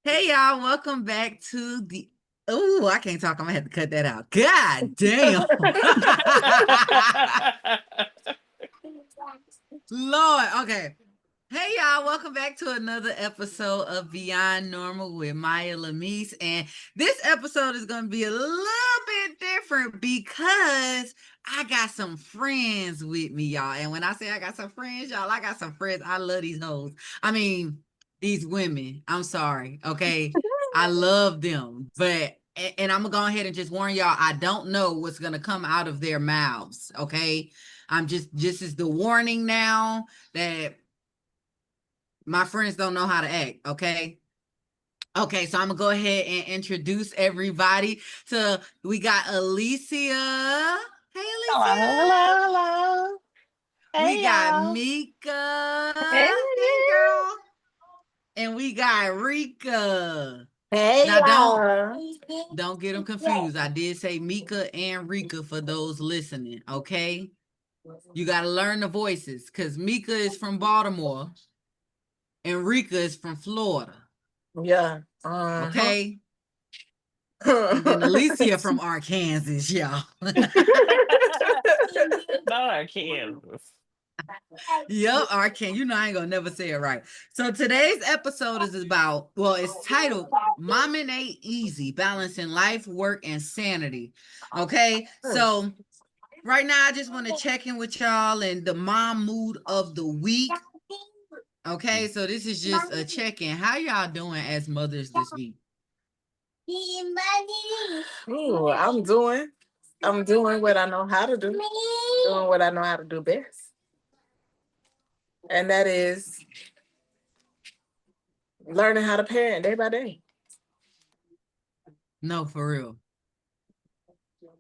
Hey y'all, welcome back to the Oh, I can't talk. I'm gonna have to cut that out. God damn. Lord, okay. Hey y'all, welcome back to another episode of Beyond Normal with Maya Lamis. And this episode is gonna be a little bit different because I got some friends with me, y'all. And when I say I got some friends, y'all, I got some friends. I love these hoes. I mean, these women. I'm sorry, okay? I love them, but and I'm gonna go ahead and just warn y'all, I don't know what's gonna come out of their mouths, okay? I'm just as the warning now that my friends don't know how to act, okay? Okay, so I'm gonna go ahead and introduce everybody to we got Alicia. Hey Hello, Alicia. hello, hello. We Hey, got y'all. Mika. Hey, Hey girl. And we got Rika. hey, Now y'all. don't get them confused. I did say Mika and Rika for those listening, okay? You got to learn the voices because Mika is from Baltimore and Rika is from Florida. Yeah. Okay. And then Alicia from Arkansas, y'all. No, I can't. Yep, Arkansas. You know I ain't gonna never say it right. So today's episode is about, well, it's titled Mommin Ain't Easy, Balancing Life, Work, and Sanity. Okay. So right now I just want to check in with y'all and the mom mood of the week. Okay, so this is just a check-in. How y'all doing as mothers this week? Ooh, I'm doing what I know how to do. Doing what I know how to do best. And that is learning how to parent day by day. No, for real.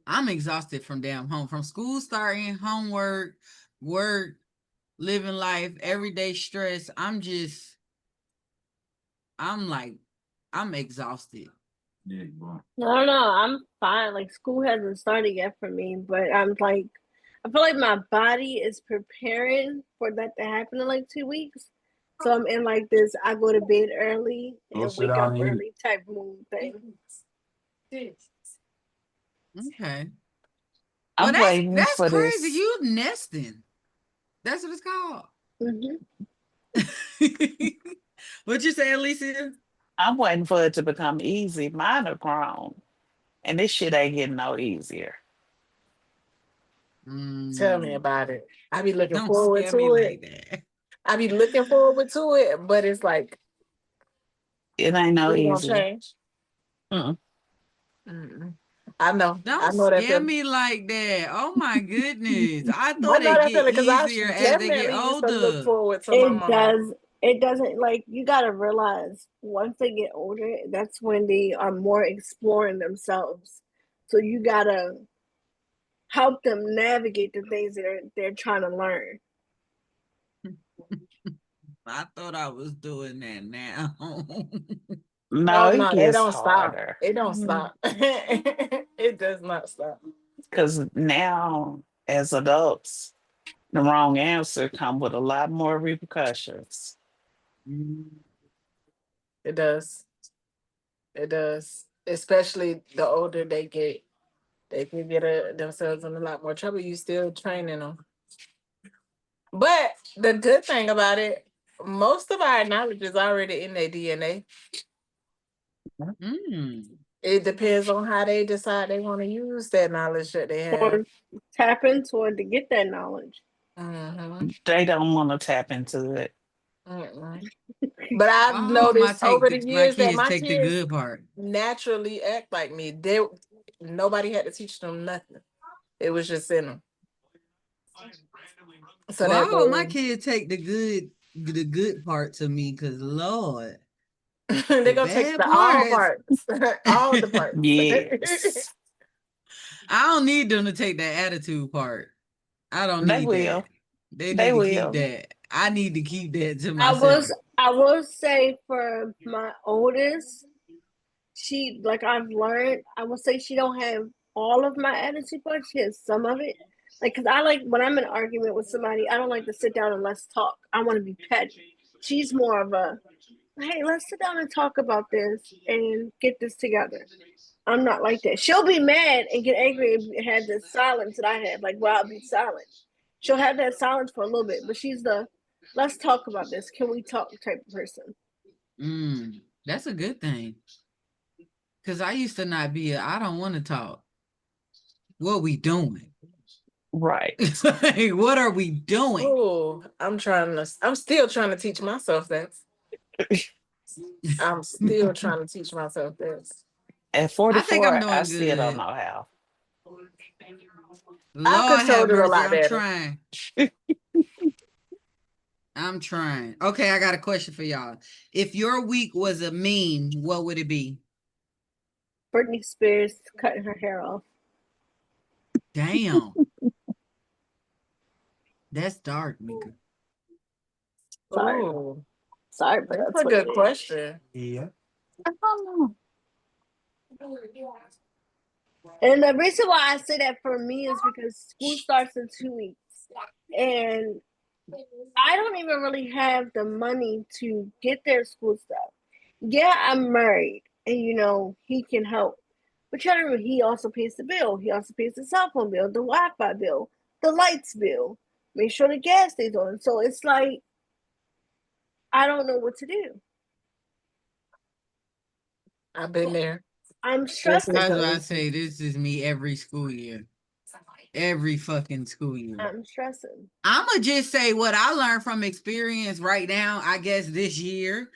I'm exhausted from damn home, from school starting, homework, work, living life, everyday stress. I'm like, I'm exhausted. No, I'm fine. Like school hasn't started yet for me, but I feel like my body is preparing for that to happen in like 2 weeks. So I'm in like this I go to bed early and wake up early type mood thing. Okay. Well, I'm waiting that's for crazy. this. You nesting. That's what it's called. Hmm. What you say, Alicia? I'm waiting for it to become easy. Mine are grown, and this shit ain't getting no easier. Tell me Mm, about it. I be looking don't forward scare me to like it. that. I be looking forward to it, but it's like It ain't no it won't easier. change. Mm-mm. Mm-mm. I know. I Don't know that scare feeling. me like that. Oh my goodness. I I thought know it that get feeling because I easier as they get definitely used to look older. forward to my It mom. does. It doesn't like you got to realize once they get older, that's when they are more exploring themselves. So you gotta help them navigate the things that they're trying to learn. I thought I was doing that now. No, Oh it no, it gets don't stop. harder. It don't stop. It does not stop. Because now, as adults, the wrong answer come with a lot more repercussions. It does. It does. Especially the older they get, they can get themselves in a lot more trouble. You still training them. But the good thing about it, most of our knowledge is already in their DNA. Mm. It depends on how they decide they want to use that knowledge that they have. Or tap into it to get that knowledge. Mm-hmm. They don't want to tap into it. Mm-mm. But I've I hope noticed over the my years that kids my take the kids good part. naturally act like me. Nobody had to teach them nothing. It was just in them. So Well, I that hope my way kids take the good part to me, cause Lord, they're the gonna take bad the all parts. parts, all the parts. Yes, I don't need them to take that attitude part. I don't they need that. will. They They need to keep will. that. I need to keep that to I myself. was I will say for my oldest, she like I've learned. I will say she don't have all of my attitude, but she has some of it. Like, cause I like when I'm in an argument with somebody, I don't like to sit down and let's talk. I want to be petty. She's more of a hey, let's sit down and talk about this and get this together. I'm not like that. She'll be mad and get angry and have the silence that I have, like, well, I'll be silent. She'll have that silence for a little bit, but she's the let's talk about this. Can we talk type of person? That's a good thing. Because I used to not be I don't want to talk. What we doing? Right. Like, what are we doing? Oh, I'm still trying to teach myself that. I'm still trying to teach myself this. At I think I'm 44, doing I still don't good. know how. I've Lord have controlled it a mercy, lot I'm better. trying. I'm trying. Okay, I got a question for y'all. If your week was a meme, what would it be? Britney Spears cutting her hair off. Damn. That's dark, Meka. Sorry. Ooh, Sorry, but that's that's a what good it is. question. Yeah. I don't know. And the reason why I say that for me is because school starts in 2 weeks. And I don't even really have the money to get their school stuff. Yeah, I'm married and he can help. But you know, he also pays the bill. He also pays the cell phone bill, the Wi-Fi bill, the lights bill. Make sure the gas stays on. So it's like I don't know what to do. I've been there. I'm Just stressing. That's why I recently. say this is me every school year. Every fucking school year. I'm stressing. I'ma just say what I learned from experience right now, I guess this year.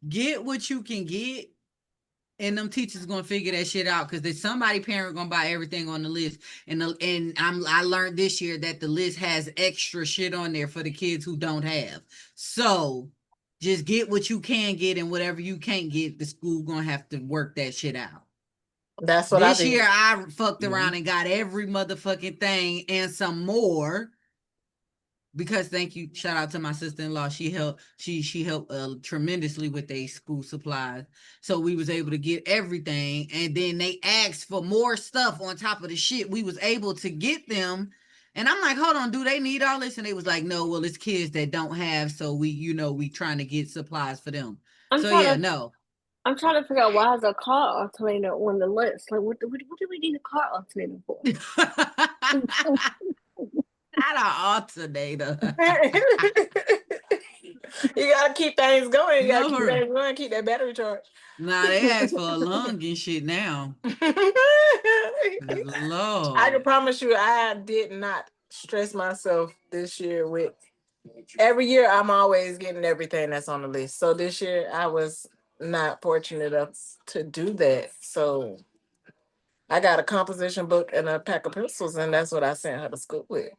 Get what you can get. And them teachers gonna figure that shit out because there's somebody parent gonna buy everything on the list. I learned this year that the list has extra shit on there for the kids who don't have. So just get what you can get, and whatever you can't get, the school gonna have to work that shit out. That's what I This did. year I fucked around and got every motherfucking thing and some more. Because thank you, shout out to my sister-in-law. She helped tremendously with their school supplies. So we was able to get everything. And then they asked for more stuff on top of the shit we was able to get them. And I'm like, hold on, do they need all this? And they was like, no, well, it's kids that don't have. So we trying to get supplies for them. I'm So trying yeah, to no. I'm trying to figure out why is a car alternator on the list. Like, what do we need a car alternator for? Not an alternator. You gotta keep things going. You gotta keep No, things going. Keep that battery charged. nah, they ask for a lung and shit now. Lord. I can promise you, I did not stress myself this year with. Every year, I'm always getting everything that's on the list. So this year, I was not fortunate enough to do that. So I got a composition book and a pack of pencils, and that's what I sent her to school with.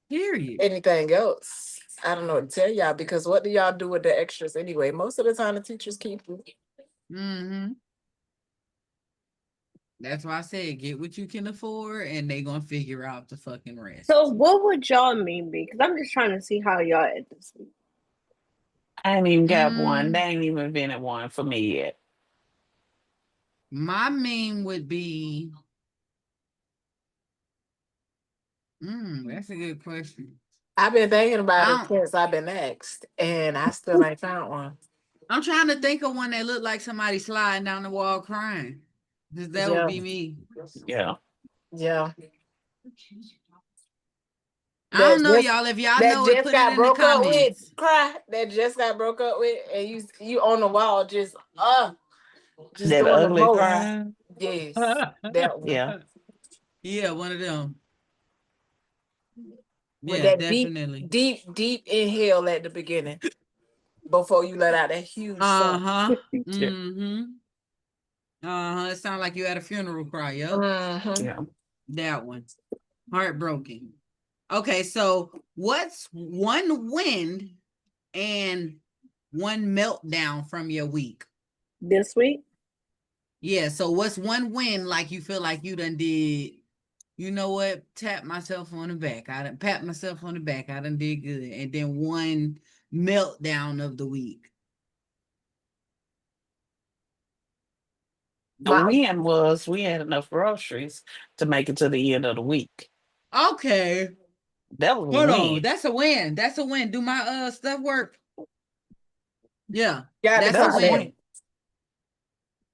Period. Anything else, I don't know what to tell y'all, because what do y'all do with the extras anyway? Most of the time, the teachers keep them. Mm-hmm. That's why I said get what you can afford, and they gonna figure out the fucking rest. So what would y'all mean be? Because I'm just trying to see how y'all at this week. I ain't even got one. They ain't even been at one for me yet. My meme would be. That's a good question. I've been thinking about it since I've been asked, and I still ain't found one. I'm trying to think of one that looked like somebody sliding down the wall crying. That would be me. Yeah. Yeah. I don't know, y'all. If y'all know it, put it in the comments. That just got broke up with, and you on the wall just That doing the ugly most. cry. Yes, that one. Yeah. Yeah, one of them. With Yeah, that definitely. deep inhale at the beginning before you let out that huge Uh-huh. Mm-hmm. Uh-huh. It sounds like you had a funeral cry, yo. Yeah. That one. Heartbroken. Okay, so what's one win and one meltdown from your week? This week? Yeah, so what's one win like you feel like you done did, you know what, tap myself on the back. I done pat myself on the back. I done did good. And then one meltdown of the week. The win was we had enough groceries to make it to the end of the week. Okay. That was a Hold win. on. That's a win. That's a win. Do my stuff work? Yeah, Got to that's a clock that. win.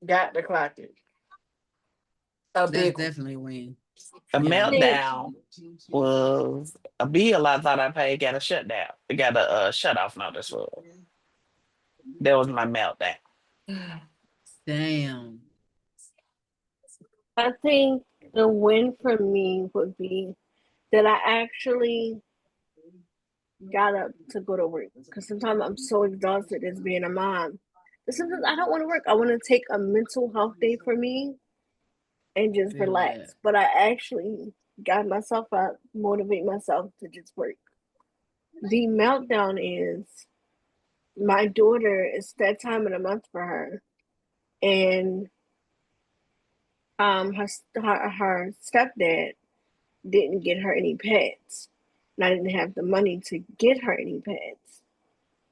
Got to clock it. A That's big one. definitely a win. A Yeah. meltdown was a bill I thought I paid got a shutdown. It got a shut off notice for it. That was my meltdown. Damn. I think the win for me would be that I actually got up to go to work. Because sometimes I'm so exhausted as being a mom. But sometimes I don't want to work. I want to take a mental health day for me and just Feel that. relax. But I actually got myself up, motivate myself to just work. The meltdown is my daughter, it's that time of the month for her. And her stepdad didn't get her any pads. And I didn't have the money to get her any pads.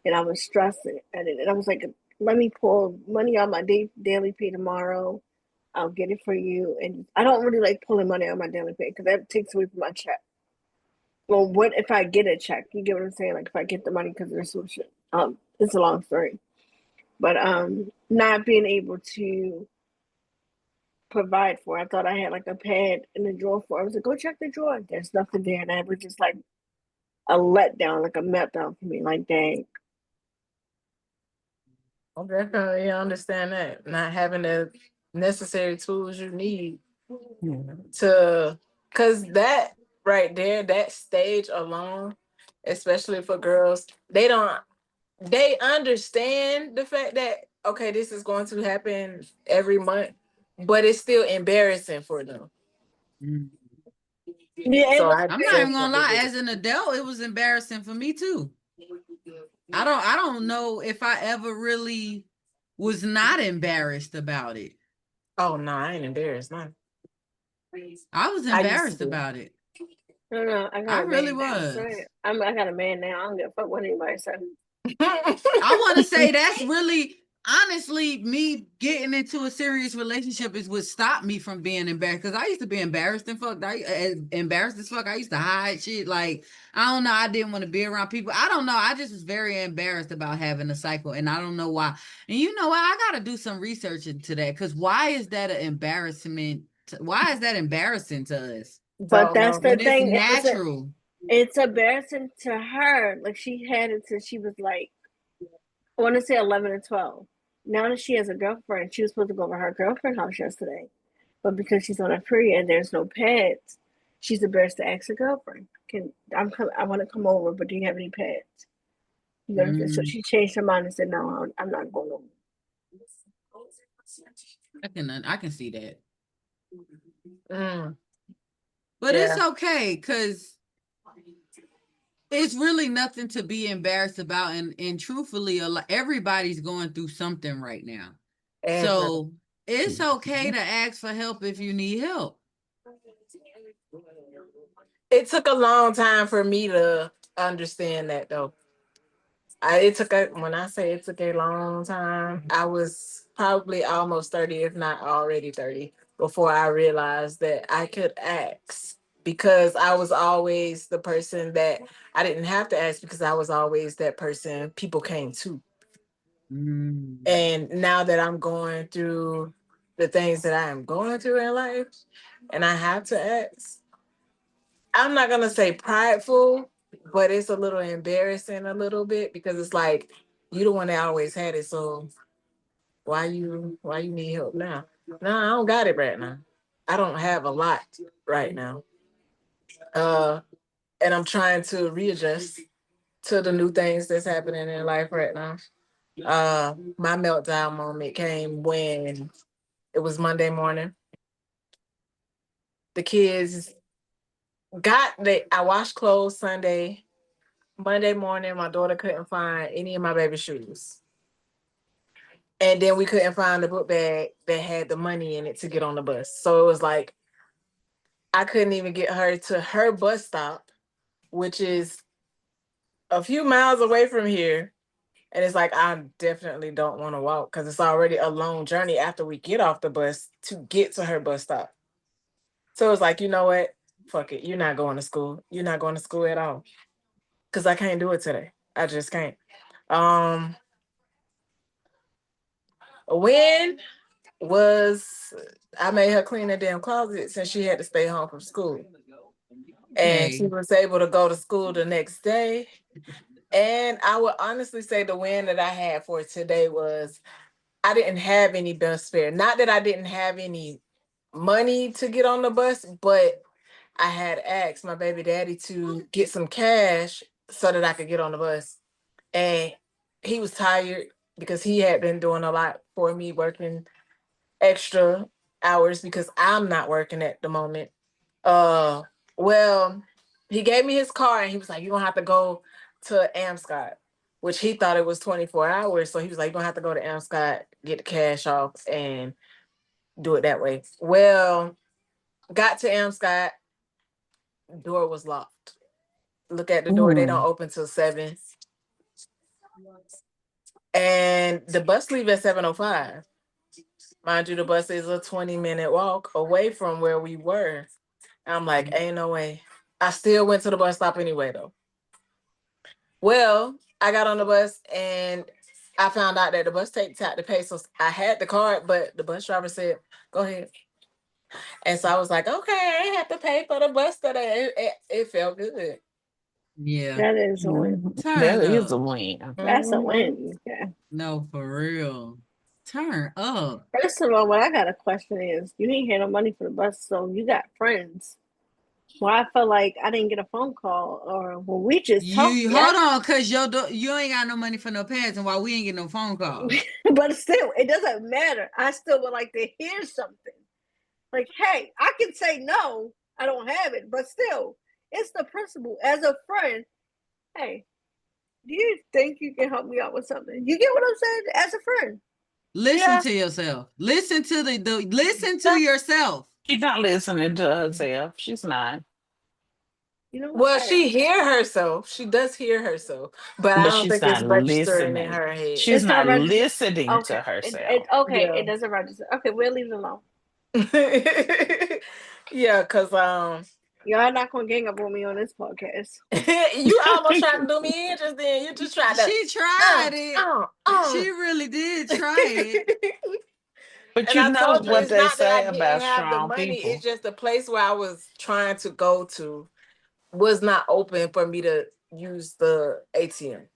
And I was stressing at it. And I was like, let me pull money on my daily pay tomorrow. I'll get it for you. And I don't really like pulling money on my daily pay because that takes away from my check. Well, what if I get a check? You get what I'm saying? Like if I get the money because there's some shit. It's a long story. But not being able to provide for. I thought I had like a pad in the drawer for. I was like, go check the drawer. There's nothing there, and I was just like a letdown, like a meltdown for me. Like, dang. I definitely understand that. Not having the necessary tools you need to, because that right there, that stage alone, especially for girls, they understand the fact that, okay, this is going to happen every month, but it's still embarrassing for them. Mm. Yeah, So I I'm not even gonna definitely lie. get As an adult, it was embarrassing for me too. I don't know if I ever really was not embarrassed about it. Oh no, I ain't embarrassed. No. I was I used to embarrassed be. about it. no, I got I a really man now. was. I got a man now. I don't give a fuck what anybody says. I want to say that's really, honestly, me getting into a serious relationship is what stopped me from being embarrassed. Because I used to be embarrassed and fuck. Embarrassed as fuck. I used to hide shit. Like, I don't know. I didn't want to be around people. I don't know. I just was very embarrassed about having a cycle. And I don't know why. And you know what? I got to do some research into that. Because why is that an embarrassment? Why is that embarrassing to us? But Don't that's know. the When it's thing. natural. It's embarrassing to her. Like she had it since she was like, I want to say 11 or 12. Now that she has a girlfriend, she was supposed to go over her girlfriend's house yesterday. But because she's on a period and there's no pads, she's embarrassed to ask her girlfriend, I want to come over, but do you have any pads? You know what I'm saying? So Mm, she changed her mind and said, no, I'm not going over. I can see that. Mm, But it's yeah. okay because it's really nothing to be embarrassed about. And truthfully, everybody's going through something right now. Every. So it's okay to ask for help if you need help. It took a long time for me to understand that though. When I say it took a long time, I was probably almost 30, if not already 30, before I realized that I could ask because I was always the person that I didn't have to ask because I was always that person people came to. Mm. And now that I'm going through the things that I am going through in life and I have to ask, I'm not gonna say prideful, but it's a little embarrassing a little bit because it's like you the one that always had it, so why you need help now? No, I don't got it right now. I don't have a lot right now. Uh, and I'm trying to readjust to the new things that's happening in life right now. My meltdown moment came when it was Monday morning. The kids I washed clothes Sunday. Monday morning, my daughter couldn't find any of my baby shoes. And then we couldn't find the book bag that had the money in it to get on the bus. So it was like I couldn't even get her to her bus stop, which is a few miles away from here. And it's like I definitely don't want to walk because it's already a long journey after we get off the bus to get to her bus stop. So it's like, you know what? Fuck it. You're not going to school. You're not going to school at all. Because I can't do it today. I just can't. Um, A win was I made her clean the damn closet since she had to stay home from school. And she was able to go to school the next day. And I would honestly say the win that I had for today was I didn't have any bus fare. Not that I didn't have any money to get on the bus, but I had asked my baby daddy to get some cash so that I could get on the bus. And he was tired because he had been doing a lot for me, working extra hours because I'm not working at the moment. Well, he gave me his car and he was like, "You're gonna have to go to Amscot," which he thought it was 24 hours. So he was like, "You're gonna have to go to Amscot, get the cash off, and do it that way." Well, got to Amscot, door was locked. Look at the door, they don't open till 7. And the bus leave at 7:05. Mind you, the bus is a 20-minute walk away from where we were. I'm like, ain't no way. I still went to the bus stop anyway, though. Well, I got on the bus and I found out that the bus takes out the pay. So I had the card, but the bus driver said, "Go ahead." And so I was like, okay, I ain't have to pay for the bus today. It felt good. Yeah. That is a win. That is a win. That's a win. Yeah. No, for real. Turn up. First of all, what I got a question is, you didn't have no money for the bus, so you got friends. Well, I felt like I didn't get a phone call, or when we just talked. Hold on, cause you ain't got no money for no pads, and why we ain't get no phone call. But still, it doesn't matter. I still would like to hear something. Like, hey, I can say no, I don't have it, but still, it's the principle. As a friend, hey, do you think you can help me out with something? You get what I'm saying? As a friend. Listen to yourself. Listen to listen to yourself. She's not listening to herself. She's not. You know, well, she hear herself. She does hear herself, but I don't think it's registering in her head. She's not listening to herself. It doesn't register. Okay, we'll leave it alone. Yeah, because y'all not gonna gang up on me on this podcast. You almost tried to do me in just then. You just tried to. She tried it. She really did try it. But and you know what they say about strong people. It's just the place where I was trying to go to was not open for me to use the ATM.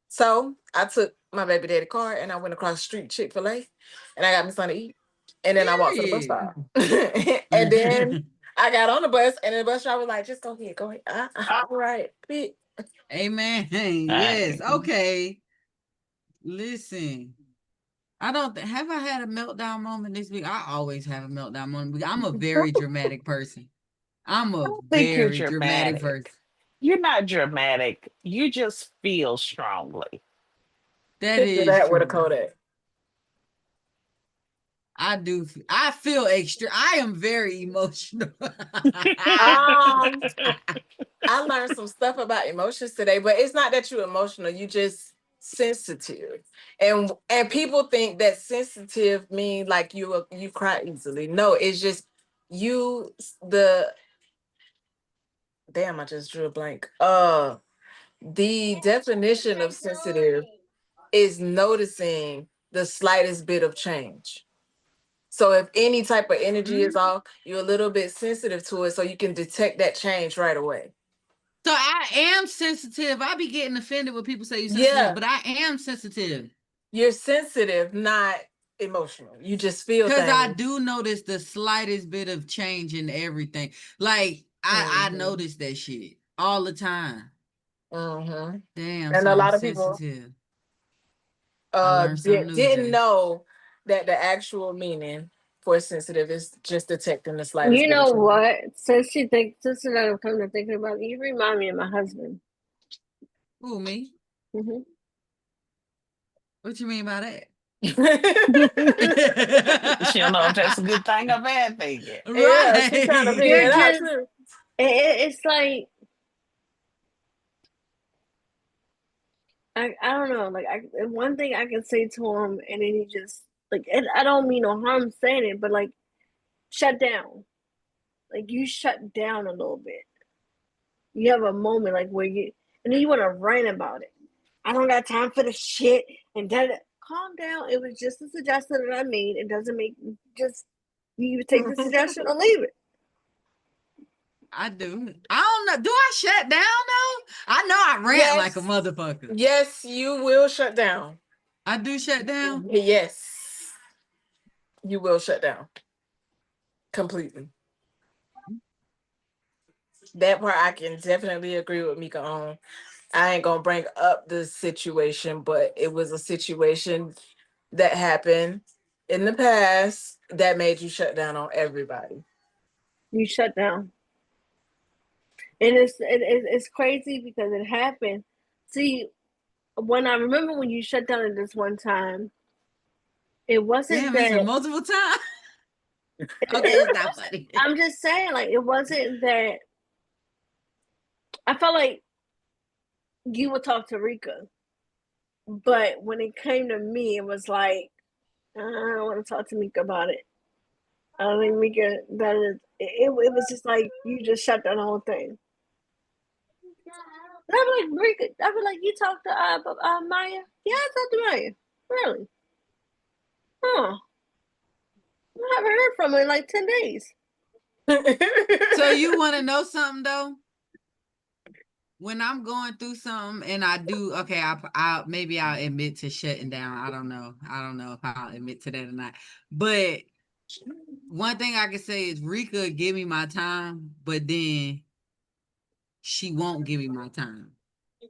So I took my baby daddy car and I went across the street, Chick-fil-A, and I got me something to eat. And then I walked to the bus stop. And then I got on the bus and the bus driver was like, "Just go ahead, go ahead." All right. Amen. Yes. Okay. Listen. I don't have I had a meltdown moment this week. I always have a meltdown moment. I'm a very dramatic person. I'm a very dramatic person. You're not dramatic. You just feel strongly. That is that with a Kodak. I do. I feel extra. I am very emotional. I learned some stuff about emotions today, but it's not that you're emotional. You just sensitive, and people think that sensitive mean like you cry easily. No, it's just you. Damn, I just drew a blank. The definition of sensitive is noticing the slightest bit of change. So if any type of energy is off, you're a little bit sensitive to it, so you can detect that change right away. So I am sensitive. I be getting offended when people say you're sensitive, but I am sensitive. You're sensitive, not emotional. You just feel because I do notice the slightest bit of change in everything. Like I notice that shit all the time. Mm-hmm. Damn, and so a lot I'm of sensitive. people didn't know that the actual meaning for sensitive is just detecting the slightest. You know what? Since I'm coming to thinking about it, you remind me of my husband. Who, me? Mm-hmm. What you mean by that? She don't know if that's a good thing or bad thing yet. Right. Yeah, she's trying to figure it out too. It's like I don't know. Like one thing I can say to him, and then he just like I don't mean no harm saying it, but like shut down. Like you shut down a little bit. You have a moment like where and then you want to rant about it. I don't got time for the shit. And then calm down. It was just a suggestion that I made. It doesn't make just you take the suggestion or leave it. I do. I don't know. Do I shut down though? I know I rant like a motherfucker. Yes, you will shut down. I do shut down. Yes, you will shut down completely. That part I can definitely agree with Meka on. I ain't gonna bring up the situation, but it was a situation that happened in the past that made you shut down on everybody. You shut down. And it's crazy because it happened. See, when I remember when you shut down at this one time, it wasn't that multiple times. Okay, it's not funny. I'm just saying, like, it wasn't that. I felt like you would talk to Rika, but when it came to me, it was like I don't want to talk to Meka about it. I don't think Meka. That is. It was just like you just shut down the whole thing. And I'd be like, Rika. I'd be like, you talked to Maya? Yeah, I talked to Maya. Really? Huh. I haven't heard from her in like 10 days. So you want to know something though? When I'm going through something and I do, okay, I maybe I'll admit to shutting down. I don't know if I'll admit to that or not. But one thing I can say is Rika give me my time, but then she won't give me my time.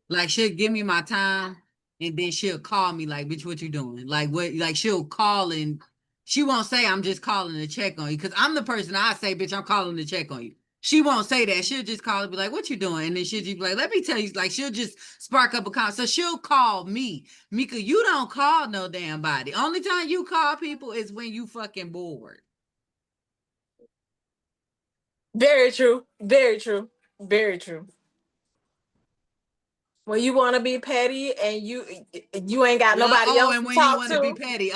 Like she'll give me my time and then she'll call me like, bitch, what you doing? Like what? Like she'll call and she won't say I'm just calling to check on you because I'm the person I say, bitch, I'm calling to check on you. She won't say that. She'll just call and be like, what you doing? And then she'll just be like, let me tell you, like she'll just spark up a call. So she'll call me. Meka, you don't call no damn body. Only time you call people is when you fucking bored. Very true. Very true. Very true. When you want to be petty and you ain't got nobody else and to when talk you want to be petty,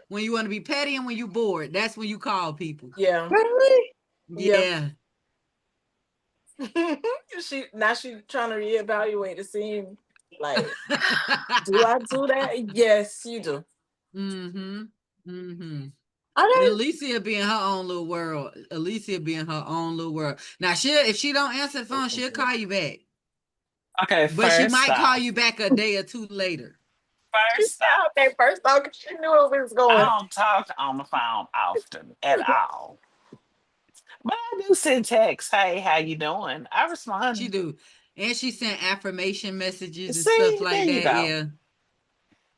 when you want to be petty and when you bored, that's when you call people. Yeah. Really? Yeah. She trying to reevaluate the scene. Like, do I do that? Yes, you do. And I don't. Alicia be in her own little world. Now if she don't answer the phone, she'll call you back. Okay, But she might off, call you back a day or two later. First off, she knew where we was going. I don't talk on the phone often at all. But I do send texts. Hey, how you doing? I respond. She do. And she sent affirmation messages and See, stuff like there you that. go. Yeah.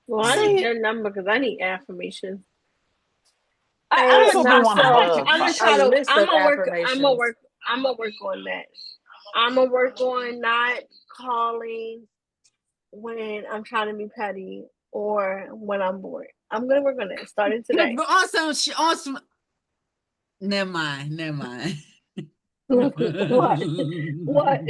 Well, I need your number because I need affirmation. I also No, be one so of I'm gonna try to. I'm gonna work. I'm gonna work on that. I'm gonna work on not calling when I'm trying to be petty or when I'm bored. I'm gonna work on that starting today. But awesome. Never mind. What? What?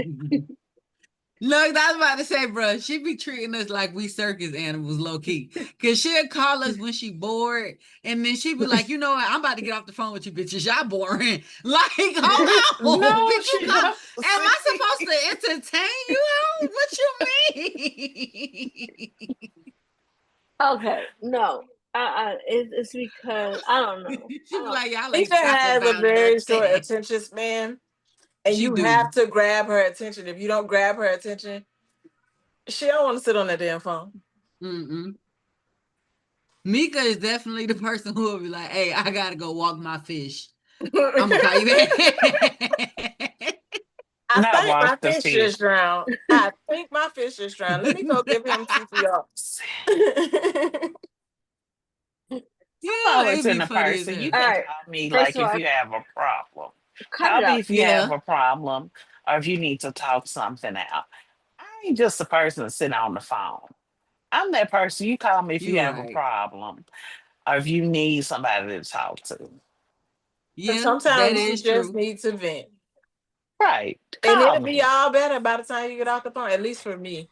Look, I was about to say, bro, she be treating us like we circus animals, low key. Cause she'll call us when she bored, and then she be like, you know what? I'm about to get off the phone with you bitches. Y'all boring. Like, hold on. No, Bitch, you call, am I see. supposed to entertain you? What you mean? Okay, no. It's because I don't know. She be like, y'all Lisa ain't talking has a about very short nothing. attention span, and She you do. have to grab her attention. If you don't grab her attention, she don't want to sit on that damn phone. Meka is definitely the person who will be like, hey, I gotta go walk my fish. I'm gonna call you back. I think my fish just drowned. Let me go give him CPR. Yeah, it'd be funny as person. You hell. can call me like if you have a problem. Call me if you have a problem or if you need to talk something out. I ain't just a person to sit on the phone. I'm that person. You call me if you have a problem or if you need somebody to talk to. Yeah, sometimes you just need to vent. Right. And it'll be all better by the time you get off the phone, at least for me.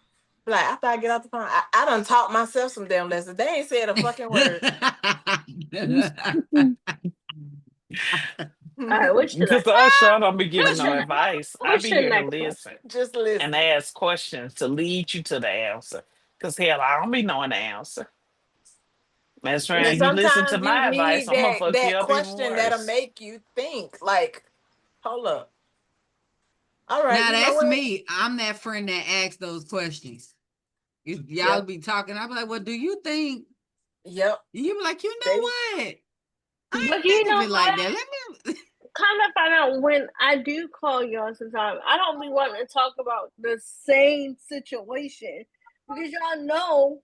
Like, after I get off the phone, I done taught myself some damn lessons. They ain't said a fucking word. All right, because I sure don't be giving no advice. I be here to listen. Just listen. And ask questions to lead you to the answer. Because hell, I don't be knowing the answer. Best And friend, you listen to sometimes you my advice, need I'm gonna fuck you that up even question that'll worse. make you think. Like, hold up. All right, Now you know that's what? me. I'm that friend that asks those questions. Y'all Yep. be talking. I'll be like, "What do you think?" Yep. You be like, "You know They, what? I But ain't you think of know it like what? that. Let me." Kind of find out when I do call y'all sometimes. I don't be wanting to talk about the same situation because y'all know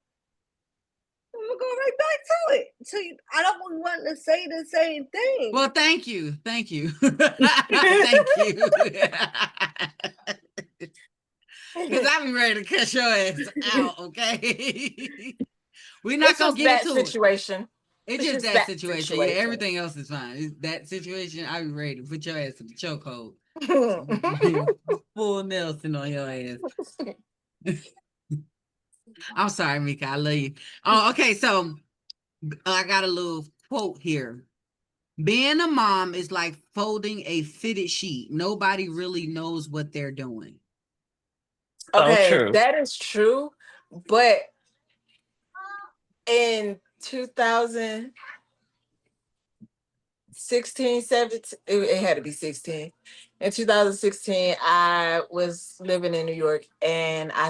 I'm gonna go right back to it. So I don't want to say the same thing. Well, thank you, thank you, thank you. Because I be ready to cut your ass out. Okay, we're not it's gonna just get that into it. situation. It's just that situation. Yeah, everything else is fine. It's that situation. I be ready to put your ass in the chokehold. Full Nelson on your ass. I'm sorry, Meka. I love you. Oh, okay. So I got a little quote here. Being a mom is like folding a fitted sheet. Nobody really knows what they're doing. So Okay, true. that is true. But in 2016, 17, it had to be 16. In 2016, I was living in New York and I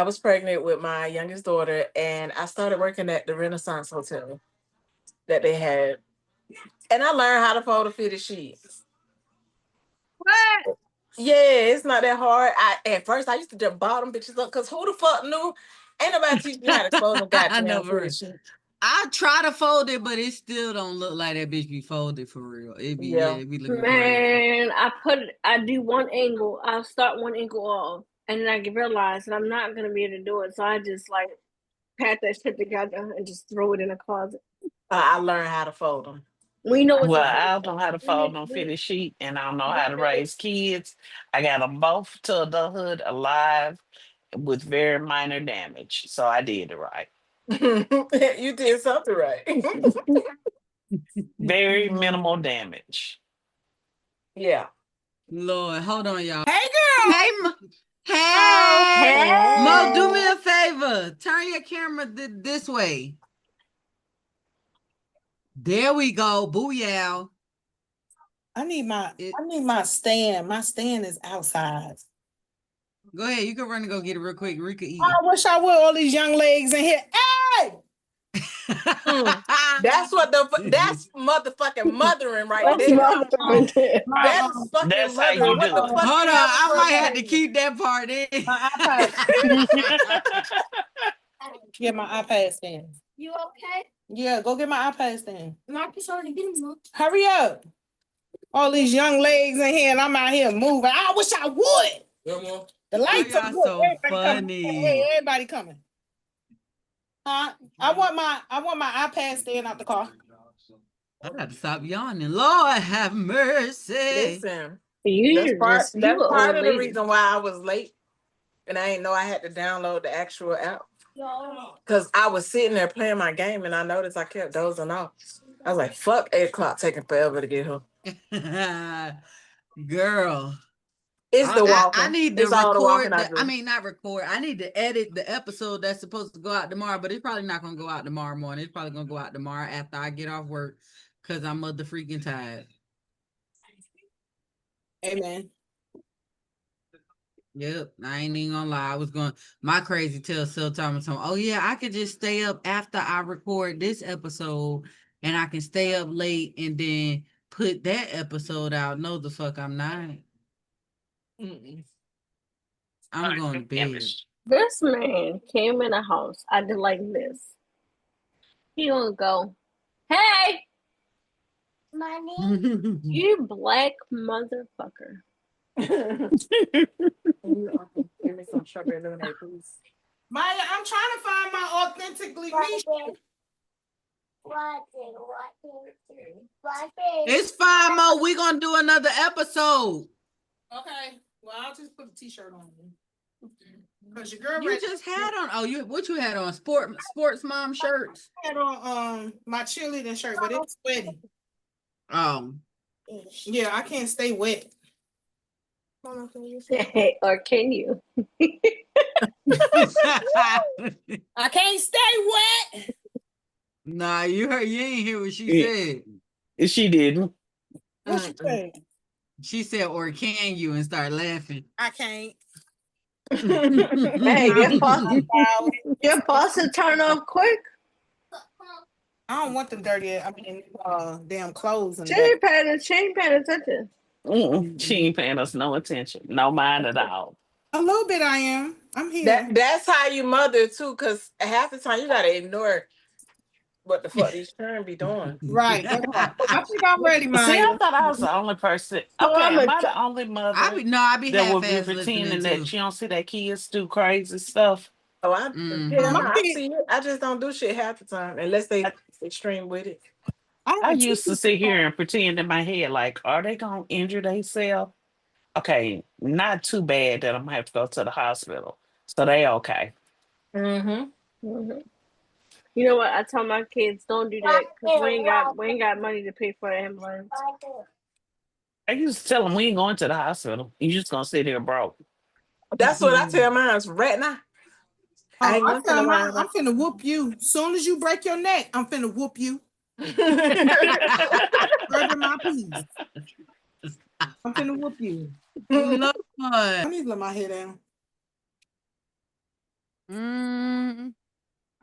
was pregnant with my youngest daughter and I started working at the Renaissance Hotel that they had. And I learned how to fold a fitted sheet. What? Yeah, it's not that hard. At first I used to just bottom bitches up because who the fuck knew? Ain't nobody teach me how to fold no I goddamn never. fitted sheet. I try to fold it, but it still don't look like that bitch be folded for real. It be it be looking crazy. Man, I do one angle. I'll start one angle off, and then I realize that I'm not gonna be able to do it. So I just like pat that shit together and just throw it in a closet. I learned how to fold them. We know what's Well, a I don't know how to fold no fitted sheet, and I don't know how to raise kids. I got them both to adulthood alive with very minor damage, so I did it right. You did something right. Very minimal damage. Yeah. Lord, hold on, y'all. Hey, girl. Hey, hey, Oh, hey. Mo, do me a favor. Turn your camera this way. There we go. Booyah. I need my stand. My stand is outside. Go ahead. You can run and go get it real quick. Rika eat. I wish I would all these young legs in here. Hey! That's motherfucking mothering right That's there. That's fucking That's how mothering. you What do the it. fuck Hold you on. have in I front might of have to you? keep that part in. My iPad. Get my iPad stand. You okay? Yeah, go get my iPad stand. Marcus already getting one. Hurry up. All these young legs in here and I'm out here moving. I wish I would. The lights are Y'all good. so Everybody coming. funny. Hey, everybody coming. I want my iPad stand out the car. I got to stop yawning. Lord have mercy. Listen, You that's an part old of the lady. reason why I was late, and I didn't know I had to download the actual app because I was sitting there playing my game, and I noticed I kept dozing off. I was like, "Fuck 8 o'clock, taking forever to get here." Girl. It's the walking. I need to it's all the walking record. I do. Not record. I need to edit the episode that's supposed to go out tomorrow, but it's probably not going to go out tomorrow morning. It's probably going to go out tomorrow after I get off work because I'm mother freaking tired. Amen. Yep, I ain't even gonna lie. I was going. My crazy tail still telling me, "Oh yeah, I could just stay up after I record this episode, and I can stay up late and then put that episode out." No, the fuck, I'm not. I'm going to bed. This man came in the house. I did like this. He gonna go, hey, Money. you black motherfucker. Give me some strawberry lemonade, please. Maya, I'm trying to find my authentically me. It's fine, Mo. We're gonna do another episode. Okay. Well, I'll just put a t-shirt on. Because your girl You just had on. Oh, what you had on? Sports mom shirts. I had on my cheerleading shirt, but it's sweaty. Yeah, I can't stay wet. Or can you? I can't stay wet. Nah, you ain't hear what she said. She didn't. What you say? She said, or can you, and start laughing. I can't. Hey, your faucet turn off quick. I don't want them dirty. Damn clothes and She ain't paying attention. She ain't paying us no attention. No mind at all. A little bit I am. I'm here. That's how you mother too, because half the time you gotta ignore what the fuck these children be doing. Right. I think I'm ready, Maya. See, I thought I was the only person. So Okay, am I the only mother I be that would be half-ass pretending listening that too. you don't see that kids do crazy stuff? Oh, I see it. I just don't do shit half the time unless they extreme with it. I used to sit here and pretend in my head, like, are they gonna injure themselves? Okay, not too bad that I'm gonna have to go to the hospital. So they okay. You know what? I tell my kids, don't do that because we ain't got money to pay for the ambulance. I used to tell them we ain't going to the hospital. You just gonna sit here broke. That's what I tell mine right now. I'm finna whoop you. Soon as you break your neck, I'm finna whoop you. Murder my peace. I'm finna whoop you. Lord. I need to let my hair down.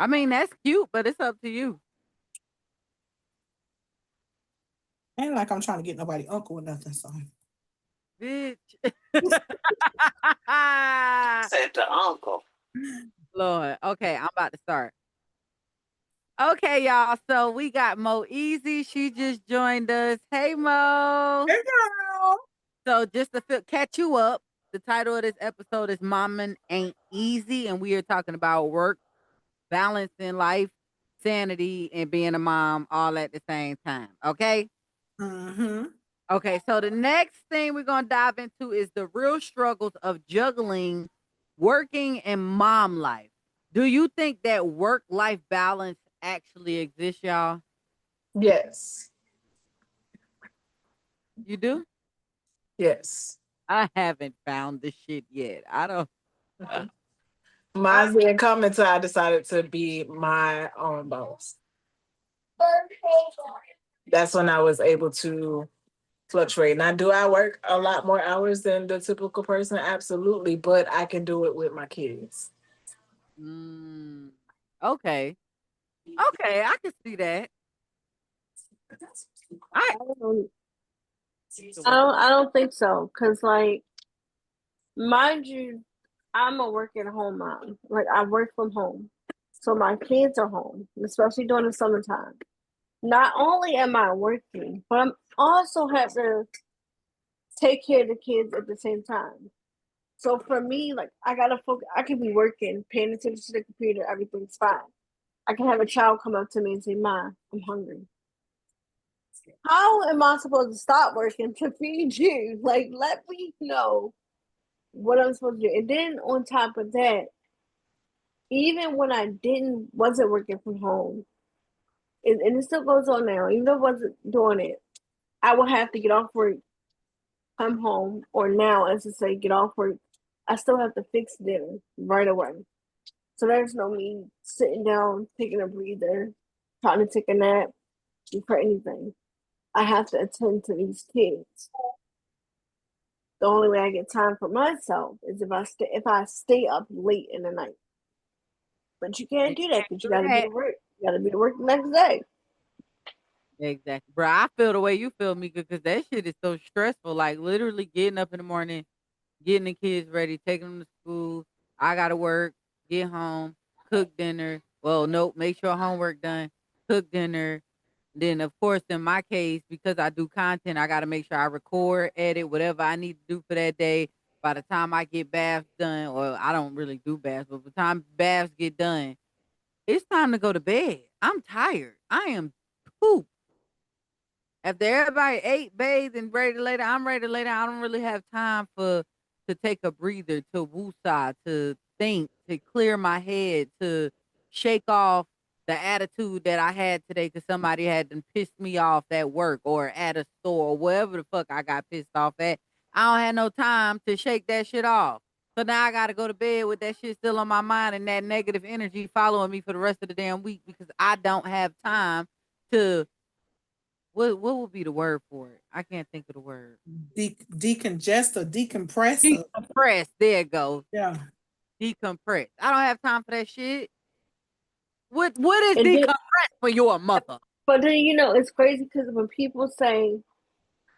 I mean, that's cute, but it's up to you. Ain't like I'm trying to get nobody uncle or nothing, so. Bitch. Said the uncle. Lord. Okay, I'm about to start. Okay, y'all. So we got Mo Easy. She just joined us. Hey, Mo. Hey, girl. So just to catch you up, the title of this episode is Mommin Ain't Easy, and we are talking about work, balance in life, sanity, and being a mom all at the same time. Okay? Mm-hmm. Okay, so the next thing we're going to dive into is the real struggles of juggling working and mom life. Do you think that work-life balance actually exists, y'all? Yes. You do? Yes. I haven't found the shit yet. I don't. Mine didn't come until I decided to be my own boss. That's when I was able to fluctuate. Now, do I work a lot more hours than the typical person? Absolutely, but I can do it with my kids. Okay. Okay, I can see that. I don't think so. Cause like, mind you, I'm a work at home mom. Like I work from home. So my kids are home, especially during the summertime. Not only am I working, but I'm also have to take care of the kids at the same time. So for me, like I gotta focus. I can be working, paying attention to the computer, everything's fine. I can have a child come up to me and say, "Ma, I'm hungry." How am I supposed to stop working to feed you? Like, let me know what I'm supposed to do. And then on top of that, even when I wasn't working from home, and it still goes on now, even though I wasn't doing it, I would have to get off work, come home, or now, as to say, get off work. I still have to fix dinner right away. So there's no me sitting down, taking a breather, trying to take a nap, for anything. I have to attend to these kids. The only way I get time for myself is if I stay up late in the night. But you can't do that because you got to be to work. You got to be to work the next day. Exactly, bro. I feel the way you feel, Mika, because that shit is so stressful. Like literally getting up in the morning, getting the kids ready, taking them to school. I gotta work, get home, cook dinner. Well, nope, make sure homework done, cook dinner. Then, of course, in my case, because I do content, I gotta make sure I record, edit, whatever I need to do for that day. By the time I get baths done, or I don't really do baths, but by the time baths get done, it's time to go to bed. I'm tired. I am pooped. After everybody ate, bathed, and ready to lay down, I'm ready to lay down. I don't really have time to take a breather, to woosah, to think, to clear my head, to shake off the attitude that I had today because somebody had done pissed me off at work or at a store or wherever the fuck I got pissed off at. I don't have no time to shake that shit off. So now I got to go to bed with that shit still on my mind and that negative energy following me for the rest of the damn week because I don't have time to. What would be the word for it? I can't think of the word. Decongest or decompress. Decompress. There it goes. Yeah. Decompress. I don't have time for that shit. What is decompress for your mother? But then it's crazy because when people say,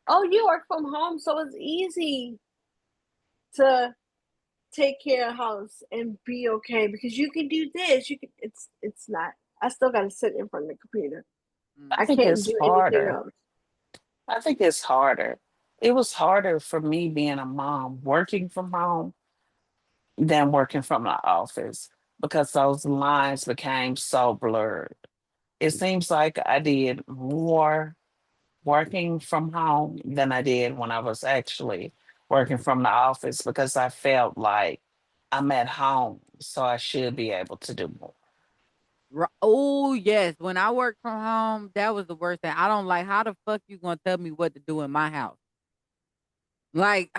"Oh, you work from home, so it's easy to take care of house and be okay because you can do this. You can." It's not. I still got to sit in front of the computer. I I think can't it's do anything harder. else. I think it's harder. It was harder for me being a mom working from home than working from the office because those lines became so blurred. It seems like I did more working from home than I did when I was actually working from the office because I felt like I'm at home, so I should be able to do more. Oh yes, when I work from home, that was the worst thing. I don't like how the fuck you gonna tell me what to do in my house. Like,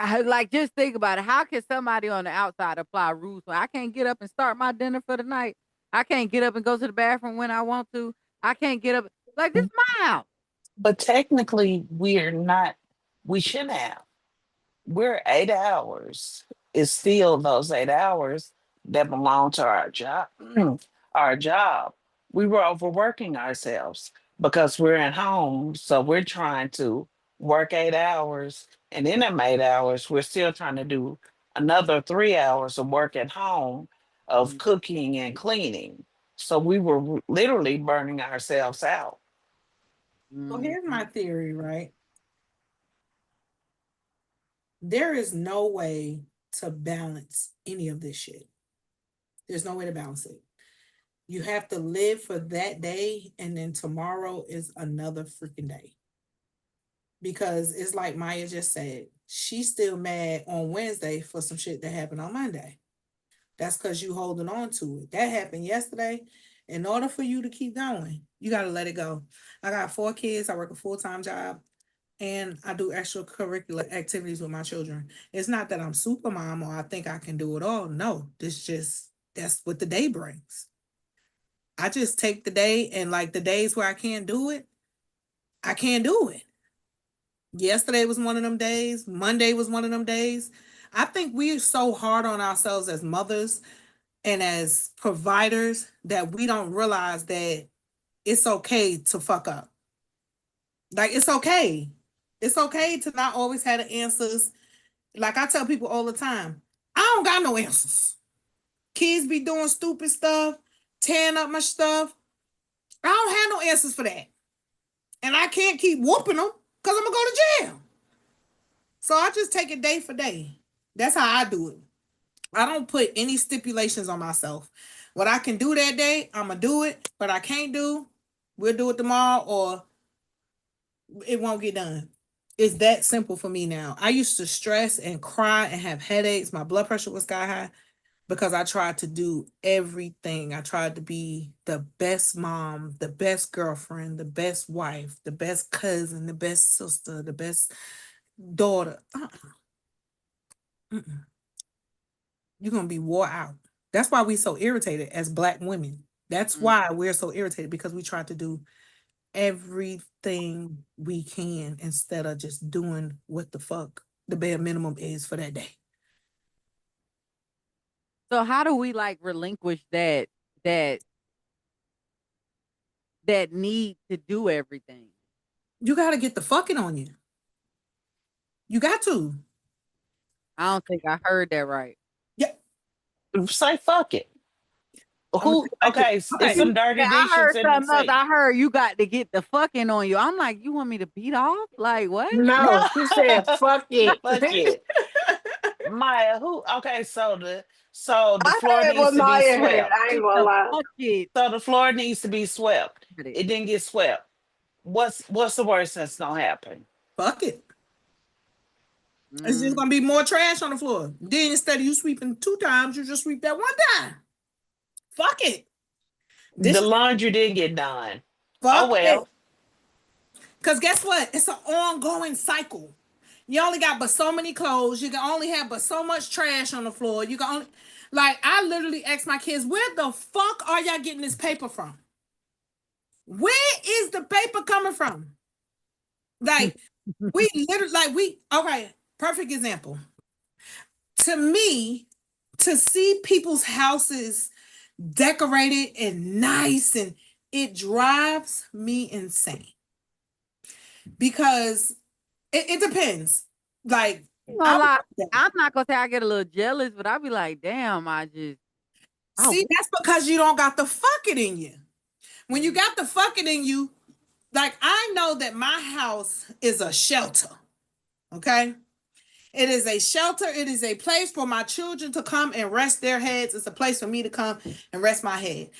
just think about it. How can somebody on the outside apply rules when I can't get up and start my dinner for the night? I can't get up and go to the bathroom when I want to. I can't get up. Like, this is my house. But technically, we shouldn't have. We're 8 hours. It's still those 8 hours that belong to our job. Our job. We were overworking ourselves because we're at home. So we're trying to work 8 hours. And in them 8 hours, we're still trying to do another 3 hours of work at home of cooking and cleaning. So we were literally burning ourselves out. So here's my theory, right? There is no way to balance any of this shit. There's no way to balance it. You have to live for that day, and then tomorrow is another freaking day. Because it's like Maya just said, she's still mad on Wednesday for some shit that happened on Monday. That's because you holding on to it. That happened yesterday. In order for you to keep going, you got to let it go. I got 4 kids. I work a full-time job. And I do extracurricular activities with my children. It's not that I'm super mom or I think I can do it all. No, that's what the day brings. I just take the day, and like the days where I can't do it, I can't do it. Yesterday was one of them days. Monday was one of them days. I think we're so hard on ourselves as mothers and as providers that we don't realize that it's okay to fuck up. Like, it's okay. It's okay to not always have the answers. Like I tell people all the time, I don't got no answers. Kids be doing stupid stuff, tearing up my stuff. I don't have no answers for that. And I can't keep whooping them because I'm going to go to jail. So I just take it day for day. That's how I do it. I don't put any stipulations on myself. What I can do that day, I'm going to do it. What I can't do, we'll do it tomorrow or it won't get done. It's that simple for me now. I used to stress and cry and have headaches. My blood pressure was sky high because I tried to do everything. I tried to be the best mom, the best girlfriend, the best wife, the best cousin, the best sister, the best daughter. You're going to be wore out. That's why we're so irritated as Black women. That's why we're so irritated, because we try to do everything we can instead of just doing what the fuck the bare minimum is for that day. So how do we like relinquish that need to do everything? You got to get the fucking on you. You got to. I don't think I heard that right. Yeah. Say fuck it. Who? Okay, it's some dirty Yeah, I heard dishes in the something else. sink. I heard you got to get the fucking on you. I'm like, you want me to beat off? Like what? No, she said, "Fuck it." Fuck it. Maya, who? Okay, so the I floor heard needs what to be Maya heard. swept. I ain't gonna lie. Fuck it. So the floor needs to be swept. It didn't get swept. What's the worst that's gonna happen? Fuck it. It's just gonna be more trash on the floor. Then instead of you sweeping 2 times, you just sweep that 1 time. Fuck it. The laundry didn't get done. Fuck Oh well. it. Because guess what? It's an ongoing cycle. You only got but so many clothes. You can only have but so much trash on the floor. You can only, like, I literally ask my kids, where the fuck are y'all getting this paper from? Where is the paper coming from? Like, we literally, like, okay, perfect example. To me, to see people's houses decorated and nice, and it drives me insane. Because it depends. Like, I'm not gonna say I get a little jealous, but I'll be like, damn, see, that's because you don't got the fuck it in you. When you got the fuck it in you, like, I know that my house is a shelter. Okay? It is a shelter. It is a place for my children to come and rest their heads. It's a place for me to come and rest my head.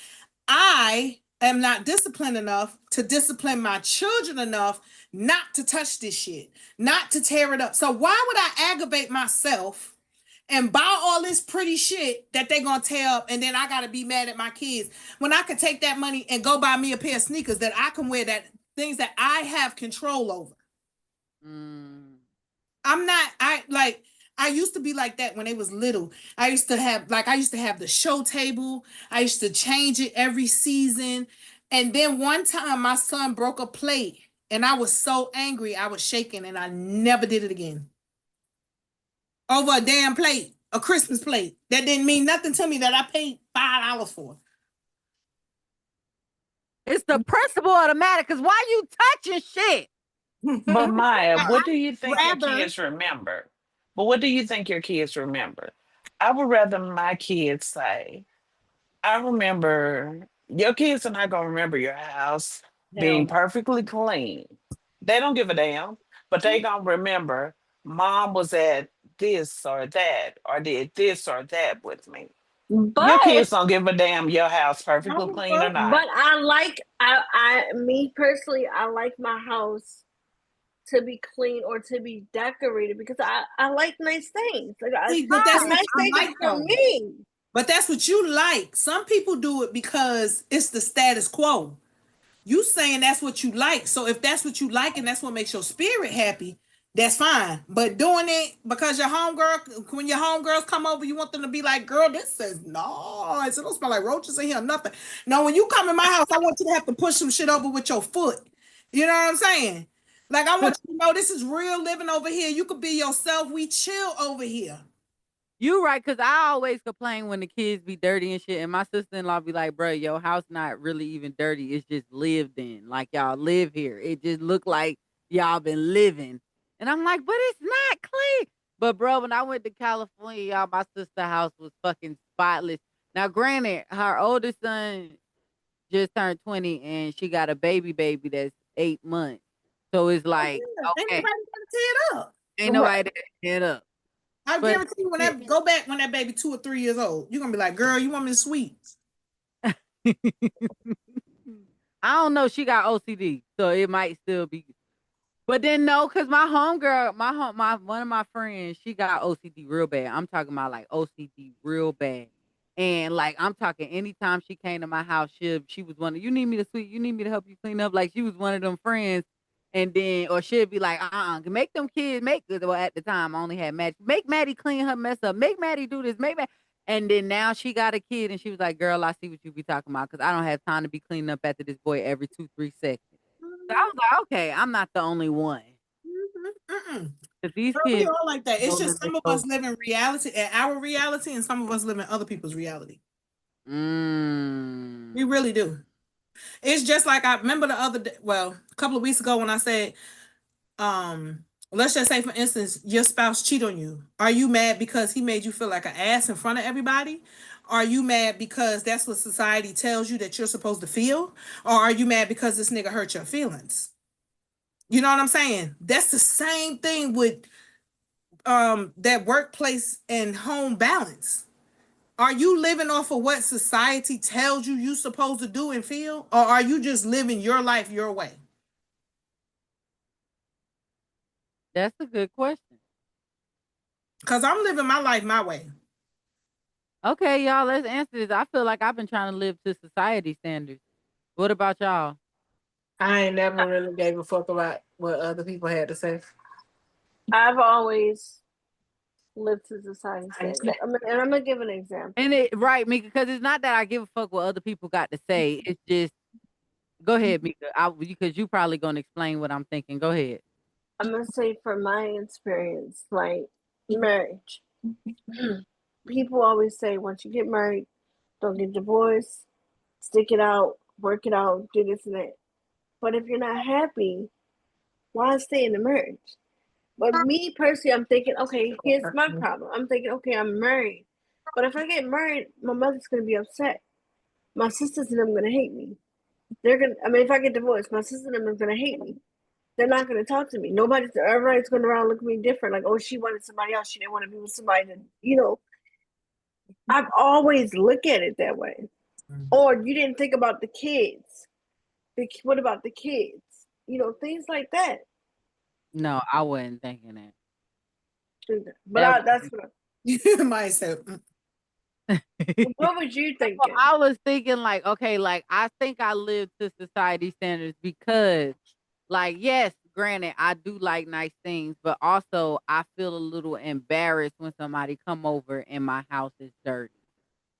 I am not disciplined enough to discipline my children enough not to touch this shit, not to tear it up. So why would I aggravate myself and buy all this pretty shit that they're gonna tear up, and then I gotta be mad at my kids when I could take that money and go buy me a pair of sneakers that I can wear, that things that I have control over. I used to be like that when they was little. I used to have the show table. I used to change it every season. And then one time my son broke a plate and I was so angry, I was shaking, and I never did it again. Over a damn plate, a Christmas plate that didn't mean nothing to me, that I paid $5 for. It's the principle of the matter, because why you touching shit? But Maya, what do you think your kids remember? But what do you think your kids remember? I would rather my kids say, I remember, your kids are not going to remember your house being perfectly clean. They don't give a damn, but they going to remember mom was at this or that, or did this or that with me. But your kids don't give a damn your house perfectly clean or not. But me personally, I like my house to be clean or to be decorated because I like nice things. Like, but that's nice things for me. But that's what you like. Some people do it because it's the status quo. You saying that's what you like. So if that's what you like and that's what makes your spirit happy, that's fine. But doing it because your homegirl, when your homegirls come over, you want them to be like, girl, this says no. It don't smell like roaches in here, nothing. No, when you come in my house, I want you to have to push some shit over with your foot. You know what I'm saying? Like, I want you to know this is real living over here. You could be yourself. We chill over here. You right, because I always complain when the kids be dirty and shit, and my sister-in-law be like, bro, your house not really even dirty. It's just lived in. Like, y'all live here. It just look like y'all been living. And I'm like, but it's not clean. But, bro, when I went to California, y'all, my sister's house was fucking spotless. Now, granted, her oldest son just turned 20, and she got a baby that's 8 months. So it's like, okay. Ain't nobody gonna tear it up. Ain't nobody tear it up. I guarantee you, when that baby 2 or 3 years old, you're gonna be like, girl, you want me to sweep? I don't know. She got OCD, so it might still be. But then no, because my homegirl, one of my friends, she got OCD real bad. I'm talking about like OCD real bad. And like I'm talking, anytime she came to my house, she was one of, you need me to sweep, you need me to help you clean up. Like she was one of them friends. And then, or she'd be like, make them kids well, at the time I only had Maddie. Make Maddie clean her mess up. Make Maddie do this. Make Maddie. And then now she got a kid and she was like, girl, I see what you be talking about, because I don't have time to be cleaning up after this boy every 2-3 seconds. So I was like, okay, I'm not the only one. These kids, we all like that. It's just some of us live in reality, our reality, and some of us live in other people's reality. We really do. It's just like, I remember the other day, well, a couple of weeks ago when I said, let's just say, for instance, your spouse cheat on you. Are you mad because he made you feel like an ass in front of everybody? Are you mad because that's what society tells you that you're supposed to feel? Or are you mad because this nigga hurt your feelings? You know what I'm saying? That's the same thing with that workplace and home balance. Are you living off of what society tells you you're supposed to do and feel? Or are you just living your life your way? That's a good question. Because I'm living my life my way. Okay, y'all, let's answer this. I feel like I've been trying to live to society standards. What about y'all? I ain't never really gave a fuck about what other people had to say. I've always lived to society standards. And I'm gonna give an example. And right, Mika, because it's not that I give a fuck what other people got to say. It's just, go ahead, Mika, because you probably gonna explain what I'm thinking. Go ahead. I'm gonna say from my experience, like marriage. People always say once you get married, don't get divorced, stick it out, work it out, do this and that. But if you're not happy, why stay in the marriage? But me personally, I'm thinking, okay, here's my problem. I'm thinking, okay, I'm married. But if I get married, my mother's gonna be upset. My sisters and them gonna hate me. If I get divorced, my sisters and them are gonna hate me. They're not gonna talk to me. Everybody's going around look at me different. Like, oh, she wanted somebody else. She didn't want to be with somebody that, I've always looked at it that way. Or you didn't think about the kids. What about the kids? Things like that. No, I wasn't thinking that. But that's what You might say. What was you thinking? I was thinking like, okay, like I think I live to society standards because, like, yes, granted, I do like nice things, but also I feel a little embarrassed when somebody come over and my house is dirty.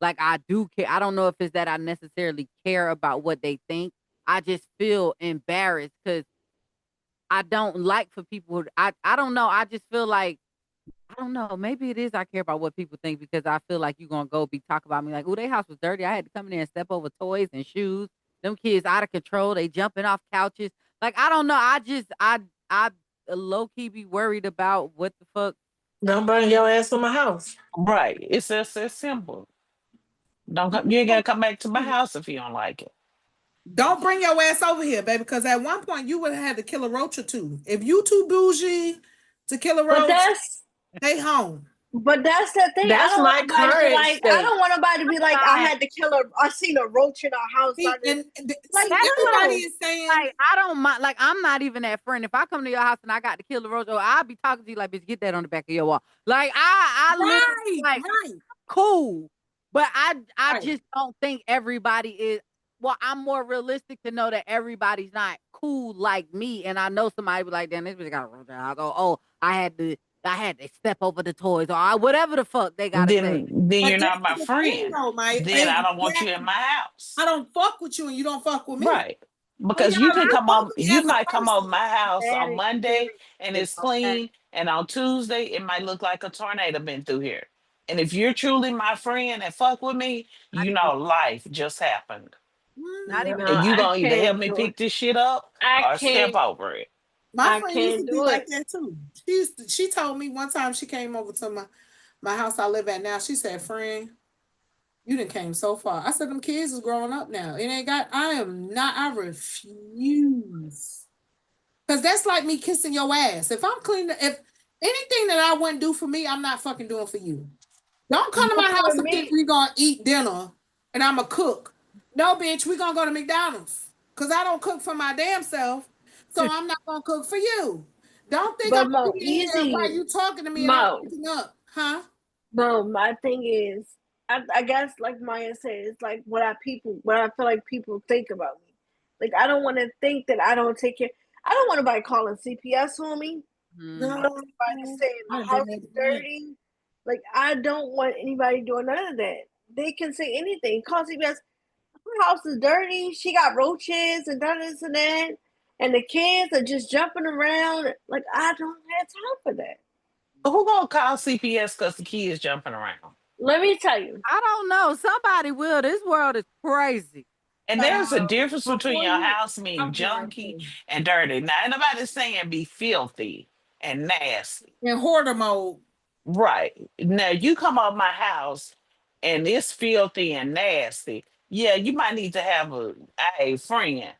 Like I do care. I don't know if it's that I necessarily care about what they think. I just feel embarrassed because I don't like for people. I don't know. I just feel like, I don't know. Maybe it is I care about what people think because I feel like you're gonna go be talk about me like, oh, their house was dirty. I had to come in there and step over toys and shoes. Them kids out of control. They jumping off couches. Like I don't know. I low key be worried about what the fuck. Don't bring your ass to my house. Right. It's just as simple. You ain't gotta come back to my house if you don't like it. Don't bring your ass over here, baby, because at one point you would have had to kill a roach or two. If you too bougie to kill a roach, stay home. But that's the thing. That's my current state. I don't want nobody to be like, I had to kill her. I seen a roach in our house. Like everybody is saying, like I don't mind. Like I'm not even that friend. If I come to your house and I got to kill a roach, or I'll be talking to you like, bitch, get that on the back of your wall. Like I live like cool, but I just don't think everybody is. Well, I'm more realistic to know that everybody's not cool like me, and I know somebody be like, damn, this bitch got a roach in the house. Oh, I had to step over the toys or whatever the fuck they gotta say. Then you're not my friend. Then I don't want you in my house. I don't fuck with you and you don't fuck with me. Right. Because you can come on, you might come over my house on Monday and it's clean, and on Tuesday it might look like a tornado been through here. And if you're truly my friend and fuck with me, life just happened. Not even. And you gonna either help me pick this shit up or step over it. My friend used to be like that too. She told me one time she came over to my house I live at now. She said, friend, you done came so far. I said, them kids is growing up now. I refuse. Because that's like me kissing your ass. If anything that I wouldn't do for me, I'm not fucking doing for you. Don't come to my house and think we're going to eat dinner and I'm a cook. No, bitch, we're going to go to McDonald's. Because I don't cook for my damn self. So I'm not going to cook for you. Don't think I'm going to be here while you talking to me and I'm picking up. Huh? No, my thing is, I guess like Maya said, it's like what I feel like people think about me. Like I don't want to think that I don't take care. I don't want anybody calling CPS on me. I don't want anybody saying my house is dirty. Like I don't want anybody doing none of that. They can say anything. Call CPS. Her house is dirty. She got roaches and this and that. And the kids are just jumping around. Like I don't have time for that. Who gonna call CPS because the kids jumping around? Let me tell you. I don't know. Somebody will. This world is crazy. And there's a difference between your house being junky and dirty. Now, ain't nobody saying be filthy and nasty. In hoarder mode. Right. Now, you come on my house and it's filthy and nasty. Yeah, you might need to have a friend.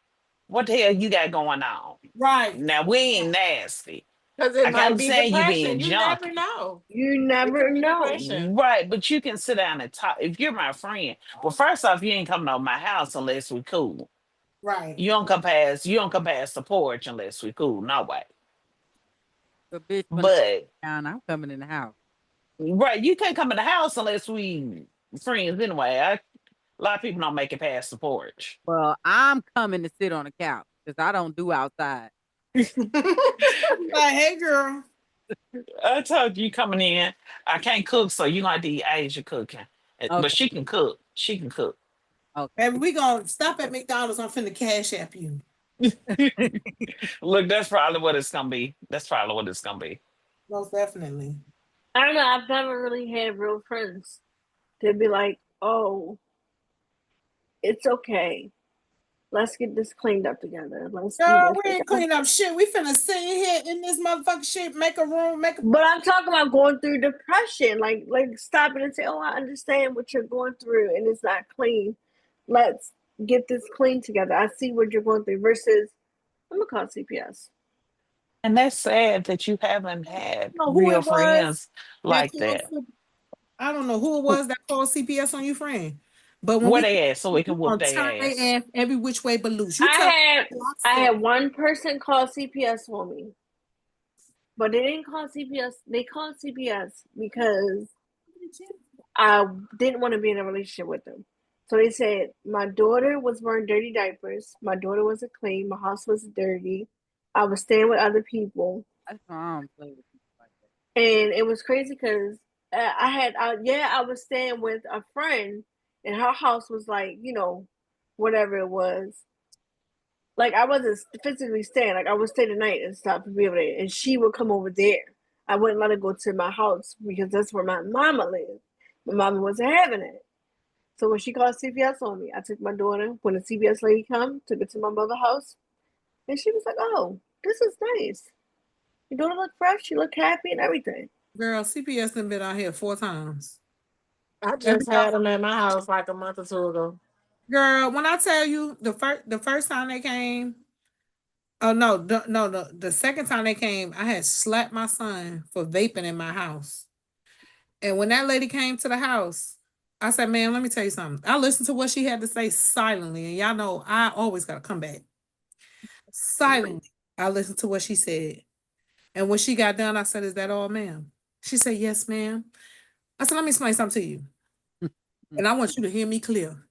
What the hell you got going on? Right. Now, we ain't nasty. Because it might be saying depression. You being You never know. You never know. Right, but you can sit down and talk. If you're my friend, well, first off, you ain't coming to my house unless we cool. Right. You don't come past the porch unless we cool. No way. But I'm coming in the house. Right, you can't come in the house unless we friends anyway. A lot of people don't make it past the porch. Well, I'm coming to sit on the couch because I don't do outside. Hey, girl. I told you coming in. I can't cook, so you gonna have to eat Asia cooking. But Okay. she can cook. She can cook. Okay. And we gonna stop at McDonald's. I'm finna cash app you. Look, that's probably what it's gonna be. That's probably what it's gonna be. Most definitely. I don't know. I've never really had real friends. They'd be like, "Oh, it's okay. Let's get this cleaned up together. Let's do Girl, this." we ain't clean up shit. We finna sit here in this motherfucking shit, make a room, make a. But I'm talking about going through depression, like stopping and say, "Oh, I understand what you're going through, and it's not clean. Let's get this clean together. I see what you're going through." Versus, I'm gonna call CPS. And that's sad that you haven't had Know who real it was friends that like called. that. I don't know who it was that called CPS on you, friend. But when Where we they at so we can whoop gonna their turn ass. their ass every which way but loose. You I tell had me I had one person call CPS for me, but they didn't call CPS. They called CPS because I didn't want to be in a relationship with them. So they said my daughter was wearing dirty diapers. My daughter wasn't clean. My house was dirty. I was staying with other people, That's why I don't play with people like that. and it was crazy because I was staying with a friend, and her house was like whatever it was. Like I wasn't physically staying. Like I would stay the night and stuff to be able to, and she would come over there. I wouldn't let her go to my house because that's where my mama lived. My mama wasn't having it. So when she called CPS on me, I took my daughter. When the CPS lady come, took her to my mother's house, and she was like, "Oh, this is nice. Your daughter look fresh. She look happy and everything." girl, CPS done been out here 4 times. I Every just had them at my house like a month or two ago. girl, when I tell you the first time they came, oh no, the second time they came, I had slapped my son for vaping in my house. And when that lady came to the house, I said, "Man, let me tell you something." I listened to what she had to say silently, and y'all know I always gotta come back silently. I listened to what she said, and when she got done, I said, "Is that all, ma'am?" She said, "Yes, ma'am." I said, "Let me explain something to you, and I want you to hear me clear.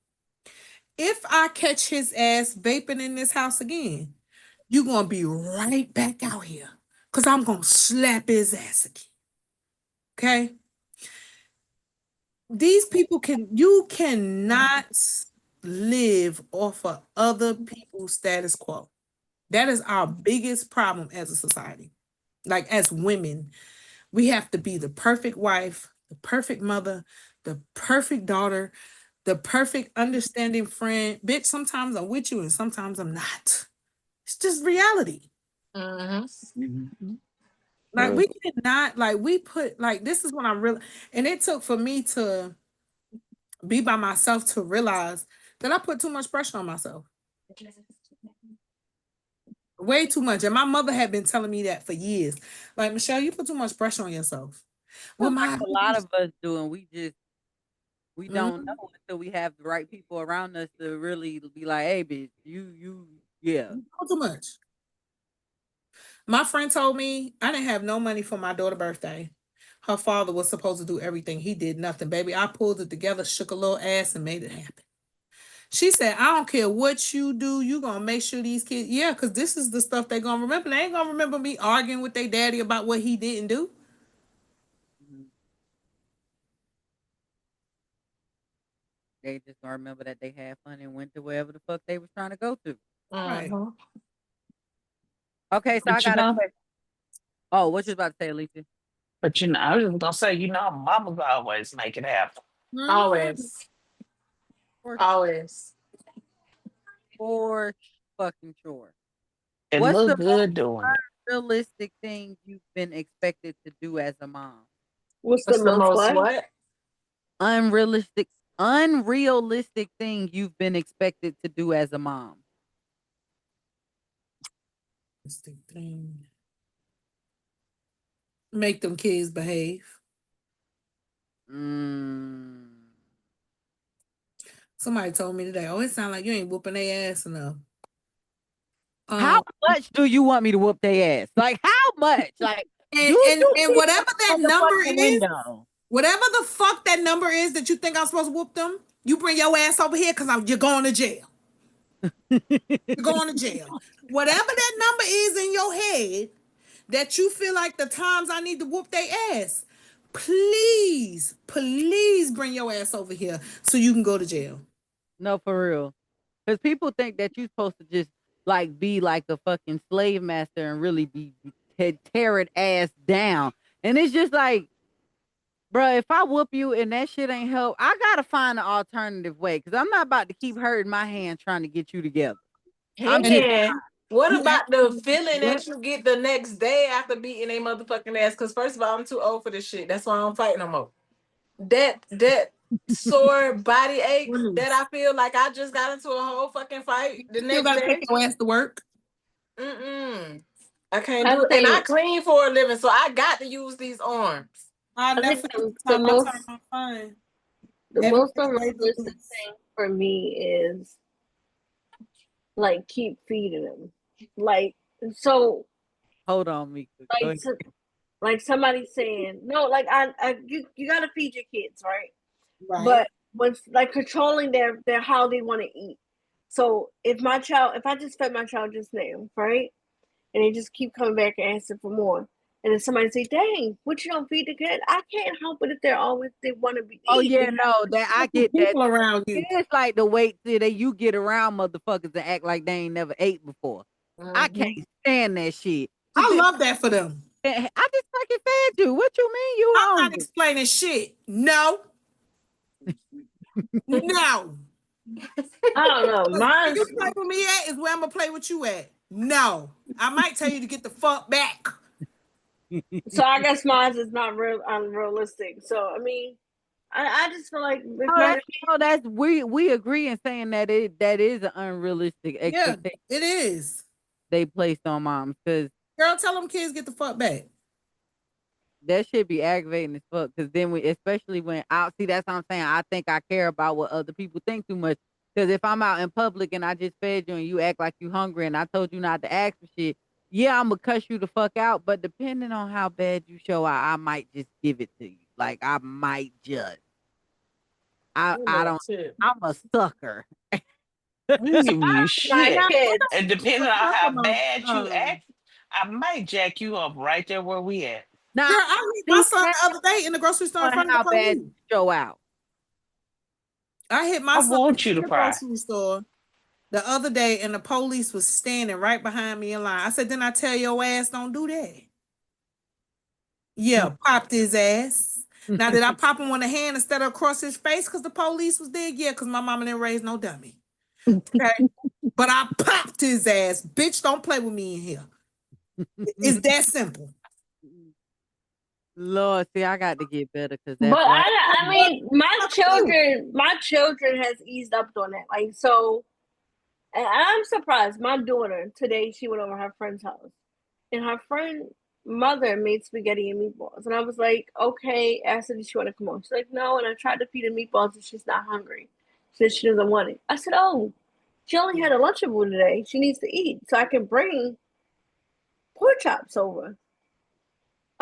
If I catch his ass vaping in this house again, you gonna be right back out here, cause I'm gonna slap his ass again." Okay? These people you cannot live off of other people's status quo. That is our biggest problem as a society. Like as women, we have to be the perfect wife, the perfect mother, the perfect daughter, the perfect understanding friend. Bitch, sometimes I'm with you and sometimes I'm not. It's just reality. Mm-hmm. Like we cannot, like we put, like this is when I really, and it took for me to be by myself to realize that I put too much pressure on myself. Way too much. And my mother had been telling me that for years. Like, Michelle, you put too much pressure on yourself. Well, Well, like my a lot of us do, and we don't Mhm. know until we have the right people around us to really be like, "Hey, bitch, yeah." You put too much. My friend told me I didn't have no money for my daughter's birthday. Her father was supposed to do everything. He did nothing, baby. I pulled it together, shook a little ass, and made it happen. She said, "I don't care what you do, you gonna make sure these kids, yeah, because this is the stuff they gonna remember. They ain't gonna remember me arguing with their daddy about what he didn't do." Mhm. They just gonna remember that they had fun and went to wherever the fuck they was trying to go to. Right. Mm-hmm. Okay, so I But you got a know, question. Oh, what you about to say, Alicia? I was just gonna say, mamas always make it happen. Mhm. Always. For Always. for fucking sure. It What's look the most good doing it. unrealistic thing you've been expected to do as a mom? What's the What's the most most what? what? Unrealistic, unrealistic thing you've been expected to do as a mom. That's the thing. Make them kids behave. Mm. Somebody told me today, "Oh, it sounds like you ain't whooping their ass enough." How Um, much do you want me to whoop their ass? Like how much? Like and you and do and see whatever that the number motherfucking is, window. whatever the fuck that number is that you think I'm supposed to whoop them, you bring your ass over here because you're going to jail. You're going to jail. Whatever that number is in your head, that you feel like the times I need to whoop their ass, please bring your ass over here so you can go to jail. No, for real. Because people think that you're supposed to just like be like a fucking slave master and really be tear it ass down. And it's just like, bro, if I whoop you and that shit ain't help, I gotta find an alternative way. Because I'm not about to keep hurting my hand trying to get you together. I'm just And what You about the actually feeling what? that you get the next day after beating a motherfucking ass? Because first of all, I'm too old for this shit. That's why I don't fight no more. That sore body ache that I feel like I just got into a whole fucking fight the You still next gotta day. take your ass to work. I can't do it. And I clean for a living, so I got to use these arms. I think never the time I most turn on fine. the Every most day, unrealistic thing for me is like keep feeding them. Like so hold on, Meka. Go like ahead. like somebody saying, no, like you gotta feed your kids, right? right. But when like controlling their how they want to eat. So if I just fed my child just now, right? And they just keep coming back and asking for more. And then somebody say, dang, what you don't feed the kid? I can't help it if they want to be Oh eating. yeah, no, that I get that. People around you. It's like the wait till that you get around motherfuckers and act like they ain't never ate before. I can't stand that shit. I love that for them. I just fucking fed you. What you mean you I'm not hungry? explaining shit. No. No. I don't know. Where Mine's you play with me at is where I'm gonna play with you at. No. I might tell you to get the fuck back. so I guess mine's is not real unrealistic. So I mean, I just feel like That's we agree in saying that that is an unrealistic Yeah, expectation it is. they placed on moms because Girl, tell them kids get the fuck back. that should be aggravating as fuck. Because then especially when out, see that's what I'm saying. I think I care about what other people think too much. Because if I'm out in public and I just fed you and you act like you hungry and I told you not to ask for shit, yeah, I'm gonna cuss you the fuck out. But depending on how bad you show out, I might just give it to you. Like I might just. I don't. Shit. I'm a sucker. We give you shit. kids. And depending on how bad you Girl, act, I might jack you up right there where we at. Now, I hit my son the other day in the grocery store in on front of how the bad police. you show out. I hit my I son want you in to the cry. grocery store the other day, and the police was standing right behind me in line. I said, "Then I tell your ass don't do that." Yeah, popped his ass. Now, did I pop him on the hand instead of across his face because the police was there? Yeah, because my mama didn't raise no dummy. Okay, but I popped his ass. Bitch, don't play with me in here. It's that simple. Lord, see, I got to get better because But that's why. I mean, my children has eased up on that. Like so, and I'm surprised. My daughter today, she went over her friend's house, and her friend mother made spaghetti and meatballs, and I was like, okay. I said, "Does she want to come on?" She's like, "No." And I tried to feed her meatballs, and she's not hungry. She said she doesn't want it. I said, "Oh, she only had a Lunchable today. She needs to eat, so I can bring pork chops over."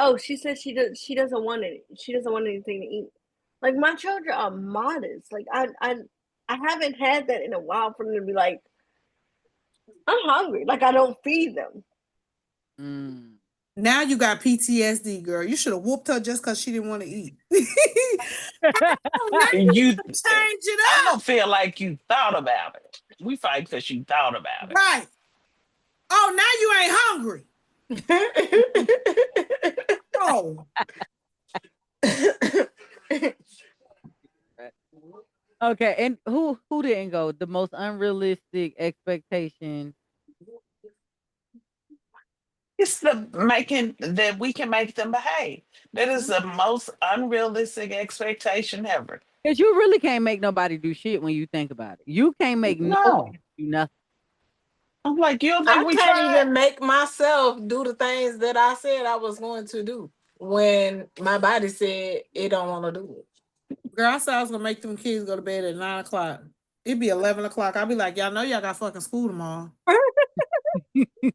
Oh, she said she doesn't want it. She doesn't want anything to eat. Like my children are modest. Like I haven't had that in a while for them to be like, I'm hungry. Like I don't feed them. Mm. Now you got PTSD, girl. You should have whooped her just because she didn't want to eat. Now And you you, gotta change it I up. don't feel like you thought about it. We fight because you thought about it. Right. Oh, now you ain't hungry. Oh. Okay, and who didn't go? The most unrealistic expectation. It's the making that we can make them behave. That is the most unrealistic expectation ever. Because you really can't make nobody do shit when you think about it. You can't make No. nobody do nothing. I'm like, you don't I think we can't tried? even make myself do the things that I said I was going to do when my body said it don't want to do it. Girl, I said I was gonna make them kids go to bed at 9 o'clock. It'd be 11 o'clock. I'll be like, y'all know y'all got fucking school tomorrow.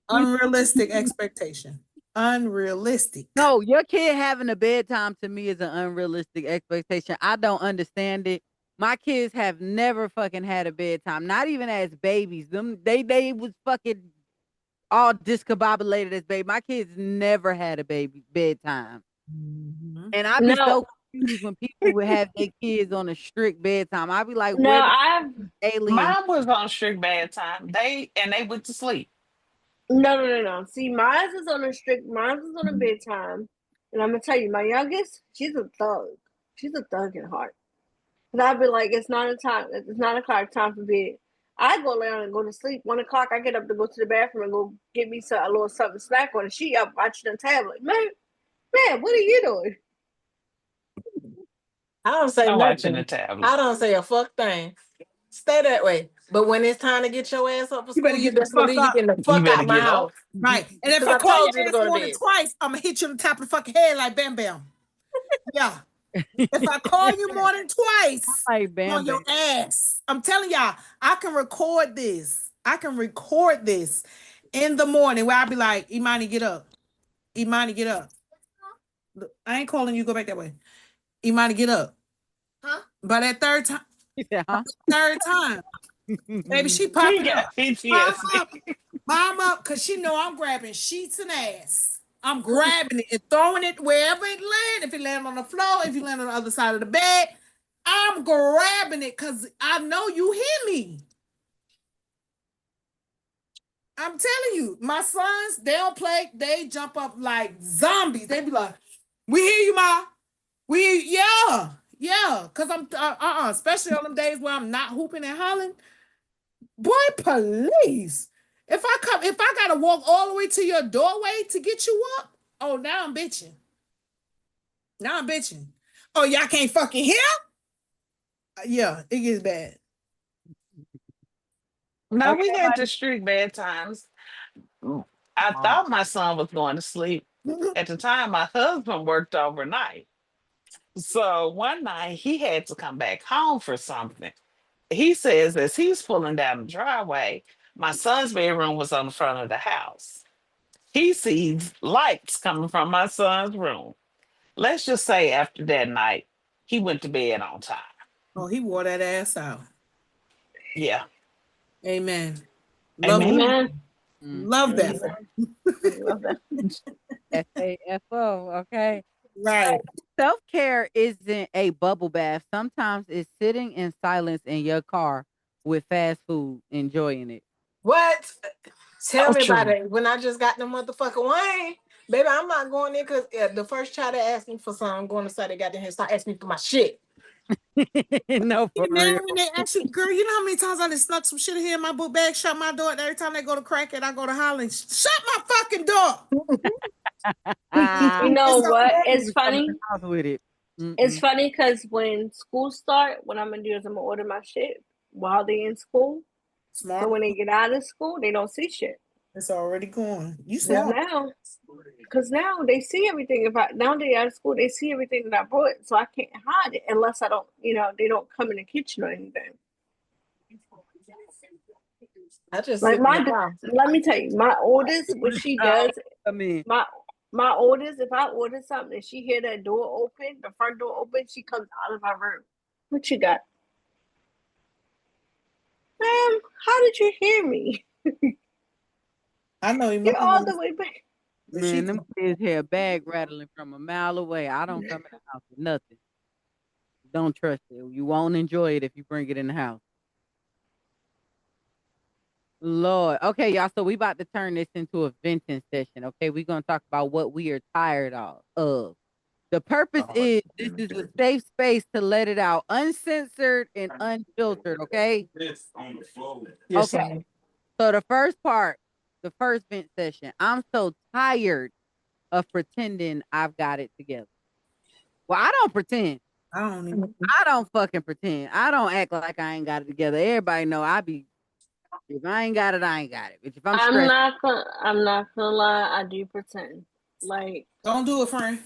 Unrealistic expectation. Unrealistic. No, your kid having a bedtime to me is an unrealistic expectation. I don't understand it. My kids have never fucking had a bedtime, not even as babies. Them they was fucking all discombobulated as baby. My kids never had a baby bedtime. Mhm. And I'd be so confused when people would have their kids on a strict bedtime. I'd be like, No, where the I've aliens? Mine was on strict bad time. They went to sleep. no. See, mine is on a bedtime, and I'm gonna tell you, my youngest, she's a thug. She's a thug at heart. Cause I'd be like, it's 9 o'clock. It's 9 o'clock. Time for bed. I go down and go to sleep. 1 o'clock, I get up to go to the bathroom and go get me a little something snack on. And she up watching the tablet. Man, what are you doing? I don't say I'm watching the nothing. tablet. I don't say a fuck thing. Stay that way. But when it's time to get your ass up for You better school, you get the best fuck believe you up. getting the You fuck better out my get house. up. Right. And if Because I I call told you your to ass go to more than bed. twice, I'm gonna hit you on the top of the fucking head like Bam Bam. Yeah. If I call you more than twice, Like Bam on your Bam. ass. I'm telling y'all, I can record this. I can record this in the morning where I'll be like, Imani, get up. Imani, get up. Look, I ain't calling you, go back that way. Imani, get up. Huh? By that third time, He said, huh? third time, baby, she She popping got up. Mom up, PTSD. mom up, because she know I'm grabbing sheets and ass. I'm grabbing it and throwing it wherever it land. If it land on the floor, if you land on the other side of the bed, I'm grabbing it because I know you hear me. I'm telling you, my sons, they don't play, they jump up like zombies. They be like, we hear you, Ma. Yeah. Cause I'm especially on them days where I'm not hooping and hollering. Boy, please. If I gotta walk all the way to your doorway to get you up, oh now I'm bitching. Now I'm bitching. Oh, y'all can't fucking hear? Yeah, it gets bad. No, we Okay, had the strict bad times. I thought my son was going to sleep. At the time, my husband worked overnight. So one night he had to come back home for something. He says as he's pulling down the driveway, my son's bedroom was on the front of the house. He sees lights coming from my son's room. Let's just say after that night, he went to bed on time. Oh, he wore that ass out. Yeah. Amen. Love Amen. Amen. Love that. Love that. SAFO. Okay. Right. Self-care isn't a bubble bath. Sometimes it's sitting in silence in your car with fast food, enjoying it. What? Tell So me about true. it. When I just got the motherfucking wine, baby, I'm not going there because the first child that asked me for something, I'm going to say they got in here, start asking me for my shit. No, for Hey, man, real. when they ask you, girl, you know how many times I just snuck some shit in here in my book bag, shut my door, and every time they go to crack it, I go to hollering, shut my fucking door. You know It's what? okay. It's Come in funny. the house with it. It's Mm-mm. funny because when school start, what I'm gonna do is I'm gonna order my shit while they in school. So Smart. when they get out of school, they don't see shit. It's already going. You Now, smart. because now they see everything. If I now they out of school, they see everything that I brought, so I can't hide it unless I don't, they don't come in the kitchen or anything. I just Like sit in the car. let me tell you, my oldest, what she does, I mean, my oldest, if I order something and she hear that door open, the front door open, she comes out of her room. What you got? Ma'am, how did you hear me? I know you You're all might. the way back. man, them kids hear a bag rattling from a mile away. I don't come in the house with nothing. Don't trust it. You won't enjoy it if you bring it in the house. Lord. Okay, y'all. So we about to turn this into a venting session. Okay, we're gonna talk about what we are tired of. The purpose is this is a safe space to let it out, uncensored and unfiltered. Okay. Yes, Okay. ma'am. So the first part, the first vent session. I'm so tired of pretending I've got it together. Well, I don't pretend. I don't even. I don't fucking pretend. I don't act like I ain't got it together. Everybody know I be. If I ain't got it, I ain't got it. Bitch, if I'm stressed, I'm not gonna lie, I do pretend. Like Don't do it, friend.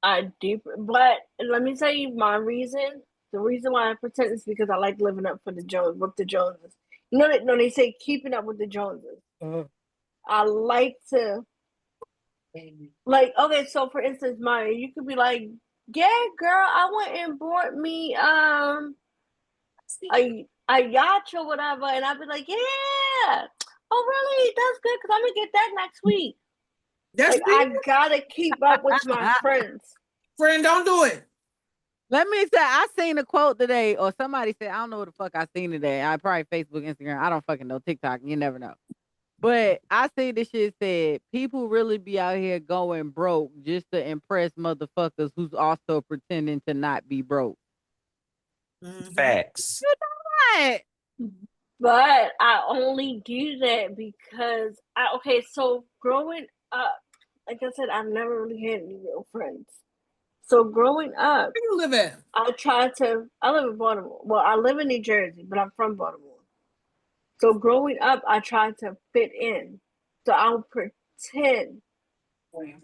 I do, but let me tell you my reason. The reason why I pretend is because I like living up for with the Joneses. You know that no, they say keeping up with the Joneses. I like to okay. So for instance, Maya, you could be like, "Yeah, girl, I went and bought me a yacht or whatever," and I'd be like, "Yeah, Oh, really? That's good because I'm gonna get that next week. That's like I gotta keep up with my friends. Friend, don't do it. Let me say, I seen a quote today, or somebody said, I don't know what the fuck I seen today. I probably Facebook, Instagram. I don't fucking know. TikTok. You never know. But I see this shit said, people really be out here going broke just to impress motherfuckers who's also pretending to not be broke. Facts. You know what? But I only do that because so growing up, like I said, I've never really had any real friends. So growing up, where you live at? I live in Baltimore. Well, I live in New Jersey, but I'm from Baltimore. So growing up, I tried to fit in. So I would pretend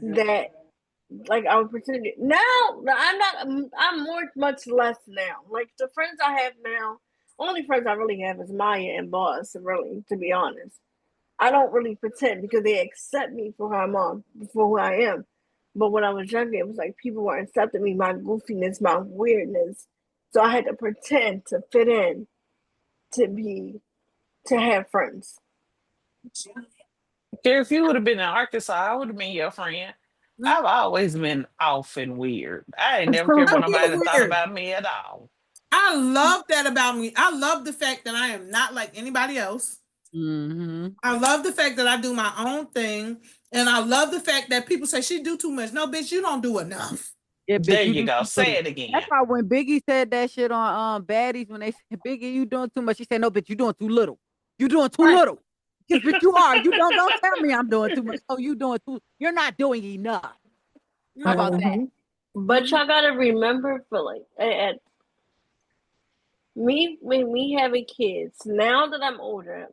that, like, I would pretend. Now, I'm not, I'm much less now. Like, the friends I have now, only friends I really have is Maya and Boss, really, to be honest. I don't really pretend because they accept me for who I am. But when I was younger, it was like people were accepting me, my goofiness, my weirdness. So I had to pretend to fit in, to have friends. If you would have been in Arkansas, I would have been your friend. I've always been off and weird. I ain't never cared what nobody thought about me at all. I love that about me. I love the fact that I am not like anybody else. Mm-hmm. I love the fact that I do my own thing. And I love the fact that people say she do too much. No, bitch, you don't do enough. Yeah, There bitch, you you do go. too Say little. it again. That's why when Biggie said that shit on Baddies, when they said, Biggie, you doing too much, he said, no, bitch, you doing too little. You doing too little. Because bitch, you are. You don't tell me I'm doing too much. Oh, you're not doing enough. How about that? But y'all gotta remember, for like at me having kids, now that I'm older,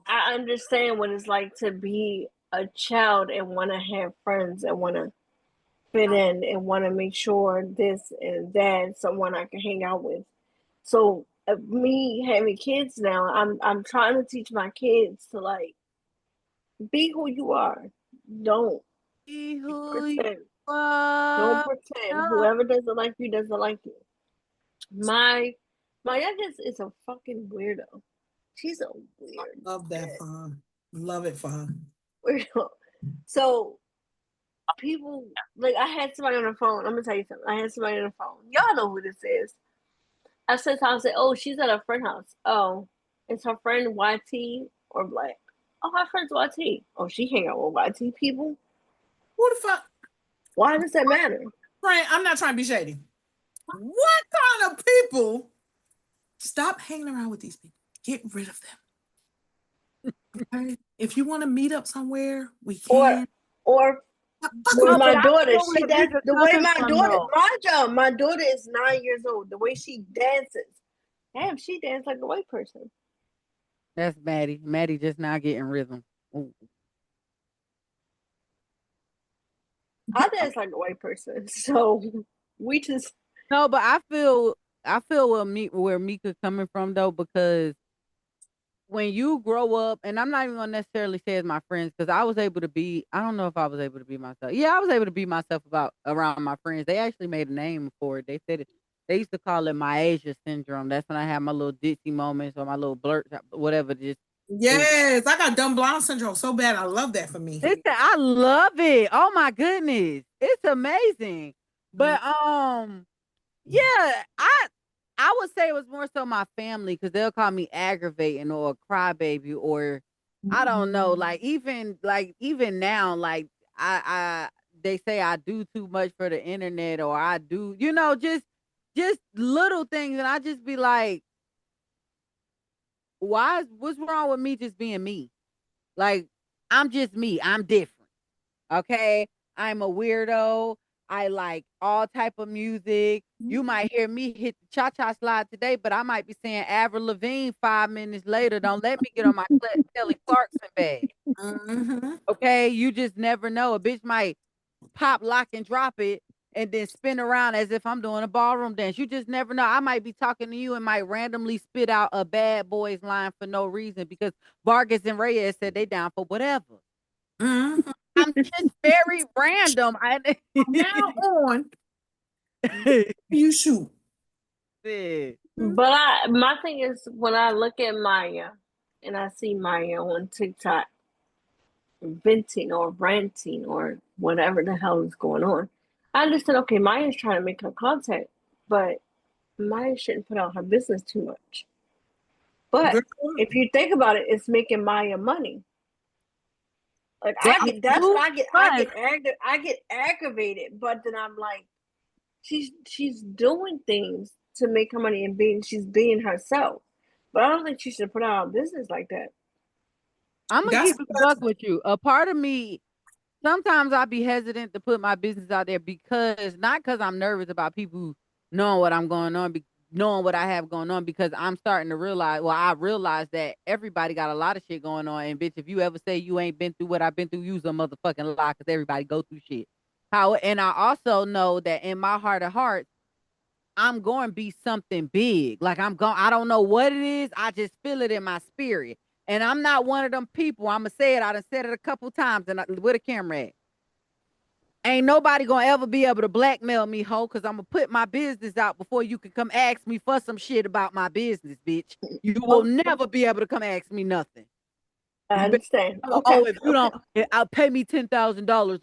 I understand what it's like to be a child and want to have friends and want to fit in and want to make sure this and that someone I can hang out with. So me having kids now, I'm trying to teach my kids to, like, be who you are. Don't Be who you pretend. Don't are. pretend. Whoever doesn't like you doesn't like you. My youngest is a fucking weirdo. She's a weird. Love that for her. Love it for her. Weirdo. So people, like, I had somebody on the phone. I'm gonna tell you something. I had somebody on the phone. Y'all know who this is. I said, oh, she's at a friend house. Oh, it's her friend YT or Black. Oh, her friend's YT. Oh, she hang out with YT people. Who the fuck? Why does that matter? Frank, I'm not trying to be shady. What kind of people? Stop hanging around with these people. Get rid of them. Okay? If you want to meet up somewhere, we can. Or with my daughter, she does the way my daughter is 9 years old. The way she dances, damn, she dances like a white person. That's Maddie. Maddie just now getting rhythm. Ooh. I dance like a white person, so we just No, but I feel where Meka coming from though, because when you grow up, and I'm not even gonna necessarily say it's my friends, because I was able to be, I don't know if I was able to be myself. Yeah, I was able to be myself around my friends. They actually made a name for it. They said it, they used to call it my Asia syndrome. That's when I had my little ditzy moments or my little blurts, whatever. Yes, I got dumb blonde syndrome so bad. I love that for me. I love it. Oh my goodness. It's amazing. But yeah, I would say it was more so my family, because they'll call me aggravating or a crybaby, or I don't know, like even now, like I they say I do too much for the internet, or I do, just little things, and I just be like, what's wrong with me just being me? Like, I'm just me. I'm different. Okay. I'm a weirdo. I like all type of music. You might hear me hit the cha-cha slide today, but I might be saying Avril Lavigne 5 minutes later. Don't let me get on my Kelly Clarkson bag. Okay. You just never know. A bitch might pop, lock, and drop it and then spin around as if I'm doing a ballroom dance. You just never know. I might be talking to you and might randomly spit out a Bad Boys line for no reason because Vargas and Reyes said they down for whatever. I'm just very random. Now on, you shoot. But my thing is, when I look at Maya, and I see Maya on TikTok venting or ranting or whatever the hell is going on, I understood, okay, Maya's trying to make her content, but Maya shouldn't put out her business too much. But if you think about it, it's making Maya money. Like that's what I get aggravated, but then I'm like, she's doing things to make her money and she's being herself. But I don't think she should put out a business like that. I'm gonna keep it buck with you. A part of me, sometimes I'll be hesitant to put my business out there because not because I'm nervous about people knowing what I'm going on, knowing what I have going on, because I'm starting to realize, well, I realize that everybody got a lot of shit going on. And bitch, if you ever say you ain't been through what I've been through, you's a motherfucking lie, because everybody go through shit. And I also know that in my heart of hearts, I'm going to be something big. Like I don't know what it is. I just feel it in my spirit. And I'm not one of them people. I'm going to say it. I done said it a couple times with a camera at. Ain't nobody going to ever be able to blackmail me, ho, because I'm going to put my business out before you can come ask me for some shit about my business, bitch. You will never be able to come ask me nothing. I understand. If you don't, I'll pay me $10,000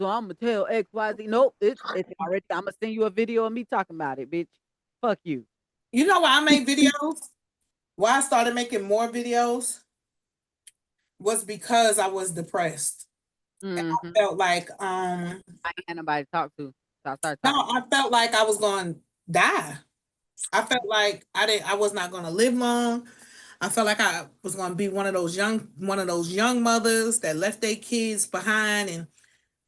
or I'm going to tell XYZ. Nope, it's already, I'm going to send you a video of me talking about it, bitch. Fuck you. You know why I make videos? Why I started making more videos was because I was depressed. And I felt like I ain't nobody to talk to. So I started talking. No, I felt like I was going to die. I felt like I was not going to live long. I felt like I was going to be one of those young mothers that left their kids behind, and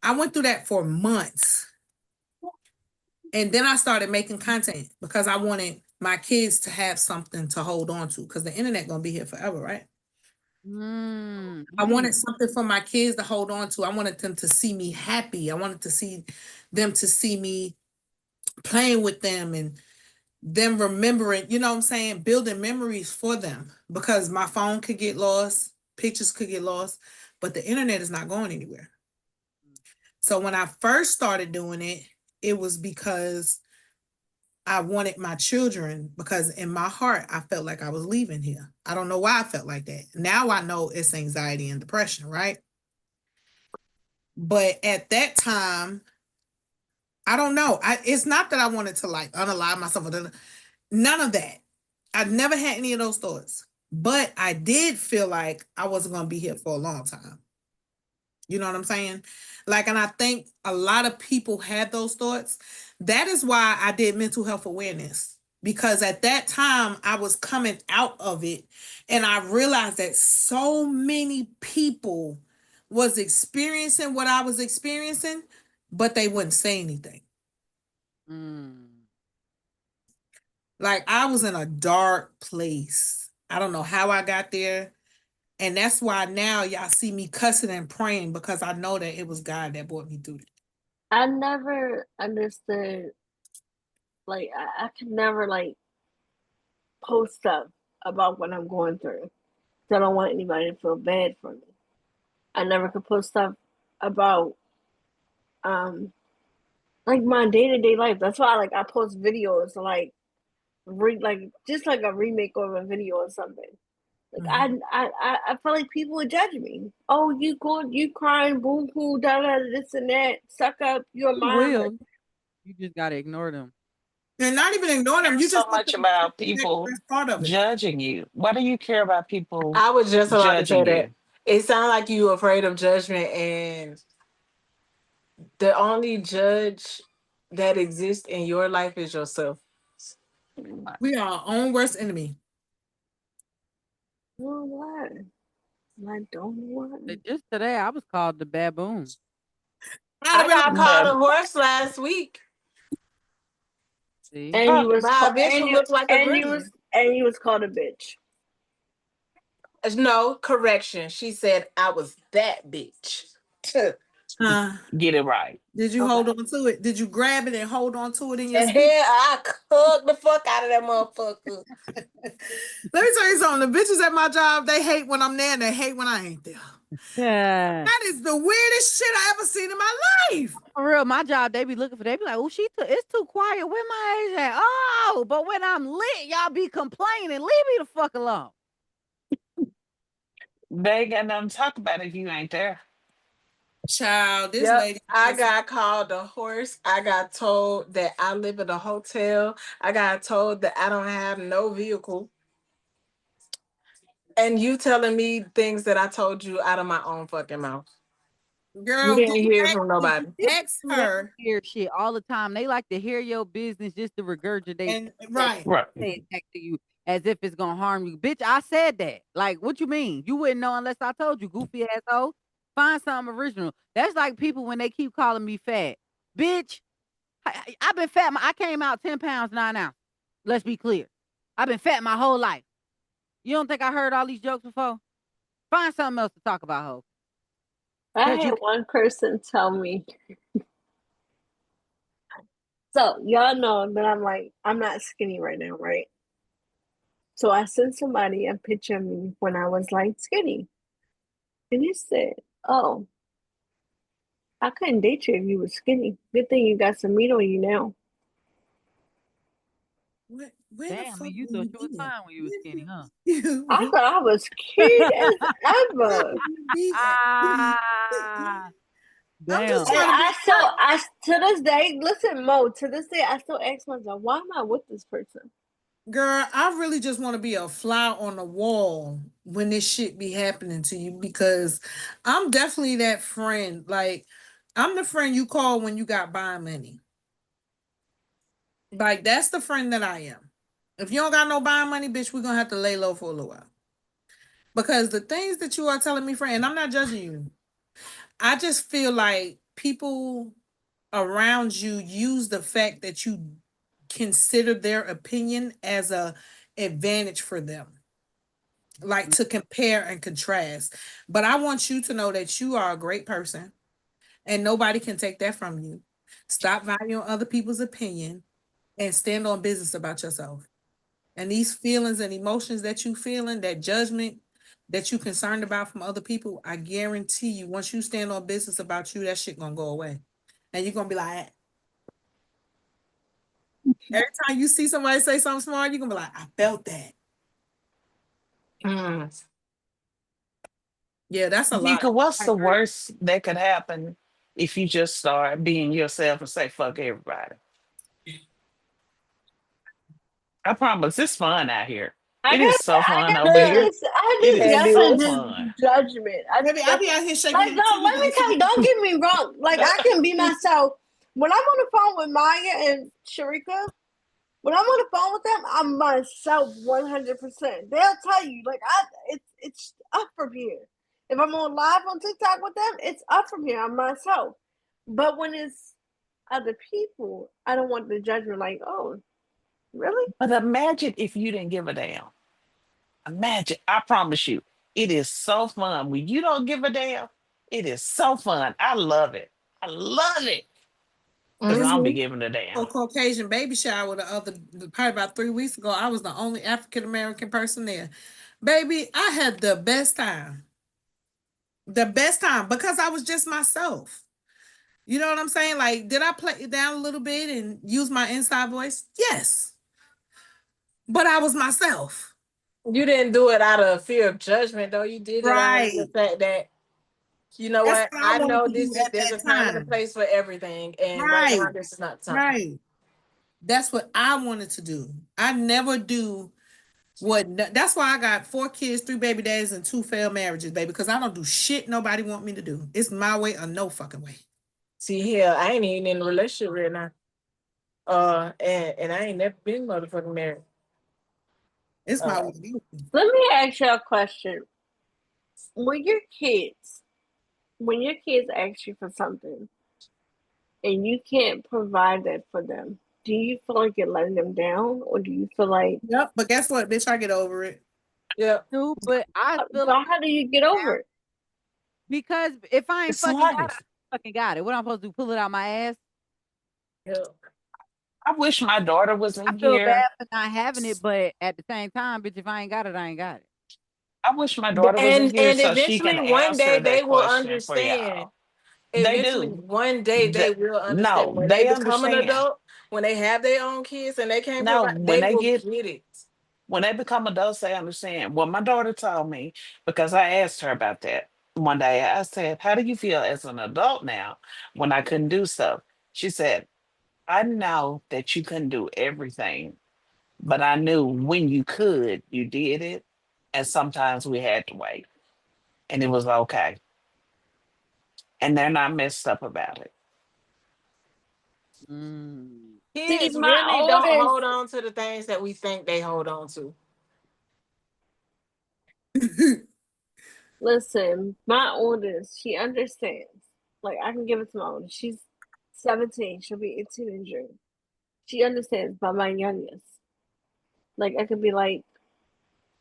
I went through that for months. And then I started making content because I wanted my kids to have something to hold on to, because the internet going to be here forever, right? I wanted something for my kids to hold on to. I wanted them to see me happy. I wanted to see them to see me playing with them and them remembering, you know what I'm saying, building memories for them, because my phone could get lost, pictures could get lost, but the internet is not going anywhere. So when I first started doing it, it was because I wanted my children, because in my heart, I felt like I was leaving here. I don't know why I felt like that. Now I know it's anxiety and depression, right? But at that time, I don't know. It's not that I wanted to like unalive myself. None of that. I've never had any of those thoughts. But I did feel like I wasn't going to be here for a long time. You know what I'm saying? Like, and I think a lot of people had those thoughts. That is why I did mental health awareness, because at that time I was coming out of it and I realized that so many people was experiencing what I was experiencing, but they wouldn't say anything. Like, I was in a dark place. I don't know how I got there. And that's why now y'all see me cussing and praying, because I know that it was God that brought me through it. I never understood, like, I could never, like, post stuff about what I'm going through. I don't want anybody to feel bad for me. I never could post stuff about, like, my day-to-day life. That's why, like, I post videos, like, just like a remake of a video or something. Like, I feel like people would judge me. Oh, you crying, boo hoo, da da, this and that, suck up, your mom. You just gotta ignore them. And not even ignore them. You so just much about people judging you. Why do you care about people? I was just about to say you? that. It sounds like you afraid of judgment, and the only judge that exists in your life is yourself. We are our own worst enemy. Oh, what? I don't want. Just today, I was called the baboon. I got called a horse last week. See? And you was by a bitch who looked like a gremlin. And you was called a bitch. No, correction. She said I was that bitch. Get it right. Did you hold on to it? Did you grab it and hold on to it in your And here I cooked the fuck out of that motherfucker. Let me tell you something. The bitches at my job, they hate when I'm there and they hate when I ain't there. Yeah. That is the weirdest shit I ever seen in my life. For real, my job, they be looking for, they be like, oh, it's too quiet. Where my age at? Oh, but when I'm lit, y'all be complaining. Leave me the fuck alone. They ain't got nothing to talk about if you ain't there. Child, this Yep, lady. I got called a horse. I got told that I live in a hotel. I got told that I don't have no vehicle. And you telling me things that I told you out of my own fucking mouth. You Girl, didn't hear from nobody. ask her Hear shit all the time. They like to hear your business just to regurgitate and right. Right. say it back to you as if it's gonna harm you. Bitch, I said that. Like, what you mean? You wouldn't know unless I told you, goofy asshole. Find something original. That's like people when they keep calling me fat. Bitch, I've been fat. I came out 10 pounds, 9 ounces. Let's be clear. I've been fat my whole life. You don't think I heard all these jokes before? Find something else to talk about, ho. I Cause had you one person tell me, so y'all know that I'm not skinny right now, right? So I sent somebody a picture of me when I was like skinny. And he said, "Oh, I couldn't date you if you were skinny. Good thing you got some meat on you now." Where the damn, fuck you were thought you you was be at? fine when you was skinny, huh? I thought I was cute as Where ever. would you be at? Ah, I'm just damn. And trying to be. I to this day, listen, Mo, to this day, I still ask myself, why am I with this person? Girl, I really just want to be a fly on the wall when this shit be happening to you because I'm definitely that friend. Like, I'm the friend you call when you got buying money. Like, that's the friend that I am. If you don't got no buying money, bitch, we're gonna have to lay low for a little while. Because the things that you are telling me, friend, and I'm not judging you. I just feel like people around you use the fact that you consider their opinion as a advantage for them, like to compare and contrast. But I want you to know that you are a great person and nobody can take that from you. Stop valuing other people's opinion and stand on business about yourself. And these feelings and emotions that you feeling, that judgment that you concerned about from other people, I guarantee you, once you stand on business about you, that shit gonna go away. And you're gonna be like, every time you see somebody say something smart, you're gonna be like, I felt that. Mm. Yeah, that's a lot. Mika, what's I the agree. worst that could happen if you just start being yourself and say fuck everybody? I promise it's fun out here. It is so fun over here. I It just is got so this fun. judgment. Baby, I be out here shaking Like, my no, titties let me like tell you, don't get me wrong. Like, I can be myself. When I'm on the phone with Maya and Sherika, when I'm on the phone with them, I'm myself 100%. They'll tell you, like, it's up from here. If I'm on live on TikTok with them, it's up from here. I'm myself. But when it's other people, I don't want the judgment. Like, oh, really? But imagine if you didn't give a damn. Imagine, I promise you, it is so fun. When you don't give a damn, it is so fun. I love it. I love it. Because I this don't be Mm-hmm. giving a damn. Caucasian baby shower probably about 3 weeks ago. I was the only African American person there. Baby, I had the best time. The best time because I was just myself. You know what I'm saying? Like, did I play it down a little bit and use my inside voice? Yes. But I was myself. You didn't do it out of fear of judgment, though. You did it out of the Right. fact that, you know That's what? what I I wanted know to do at there's that a time and a time. place for everything, and right Right. now this is not the time. Right. That's what I wanted to do. I never do that's why I got 4 kids, 3 baby daddies, and 2 failed marriages, baby. Because I don't do shit nobody want me to do. It's my way or no fucking way. See here, I ain't even in a relationship right now. And I ain't never been motherfucking married. It's my Uh, way. Let me ask you a question. When your kids, when your kids ask you for something and you can't provide that for them, do you feel like you're letting them down, or do you feel like, Yep. But guess what, bitch? I get over it. yeah, Too, but I feel like but how do you get over it? because if I ain't It's fucking got it, life. I fucking got it. What I'm supposed to do? Pull it out my ass? yeah. I wish my daughter was I in feel bad here. for not having it, but at the same time, bitch, if I ain't got it, I ain't got it. I wish my daughter was in here And so she can eventually one day answer they that will question for understand. y'all. They Eventually do. one day they will understand. No, When they they become an understand. adult, when they have their own kids and they can't No, provide, when they they will get get it. When they become adults, they understand. Well, my daughter told me, because I asked her about that one day. I said, "How do you feel as an adult now when I couldn't do stuff?" She said, "I know that you couldn't do everything, but I knew when you could, you did it. And sometimes we had to wait, and it was okay. And they're not messed up about it." Mm. See, Kids my really don't oldest, hold on to the things that we think they hold on to. listen, my oldest, she understands. Like, I can give it to my oldest. She's 17. She'll be 18 in June. She understands. But my youngest, like, I could be like,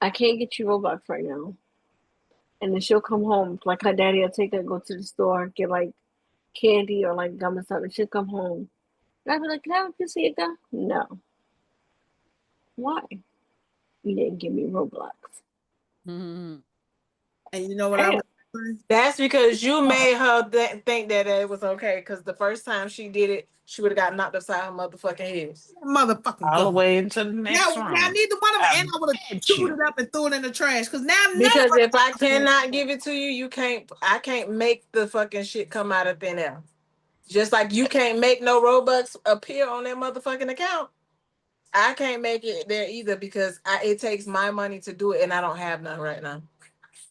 I can't get you Robux right now. And then she'll come home. Like, her daddy will take her, go to the store, get, like, candy or, like, gum or something. She'll come home. And I'll be like, can I have a piece of your gum? No. Why? You didn't give me Roblox. Mhm. And you know what I Damn. was That's because you made her think that it was okay. Because the first time she did it, she would have got knocked upside her motherfucking head. motherfucking All the gum. way into the next Now room. neither one of them, I and I would have bet chewed you. it up and threw it in the trash. Because now none Because of if I us cannot give it to you, you can't. I can't make the fucking shit come out of thin air. Just like you can't make no Robux appear on that motherfucking account. I can't make it there either because it takes my money to do it, and I don't have none right now.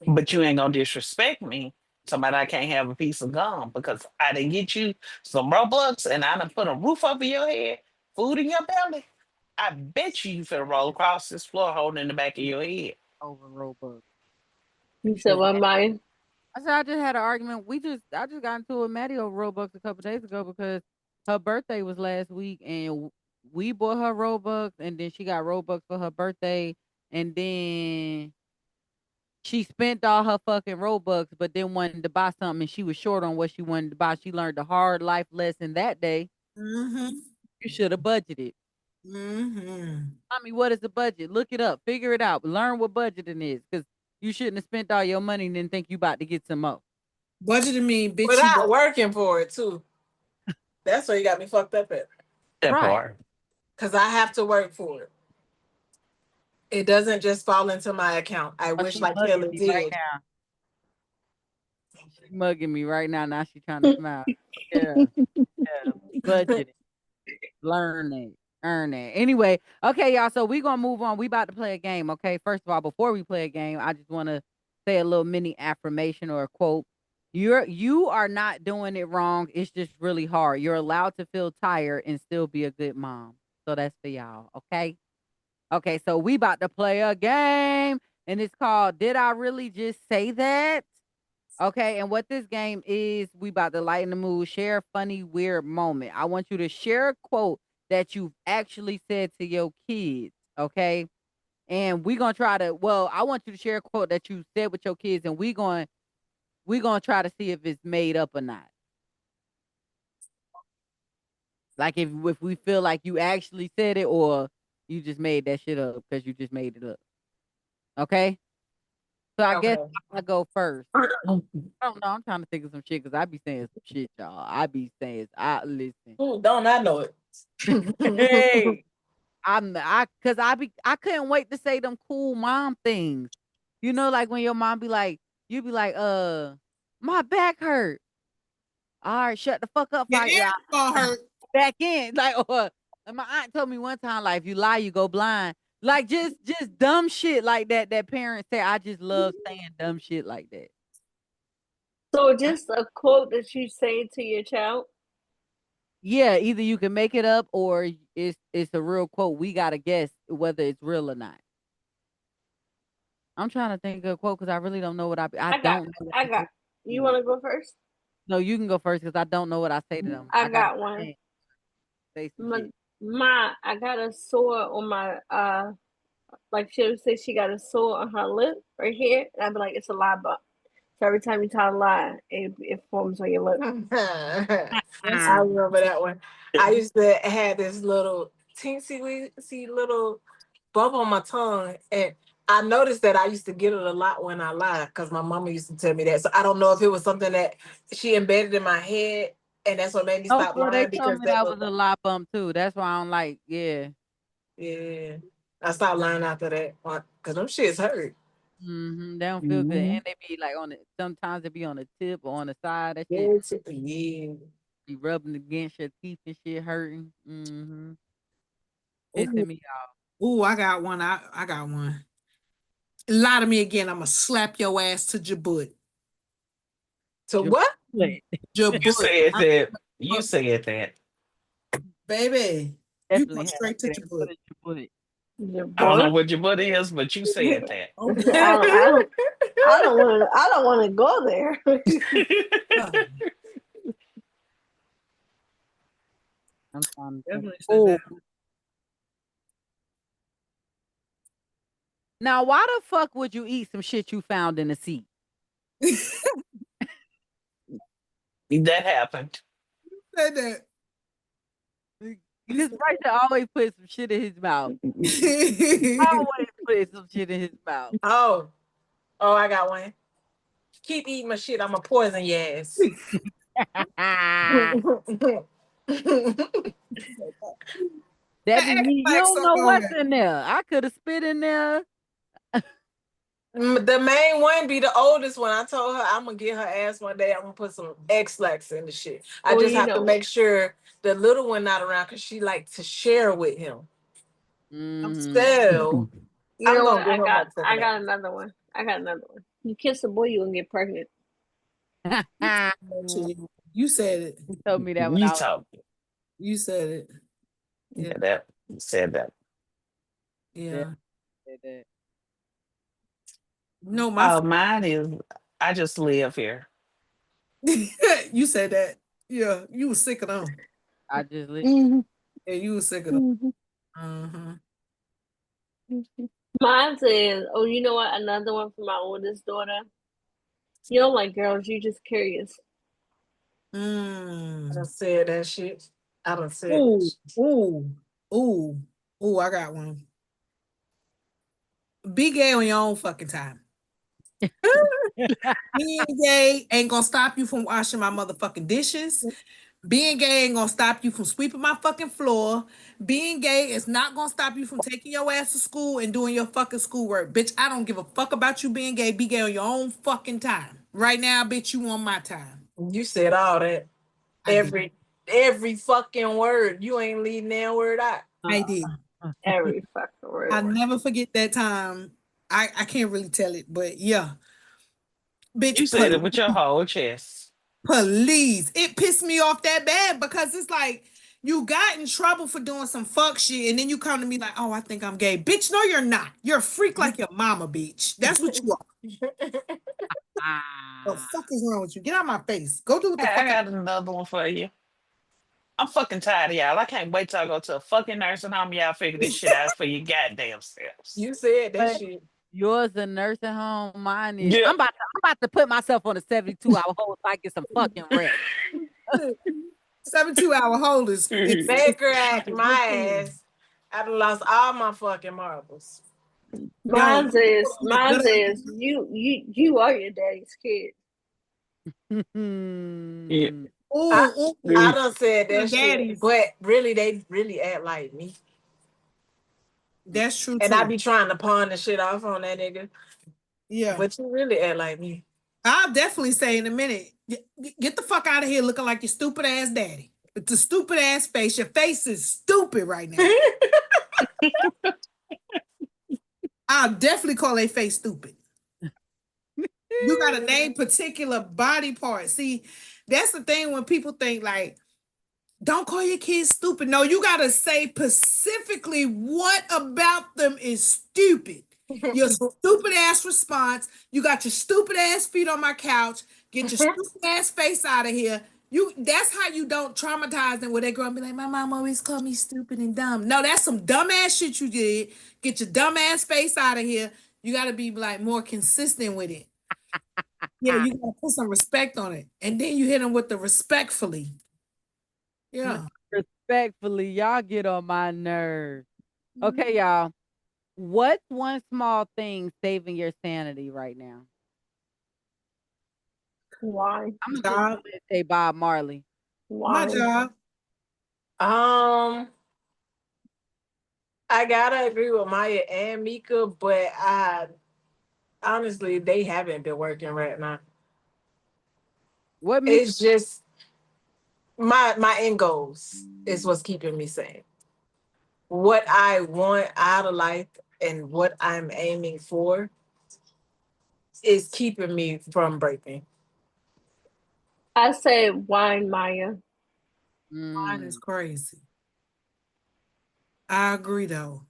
But you ain't gonna disrespect me. Somebody I can't have a piece of gum because I didn't get you some Robux and I done put a roof over your head, food in your belly. I bet you finna roll across this floor holding in the back of your head. Over Robux. You said, what, Maya? I said I just had an argument. I just got into a Maddie over Robux a couple days ago because her birthday was last week and we bought her Robux and then she got Robux for her birthday and then she spent all her fucking Robux but then wanted to buy something and she was short on what she wanted to buy. She learned a hard life lesson that day. Mm-hmm. You should have budgeted. Mm-hmm. Mommy, what is the budget? Look it up. Figure it out. Learn what budgeting is because you shouldn't have spent all your money and then think you about to get some more. Budgeting mean bitch you Without working for it too. That's what you got me fucked up at. That Right. part. Because I have to work for it. It doesn't just fall into my account. I Oh, wish she like hell mugging it me right did. now. She mugging me right now. Now she trying to smile. Yeah, yeah. Budget it. Learn it. Earn it. Anyway, okay, y'all. So we gonna move on. We about to play a game. Okay. First of all, before we play a game, I just want to say a little mini affirmation or a quote. You are not doing it wrong. It's just really hard. You're allowed to feel tired and still be a good mom. So that's for y'all. Okay. Okay. So we about to play a game, and it's called "Did I Really Just Say That?" Okay, and what this game is, we about to lighten the mood, share a funny, weird moment. I want you to share a quote that you've actually said to your kids, okay? And we're gonna try to, well, I want you to share a quote that you said with your kids, and we're gonna try to see if it's made up or not. Like if we feel like you actually said it or you just made that shit up because you just made it up. Okay? So I guess Okay. I go first. I don't know. I'm trying to think of some shit because I be saying some shit, y'all. I be saying, I listen. Ooh, don't I know it? Hey, I couldn't wait to say them cool mom things. You know, like when your mom be like, you be like, my back hurt. All right, shut the fuck up, your fight. ass gonna hurt. Back in, like, or and my aunt told me one time, like, if you lie, you go blind. Like, just dumb shit like that. That parents say, I just love saying dumb shit like that. So just a quote that you say to your child. Yeah, either you can make it up or it's a real quote. We gotta guess whether it's real or not. I'm trying to think of a quote because I really don't know what I I got, don't know what I I got. say. You want to go first? No, you can go first because I don't know what I say to them. I I gotta got one. say some My, shit. I got a sore on my like she would say she got a sore on her lip right here, and I'd be like, it's a lie bump. So every time you tell a lie, it forms on your lip. I remember that one. I used to have this little teensy weensy little bump on my tongue, and I noticed that I used to get it a lot when I lied because my mama used to tell me that. So I don't know if it was something that she embedded in my head, and that's what made me Oh, stop girl, they lying told because me that that was was a lie bump too. That's why I don't like. Yeah. yeah. I stopped lying after that because them shits hurt. They don't feel good, and they be like on it. Sometimes they be on the tip or on the side. That shit Yeah. be rubbing against your teeth and shit hurting. Pissing me off. Ooh, I got one. I got one. Lie to me again. I'm gonna slap your ass to Jabut. To what? You Jabut. said that. You said that. Baby. You go Definitely have straight to to Jabut. put it. I don't know what your butt is, but you said that. Oh, I don't want to go there. I'm trying to think. definitely said Oh, that. now why the fuck would you eat some shit you found in the seat? That happened. Said that. This Bryson always put some shit in his mouth. Always put some shit in his mouth. Oh, I got one. Keep eating my shit. I'm a poison your ass. That be you like don't know something on what's it. in there. I could have spit in there. The main one be the oldest one. I told her I'm gonna get her ass one day. I'm gonna put some X-Lax in the shit. I Well, just you have to know, make sure the little one not around because she like to share with him. So you I'm know what? gonna get her I motherfucking got ass. another one. I got another one. You kiss a boy, you gonna get pregnant. You said it. He told me that when You I was talk. You said it. Yeah. That. You said that. Yeah. there. No, Oh, mine is. I just live here. you said that. Yeah, you was sick of them. I just Mhm. Yeah, you was sick of them. Mhm. Mine says, "Oh, you know what? Another one for my oldest daughter. You don't like girls. You just curious." I done said that shit. I done said that Ooh, shit. ooh, I got one. Be gay on your own fucking time. Being gay ain't gonna stop you from washing my motherfucking dishes. Being gay ain't gonna stop you from sweeping my fucking floor. Being gay is not gonna stop you from taking your ass to school and doing your fucking schoolwork. Bitch, I don't give a fuck about you being gay. Be gay on your own fucking time. Right now, bitch, you on my time. You said all that. I did. Every fucking word. You ain't leaving that word out. I did. Every fucking word. I'll never forget that time. I can't really tell it, but yeah. You Bitch, said it with your whole chest. please. It pissed me off that bad because it's like you got in trouble for doing some fuck shit and then you come to me like, oh, I think I'm gay. Bitch, no, you're not. You're a freak like your mama, bitch. That's what you are. The fuck is wrong with you? Get out of my face. Go do what the Hey, I fuck. got another one for you. I'm fucking tired of y'all. I can't wait till I go to a fucking nursing home. Y'all figure this shit out for your goddamn selves. You said that But shit. yours a nursing home. Mine is. Yeah. I'm about to put myself on a 72-hour hold so I get some fucking rest. 72-hour hold is Baker act my ass. I done lost all my fucking marbles. Mine says, you are your daddy's kid. Yeah. Oh, I done said that daddies. shit, but really, they really act like me. That's true And I too. be trying to pawn the shit off on that nigga. Yeah. But you really act like me. I'll definitely say in a minute, get the fuck out of here looking like your stupid ass daddy. With the stupid ass face. Your face is stupid right now. I'll definitely call a face stupid. You gotta name particular body parts. See, that's the thing when people think like, don't call your kids stupid. No, you gotta say specifically what about them is stupid. Your stupid ass response. You got your stupid ass feet on my couch. Get your stupid ass face out of here. That's how you don't traumatize them where they grow up and be like, my mom always called me stupid and dumb. No, that's some dumb ass shit you did. Get your dumb ass face out of here. You gotta be like more consistent with it. Yeah, you gotta put some respect on it. And then you hit them with the respectfully. Yeah. Respectfully, y'all get on my nerves. Okay, y'all. What's one small thing saving your sanity right now? Why? I'm gonna say Bob Marley. My Why? job. Um, I gotta agree with Maya and Meka, but I honestly they haven't been working right now. What Mika? It's just my end goals is what's keeping me sane. What I want out of life and what I'm aiming for is keeping me from breaking. I say wine, Maya. Mine is Mm. crazy. I agree though.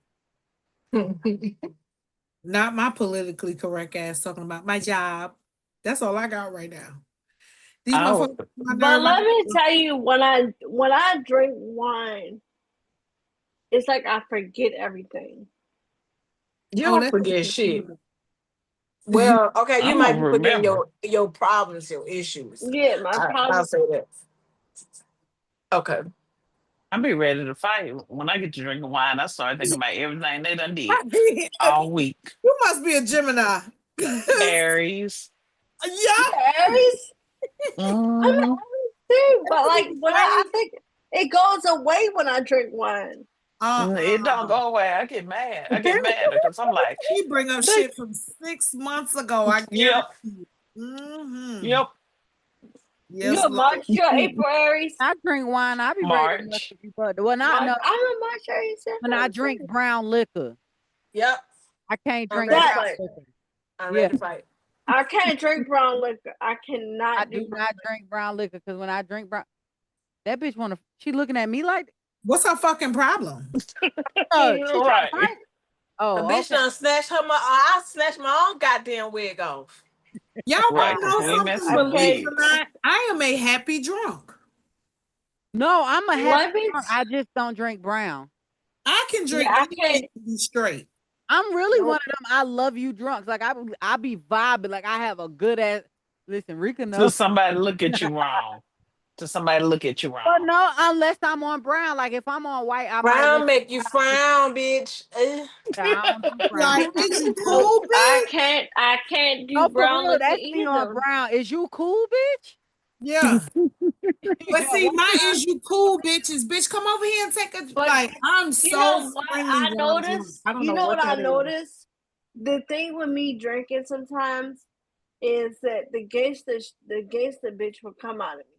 Not my politically correct ass talking about my job. That's all I got right now. These Oh, motherfuckers my But nerve. let me tell you, when I drink wine, it's like I forget everything. You Oh, don't that's forget shit. the Well, okay, you I'm might gonna be forgetting remember. your problems, your issues. Yeah, my I'll problem. say that. Okay. I'll be ready to fight. When I get to drinking wine, I start thinking about everything they done did you all week. must be a Gemini. Aries. Yeah. Aries. I'm an Hmm. Aries too, but like when I think it goes away when I drink wine. It don't Uh-uh. go away. I get mad. I get mad because I'm like, She bring up they, shit from 6 months ago. I yep, guarantee you. Mm-hmm. yep, You Yes, a Lord. March, you're April Aries. I drink wine. I be ready to mess March. with you, but well, not March, no. I'm a March Aries. That's When what I I'm drink saying. brown liquor, Yep. I can't I'm drink ready to brown That's fight. liquor. I'm Yeah, ready to fight. I can't drink brown liquor. I I cannot do do brown not drink brown liquor because when I drink brown, that bitch wanna. She looking at me like, What's her fucking problem? oh, she trying to Right. fight. The Oh, bitch okay. done snatched her. I snatched my own goddamn wig off. Y'all Right. want to Because know we liquor. messing something I with believe can't. it or wigs. not? I am a happy drunk. No, I'm a happy Let me. drunk. I just don't drink brown. I can Yeah, drink I anything can't. to be straight. I'm really one Nope. of them. I love you drunks. Like I be vibing. Like I have a good ass. Listen, Rika To knows. somebody look at you wrong. To somebody look at you But wrong. no, unless I'm on brown. Like if I'm on white, I might let Brown you. make you frown, bitch. I don't do brown. Like, is you Nope. cool, bitch? I can't do No, for brown real. liquor That's me on either. brown. Is you cool, bitch? Yeah. But Yeah, see, one my time. is you cool, bitches. Bitch, come over here and take a But like. I'm you so know what friendly I when I'm drunk. noticed? I don't You know know what what I that is. noticed? The thing with me drinking sometimes is that the gangster bitch will come out of me.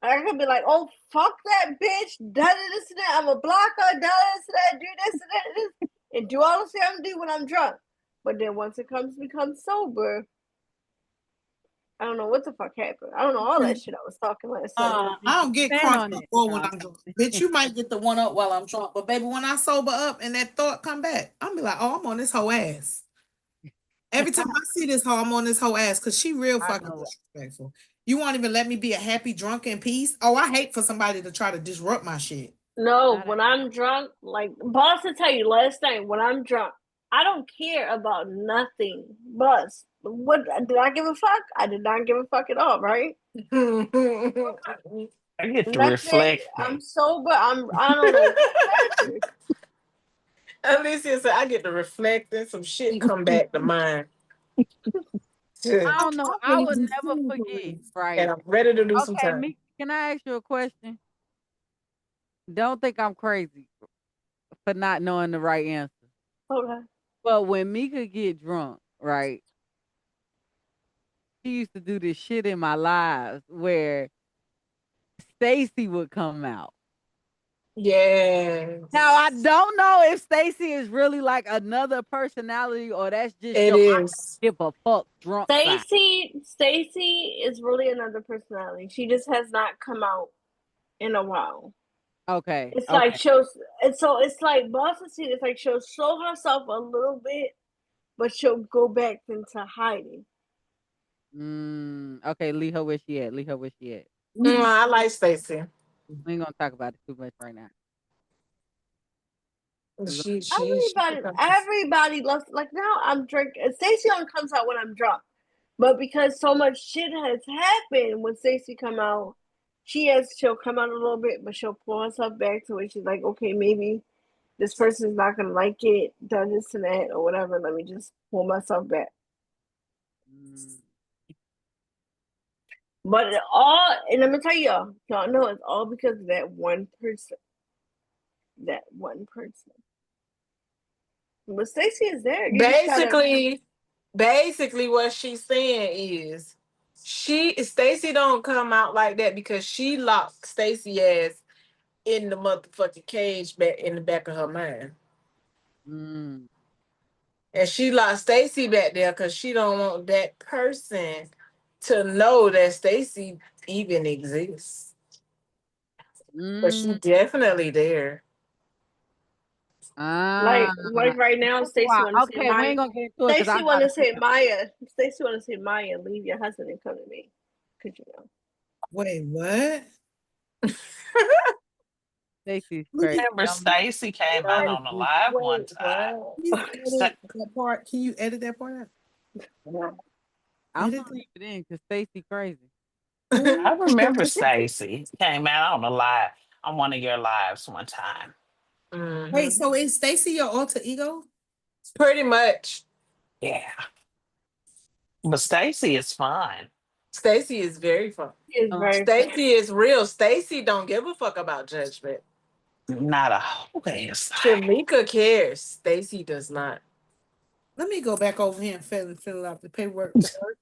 I could be like, oh fuck that bitch, da this and that. I'm a blocker, da this and that, do this and that, this, and do all the shit I'm do when I'm drunk. But then once it becomes sober, I don't know what the fuck happened. I don't know all that shit I was talking last night. I don't get Stand crunk on no it. more No, when I'm I'm drunk. sorry. Bitch, you might get the one up while I'm drunk. But baby, when I sober up and that thought come back, I'm be like, oh, I'm on this whole ass. Every time I see this hoe, I'm on this whole ass because she real I fucking know. disrespectful. You won't even let me be a happy drunk in peace. Oh, I hate for somebody to try to disrupt my shit. No, Not when I'm drunk, like boss to tell you last night, when I'm drunk, I don't care about nothing. Boss, what did I give a fuck? I did not give a fuck at all, right? I get to Next day, I'm reflecting. sober. I don't know what happened. Alicia said, I get to reflect and some shit come back to mind. I And don't know. I would never forget. Right. I'm ready to do some Okay, time. me. Can I ask you a question? Don't think I'm crazy for not knowing the right answer. Okay. But when Mika get drunk, right? She used to do this shit in my lives where Stacy would come out. Yes. Now I don't know if Stacy is really like another personality or that's just It your I is. don't give a fuck drunk side. Stacy is really another personality. She just has not come out in a while. Okay. It's like Okay. it's like boss to see. It's like she'll show herself a little bit, but she'll go back into hiding. Okay, leave her where she at. Leave her where she at. I like Stacey. We ain't gonna talk about it too much right now. We She becomes. Everybody loves like now I'm drinking. Stacey only comes out when I'm drunk, but because so much shit has happened when Stacey come out, she'll come out a little bit, but she'll pull herself back to where she's like, okay, maybe this person's not gonna like it, done this and that or whatever. Let me just pull myself back. mm, But and let me tell y'all know it's all because of that one person. That one person. But Stacey is there. You just gotta. Basically, what she's saying is, Stacey don't come out like that because she locked Stacey ass in the motherfucking cage back in the back of her mind. Mm. And she locked Stacey back there because she don't want that person to know that Stacey even exists. But she Mm. definitely there. Ah. Like right now, Stacey Wow. want to say Okay, we Maya. ain't gonna get into it because I Stacey want gotta to say Maya. Stacey want to say Maya. Leave your husband and come to me. Could you know? Wait, what? Stacey's Please, crazy. Remember, Don't make Stacy came out don't on the make live one Wait, time. what? please Sta- edit that part. Can you edit that part out? I'm Edit gonna leave it in because Stacey crazy. I that. remember Stacy came out on the live on one of your lives one time. Wait, Mhm. so is Stacy your alter ego? Pretty much. Yeah, but Stacy is fun. Stacey is very fun. She is Uh, very fun. Stacey is real. Stacey don't give a fuck about judgment. Not a whole ass thing. Sherika cares. Stacey does not. Let me go back over here and fill out the paperwork for her.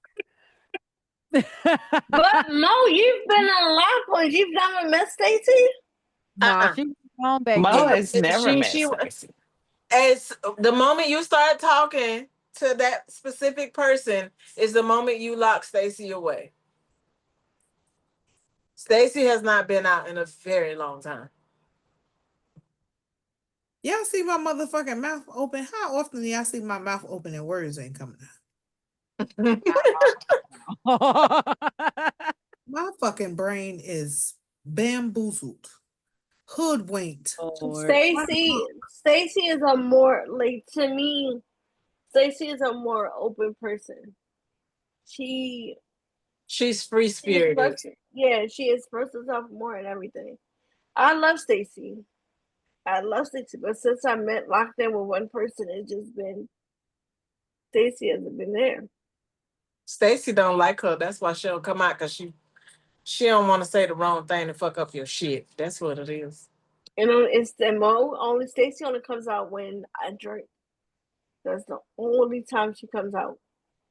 But Mo, you've been in a lot of points. You've never met Stacey. nah, Uh-uh. she was on back Mo then. has never met She Stacy. as the moment you start talking to that specific person is the moment you lock Stacey away. Stacey has not been out in a very long time. Y'all see my motherfucking mouth open? How often do y'all see my mouth open and words ain't coming out? My fucking brain is bamboozled, hoodwinked. Lord. Stacey is a more like to me. Stacey is a more open person. She She's free she spirited. expresses, yeah, she expresses herself more and everything. I love Stacey. I love Stacey, but since I met locked in with one person, it's just been Stacey hasn't been there. Stacey don't like her. That's why she don't come out because she don't want to say the wrong thing to fuck up your shit. That's what it is. And it's the Mo only Stacey only comes out when I drink. That's the only time she comes out.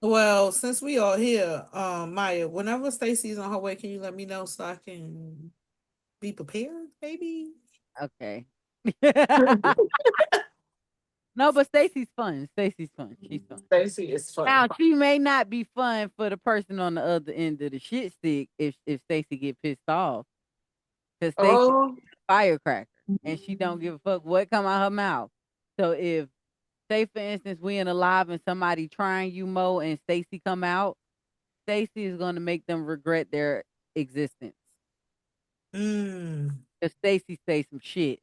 Well, since we are here, Maya, whenever Stacy's on her way, can you let me know so I can be prepared, maybe? Okay. No, but Stacey's fun. Stacey's fun. She's fun. Stacey is funny. Now she may not be fun for the person on the other end of the shit stick if Stacey get pissed off. Cause Stacey Oh, firecracker and she don't give a fuck what come out her mouth. So if say for instance we in a live and somebody trying you Mo and Stacey come out, Stacey is gonna make them regret their existence. Mm. Cause Stacey say some shit.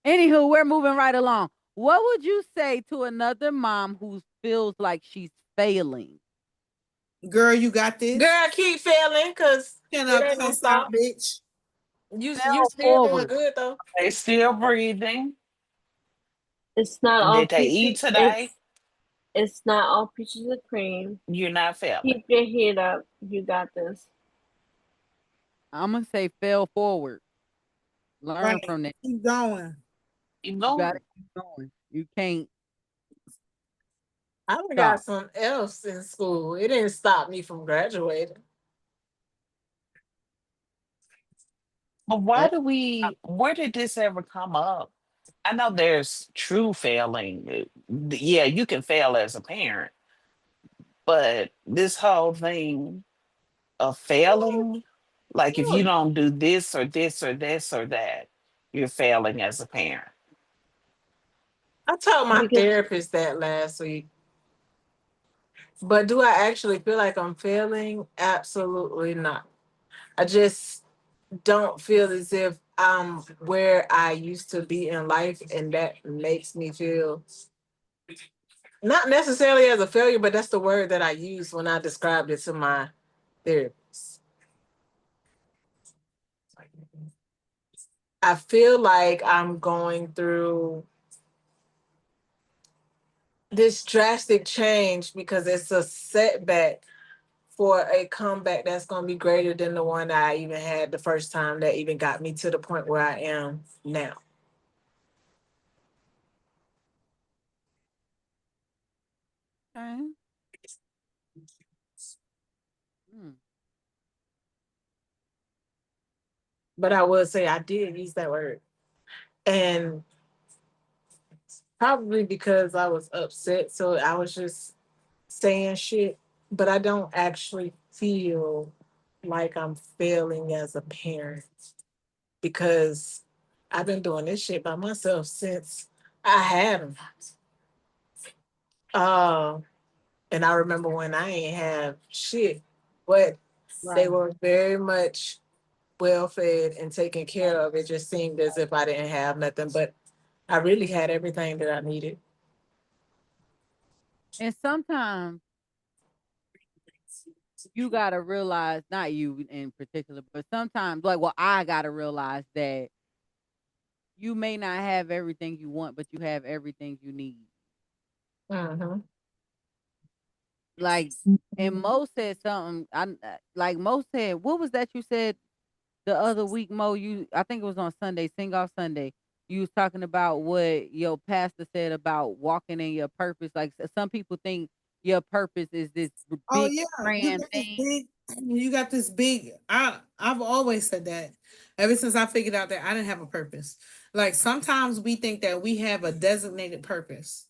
Anywho, we're moving right along. What would you say to another mom who feels like she's failing? Girl, you got this. girl, keep failing because Chin it up, ain't gonna cuss out, stop. bitch. You Fail still doing forward. good though. They still breathing. It's not all Did they eat peaches. today? It's not all peaches of cream. You're not failing. Keep your head up. You got this. I'm gonna say fail forward. Learn Right. from that. Keep going. Keep You gotta going. keep going. You can't I done got stop. some else in school. It didn't stop me from graduating. But That's where did this ever come up? I know there's true failing. Yeah, you can fail as a parent, but this whole thing of failing, like if you don't do this or this or this or that, you're failing as a parent. I told my Because therapist that last week. But do I actually feel like I'm failing? Absolutely not. I just don't feel as if I'm where I used to be in life, and that makes me feel not necessarily as a failure, but that's the word that I used when I described it to my therapist. I feel like I'm going through this drastic change because it's a setback for a comeback that's going to be greater than the one I even had the first time that even got me to the point where I am now. Okay. But I would say I did use that word. And probably because I was upset. So I was just saying shit. But I don't actually feel like I'm failing as a parent because I've been doing this shit by myself since I had them. And I remember when I ain't have shit, but they were very much well fed and taken care of. It just seemed as if I didn't have nothing, but I really had everything that I needed. And sometimes you gotta realize, not you in particular, but sometimes, like, well, I gotta realize that you may not have everything you want, but you have everything you need. Mm-hmm. Like, and Mo said something. Like Mo said, what was that you said the other week, Mo? I think it was on Sunday, Sing Off Sunday. You was talking about what your pastor said about walking in your purpose. Like, some people think your purpose is this Oh big yeah, grand thing. you got this big. I've always said that ever since I figured out that I didn't have a purpose. Like sometimes we think that we have a designated purpose,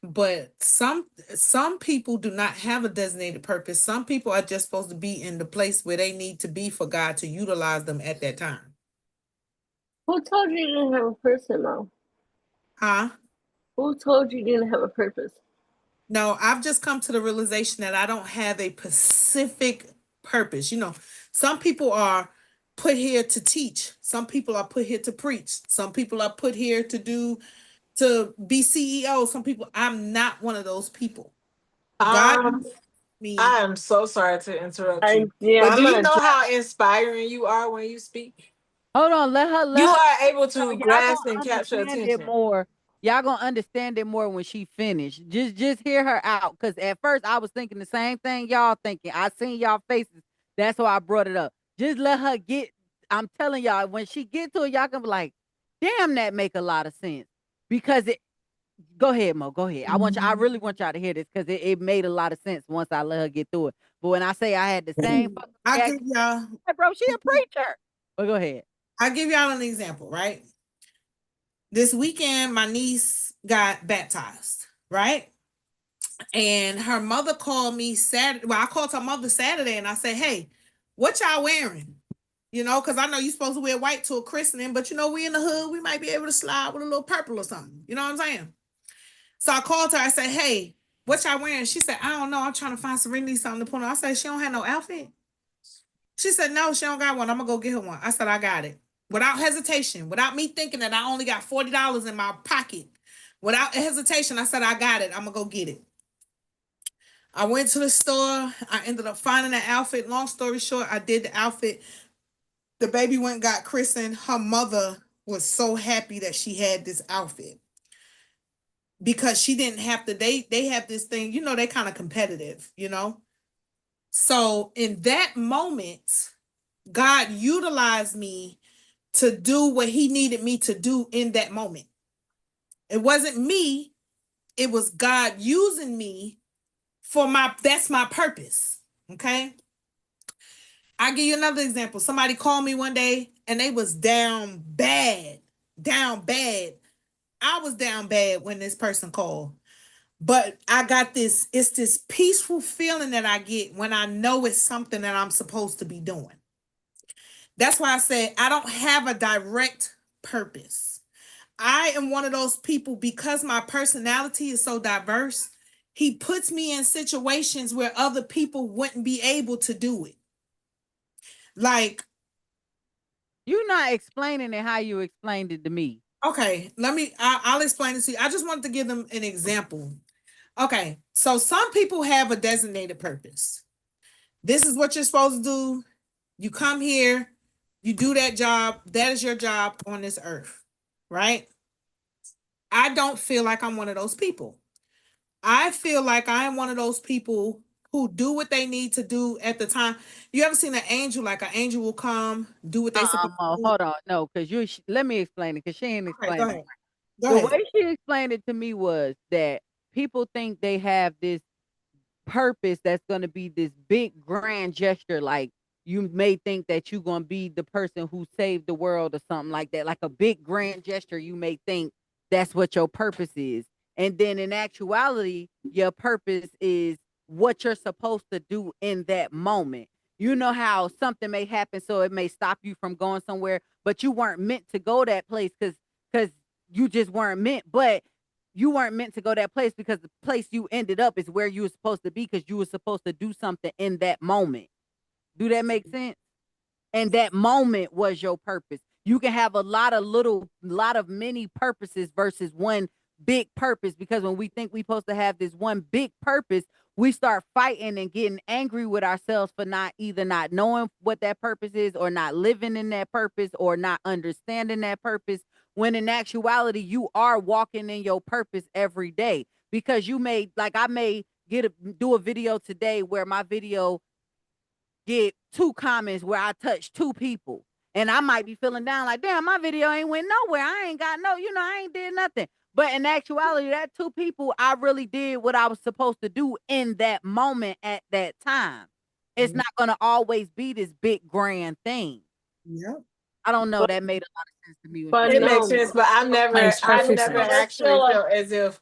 but some people do not have a designated purpose. Some people are just supposed to be in the place where they need to be for God to utilize them at that time. Who told you you didn't have a purpose, Mo? Huh? Who told you you didn't have a purpose? No, I've just come to the realization that I don't have a specific purpose. You know, some people are put here to teach. Some people are put here to preach. Some people are put here to be CEO. Some people, I'm not one of those people. God Um, me. I am so sorry to interrupt you, but I'm do you gonna know drop. how inspiring you are when you speak? Hold on, let You her. are able So to y'all grasp and gonna capture understand it attention. more. Y'all gonna understand it more when she finished. Just hear her out. Cause at first I was thinking the same thing y'all thinking. I seen y'all faces. That's why I brought it up. Just let her get. I'm telling y'all, when she get to it, y'all can be like, damn, that make a lot of sense. Because it go ahead, Mo. Go ahead. I really want y'all to hear this because it made a lot of sense once I let her get through it. But when I say I had the same fucking I give reaction, y'all bro, she a preacher. But go ahead. I give y'all an example, right? This weekend, my niece got baptized, right? And her mother called me Saturday. Well, I called her mother Saturday and I said, hey, what y'all wearing? You know, because I know you're supposed to wear white to a christening, but you know, we in the hood, we might be able to slide with a little purple or something. You know what I'm saying? So I called her. I said, hey, what y'all wearing? She said, I don't know. I'm trying to find Serenity something to put on. I said, she don't have no outfit. She said, no, she don't got one. I'm going to go get her one. I said, I got it. Without hesitation, without me thinking that I only got $40 in my pocket. Without hesitation, I said, I got it. I'm going to go get it. I went to the store. I ended up finding an outfit. Long story short, I did the outfit. The baby went and got christened. Her mother was so happy that she had this outfit because she didn't have to. They have this thing, you know, they kind of competitive, you know. So in that moment, God utilized me to do what He needed me to do in that moment. It wasn't me. It was God using me for that's my purpose. Okay. I'll give you another example. Somebody called me one day and they was down bad, down bad. I was down bad when this person called. But I got this, it's this peaceful feeling that I get when I know it's something that I'm supposed to be doing. That's why I said I don't have a direct purpose. I am one of those people because my personality is so diverse. He puts me in situations where other people wouldn't be able to do it. Like, You not explaining it how you explained it to me. okay, I'll explain it to you. I just wanted to give them an example. Okay, so some people have a designated purpose. This is what you're supposed to do. You come here, you do that job. That is your job on this earth, right? I don't feel like I'm one of those people. I feel like I am one of those people who do what they need to do at the time. You ever seen an angel? Like an angel will come, do what they supposed to do. Hold on, no, because let me explain it because she ain't Okay, go explaining ahead. it. Go The ahead. way she explained it to me was that people think they have this. purpose that's going to be this big grand gesture. Like you may think that you're going to be the person who saved the world or something like that, like a big grand gesture. You may think that's what your purpose is. And then in actuality, your purpose is what you're supposed to do in that moment. You know how something may happen, so it may stop you from going somewhere, but you weren't meant to go that place because you just weren't meant. But you weren't meant to go that place because the place you ended up is where you were supposed to be because you were supposed to do something in that moment. Do that make sense? And that moment was your purpose. You can have a lot of many purposes versus one big purpose, because when we think we're supposed to have this one big purpose, we start fighting and getting angry with ourselves for not knowing what that purpose is, or not living in that purpose, or not understanding that purpose, when in actuality you are walking in your purpose every day. Because you may, like, I may do a video today where my video get 2 comments where I touch 2 people. And I might be feeling down like, damn, my video ain't went nowhere. I ain't got I ain't did nothing. But in actuality, that 2 people, I really did what I was supposed to do in that moment at that time. It's not going to always be this big grand thing. Yep. I don't know. That made a lot of sense to me. It makes sense, but I never actually felt as if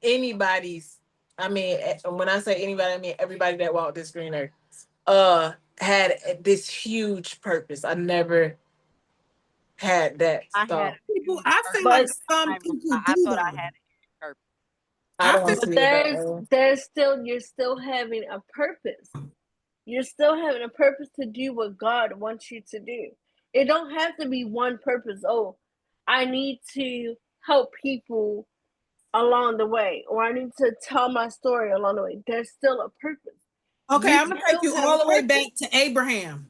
anybody's, I mean, when I say anybody, I mean everybody that walked this green earth, had this huge purpose. I never had that thought. I feel like some people do. I thought I had a purpose. I don't but see you're still having a purpose. You're still having a purpose to do what God wants you to do. It don't have to be one purpose. Oh, I need to help people along the way, or I need to tell my story along the way. There's still a purpose. Okay, I'm gonna take you all the way back to Abraham.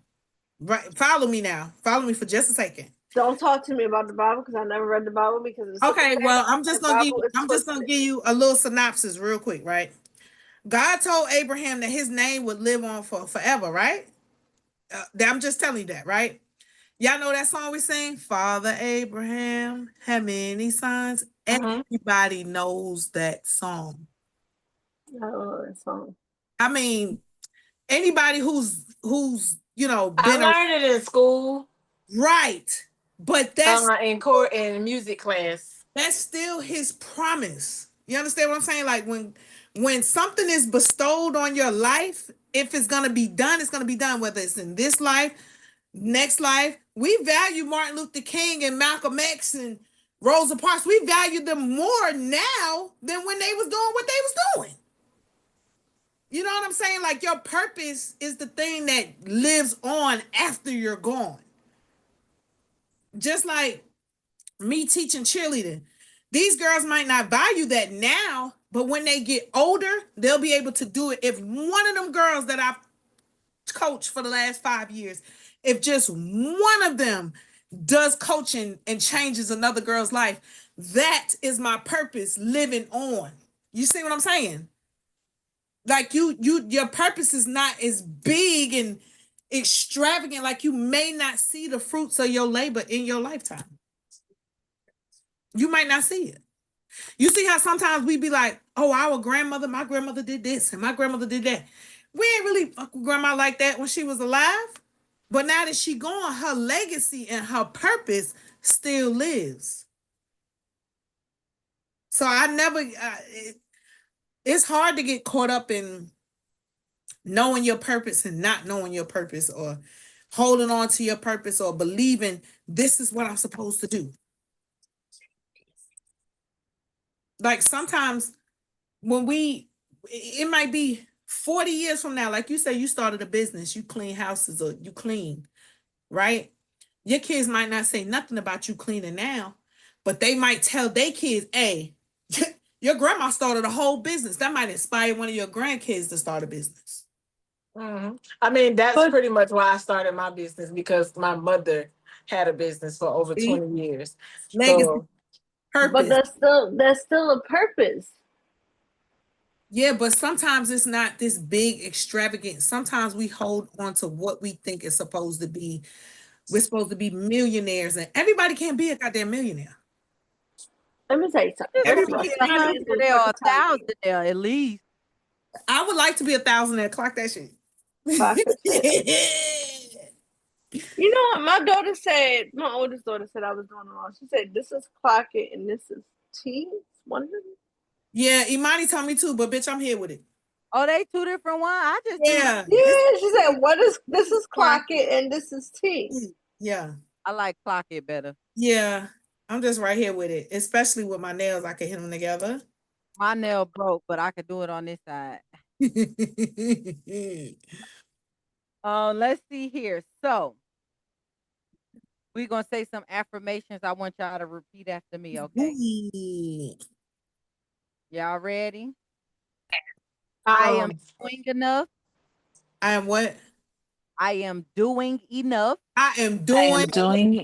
Right, follow me now. Follow me for just a second. Don't talk to me about the Bible because I never read the Bible because it's okay. Well, I'm just gonna give you a little synopsis real quick, right? God told Abraham that his name would live on for forever, right? I'm just telling you that, right? Y'all know that song we sing, Father Abraham had many sons. Everybody knows that song. I don't know that song. I mean, anybody who's been I learned it in school, right? But that's in music class. That's still his promise. You understand what I'm saying? Like when something is bestowed on your life, if it's gonna be done, it's gonna be done. Whether it's in this life, next life. We value Martin Luther King and Malcolm X and Rosa Parks. We value them more now than when they was doing what they was doing. You know what I'm saying? Like, your purpose is the thing that lives on after you're gone. Just like me teaching cheerleading. These girls might not value that now, but when they get older, they'll be able to do it. If one of them girls that I've coached for the last 5 years, if just one of them does coaching and changes another girl's life, that is my purpose living on. You see what I'm saying? Like your purpose is not as big and extravagant. Like, you may not see the fruits of your labor in your lifetime. You might not see it. You see how sometimes we be like, oh, my grandmother did this and my grandmother did that. We ain't really fuck with grandma like that when she was alive. But now that she gone, her legacy and her purpose still lives. So I never, it's hard to get caught up in knowing your purpose and not knowing your purpose, or holding on to your purpose, or believing this is what I'm supposed to do. Like, sometimes when it might be 40 years from now, like you say, you started a business, you clean houses, or you clean, right? Your kids might not say nothing about you cleaning now, but they might tell their kids, hey, your grandma started a whole business. That might inspire one of your grandkids to start a business. Mm-hmm. I mean, that's pretty much why I started my business, because my mother had a business for over 20 years. Legacy, purpose. But that's still a purpose. Yeah, but sometimes it's not this big extravagant. Sometimes we hold on to what we think is supposed to be. We're supposed to be millionaires, and everybody can't be a goddamn millionaire. Let me tell you something. Everybody 100 there or 1,000 there at least. I would like to be 1,000 and clock that shit. Clock that shit. You know what? My oldest daughter said I was doing it wrong. She said, this is clock it and this is T. One of them. Yeah, Imani told me too, but bitch, I'm here with it. Oh, they two different ones? I just Yeah, she said, this is clock it and this is T. Yeah. I like clock it better. Yeah. I'm just right here with it. Especially with my nails. I can hit them together. My nail broke, but I could do it on this side. Let's see here. So we're gonna say some affirmations. I want y'all to repeat after me, okay? Y'all ready? I am doing enough. I am what? I am doing enough. I am doing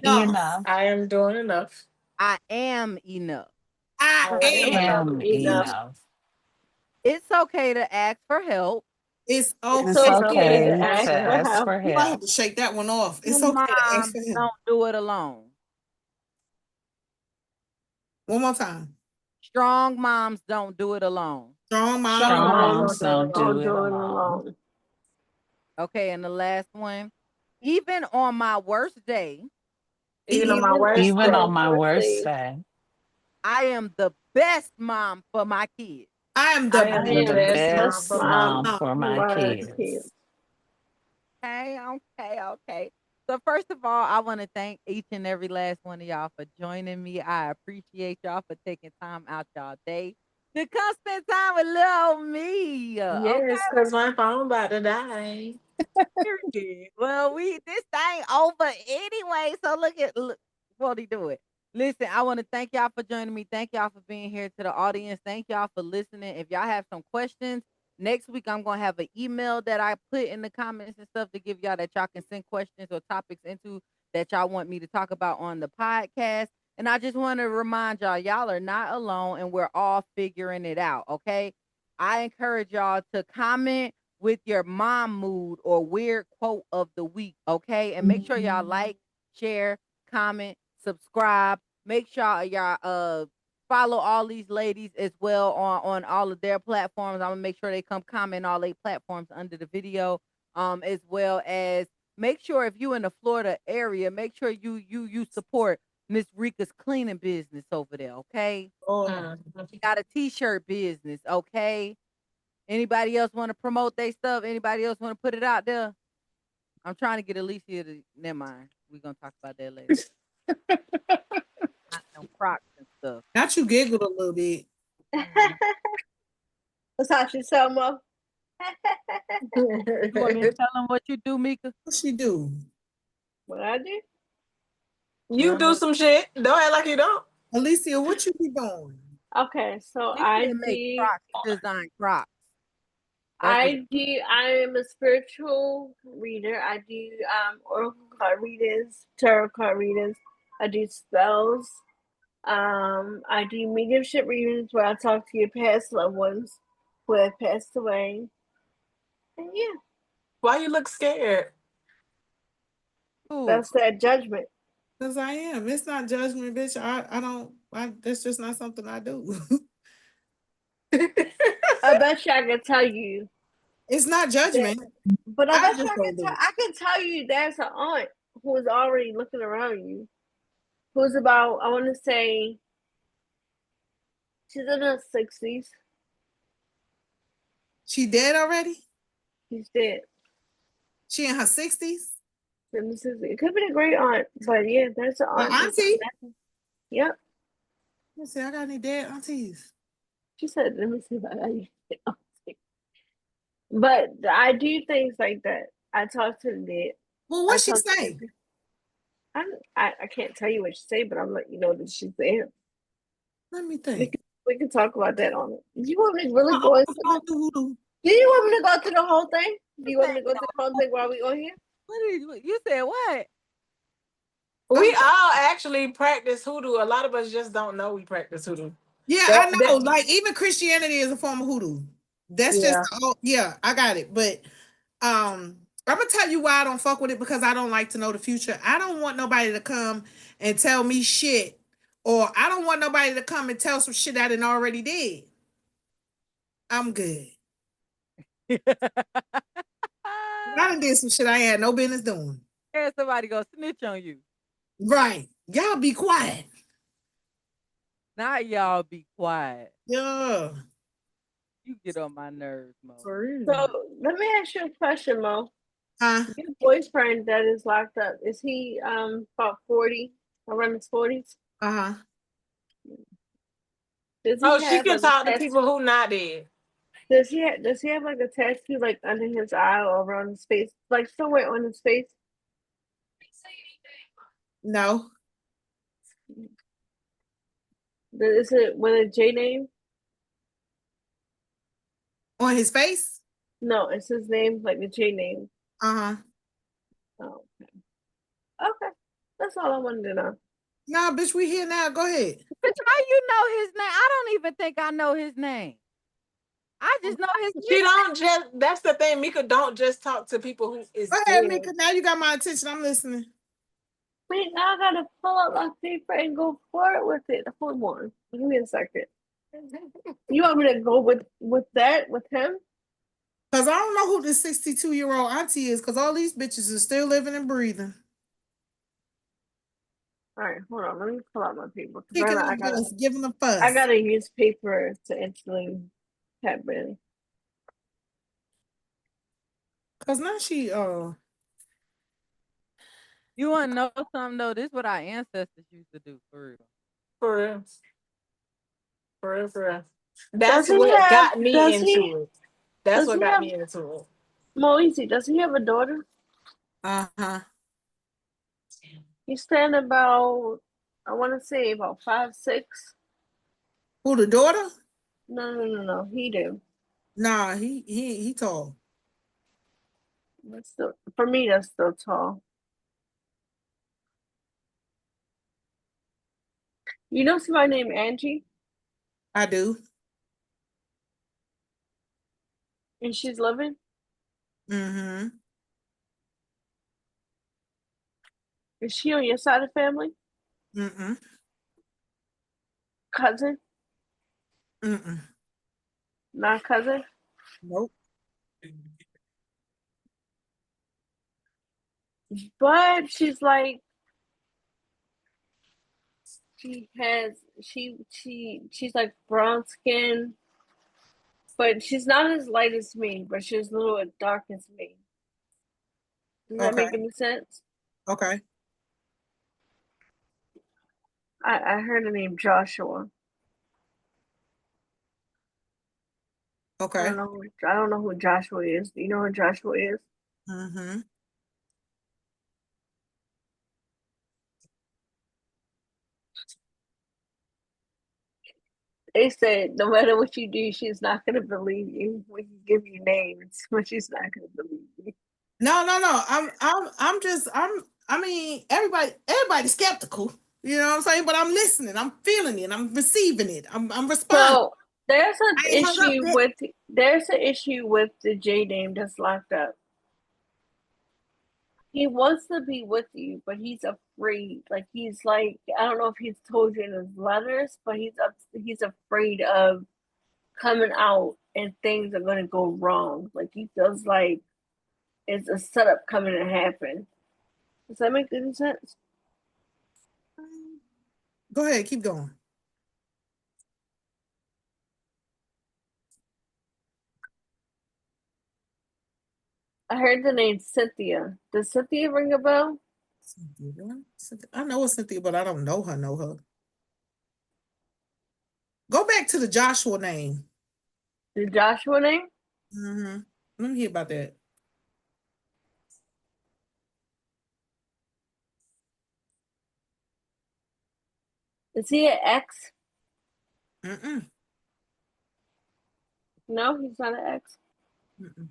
enough. I am doing enough. I am enough. I am enough. It's okay to ask for help. It's It's okay to ask for help. I have to shake that one off. It's Your okay to ask mom for help. don't do it alone. One more time. Strong moms don't do it alone. Strong moms don't do it alone. Okay, and the last one. Even on my worst day. Even on my worst day. I am the best mom for my kids. I am the best mom for my kids. Okay. So first of all, I want to thank each and every last one of y'all for joining me. I appreciate y'all for taking time out y'all day to come spend time with little me. Yes, because my phone about to die. Well, this thing over anyway. So look what he doing. Listen, I want to thank y'all for joining me. Thank y'all for being here to the audience. Thank y'all for listening. If y'all have some questions, next week I'm gonna have an email that I put in the comments and stuff to give y'all that y'all can send questions or topics into that y'all want me to talk about on the podcast. And I just want to remind y'all are not alone and we're all figuring it out. Okay. I encourage y'all to comment with your mom mood or weird quote of the week, okay? And make sure y'all like, share, comment, subscribe. Make sure y'all follow all these ladies as well on all of their platforms. I'm gonna make sure they come comment all 8 platforms under the video. As well as make sure if you in the Florida area, make sure you support Miss Rika's cleaning business over there, okay? She got a t-shirt business, okay? Anybody else want to promote their stuff? Anybody else want to put it out there? I'm trying to get Alicia to. Never mind. We're gonna talk about that later. Not them Crocs and stuff. Not you giggled a little bit. That's how she sell more. You want me to tell them what you do, Meka? What she do? What I do? You do some shit. Don't act like you don't. Alicia, what you be doing? Okay, so I make Crocs, design Crocs. I am a spiritual reader. I do oracle card readings, tarot card readings. I do spells. I do mediumship readings where I talk to your past loved ones who have passed away. And yeah. Why you look scared? Ooh. That's that judgment. Because I am. It's not judgment, bitch. That's just not something I do. I bet you I can tell you. It's not judgment. But I bet you I can tell you there's an aunt who is already looking around you. Who's about, I want to say, she's in her 60s. She dead already? She's dead. She in her 60s? It could be a great aunt, but yeah, there's an aunt. Auntie? Yep. Let's see, I got any dead aunties. She said, let me see if I got any dead aunties. But I do things like that. I talk to the dead. Well, what she say? I can't tell you what she say, but I'm letting you know that she's there. Let me think. We can talk about that on it. Do you want me to really go into hoodoo? Do you want me to go through the whole thing? Do you want me to go through the whole thing while we on here? You said what? We all actually practice hoodoo. A lot of us just don't know we practice hoodoo. Yeah, I know. Like even Christianity is a form of hoodoo. That's just I got it. But I'm gonna tell you why I don't fuck with it, because I don't like to know the future. I don't want nobody to come and tell me shit, or I don't want nobody to come and tell some shit I done already did. I'm good. I done did some shit I ain't had no business doing. And somebody go snitch on you. Right. Y'all be quiet. Now y'all be quiet. Yeah. You get on my nerves, Mo. For real. So let me ask you a question, Mo. Huh? Your boyfriend that is locked up, is he about 40, around his 40s? Uh-huh. Does he Oh, she have can like a talk to tattoo? people who not dead. Does he have like a tattoo like under his eye or around his face? Like somewhere on his face? No. Is it with a J name? On his face? No, it's his name, like the J name. Uh-huh. Oh, okay. Okay. That's all I wanted to know. Nah, bitch, we here now. Go ahead. Bitch, how you know his name? I don't even think I know his name. I just know his She name. don't just, that's the thing. Meka don't just talk to people who is Go ahead, dead. Meka. Now you got my attention. I'm listening. Wait, now I gotta pull up my paper and go forward with it. Hold on. Give me a second. You want me to go with that, with him? Because I don't know who this 62-year-old auntie is, because all these bitches are still living and breathing. All right, hold on. Let me pull out my paper. Kicking I the bus, giving the fuss. gotta use paper to instantly tap in. Because now she, You want to know something, though? This is what our ancestors used to do, for real. For real. For real, for real. Does That's he what have, got me does he, into it. That's does what he got have, me into it. Moeezy, does he have a daughter? uh-huh. He's standing about, I want to say about 5'6". Who, the daughter? No. He do. Nah, he tall. That's still, for me, that's still tall. You know somebody named Angie? I do. And she's living? Mm-hmm. Is she on your side of the family? Mm-mm. Cousin? Mm-mm. Not cousin? Nope. But she's like, she's like brown skin, but she's not as light as me, but she's a little dark as me. Does that Okay. make any sense? Okay. I heard the name Joshua. Okay. I don't know who Joshua is. Do you know who Joshua is? Mm-hmm. They said no matter what you do, she's not gonna believe you when you give you names, but she's not gonna believe you. No. I mean, everybody's skeptical. You know what I'm saying? But I'm listening. I'm feeling it. I'm receiving it. I'm responding. So there's an I ain't hung up issue yet. with the J name that's locked up. He wants to be with you, but he's afraid. Like he's like, I don't know if he's told you in his letters, but he's afraid of coming out and things are gonna go wrong. Like he feels like it's a setup coming to happen. Does that make any sense? Go ahead. Keep going. I heard the name Cynthia. Does Cynthia ring a bell? I know it's Cynthia, but I don't know her. Know her. Go back to the Joshua name. The Joshua name? Mm-hmm. Let me hear about that. Is he an ex? Mm-mm. No, he's not an ex. Mm-mm.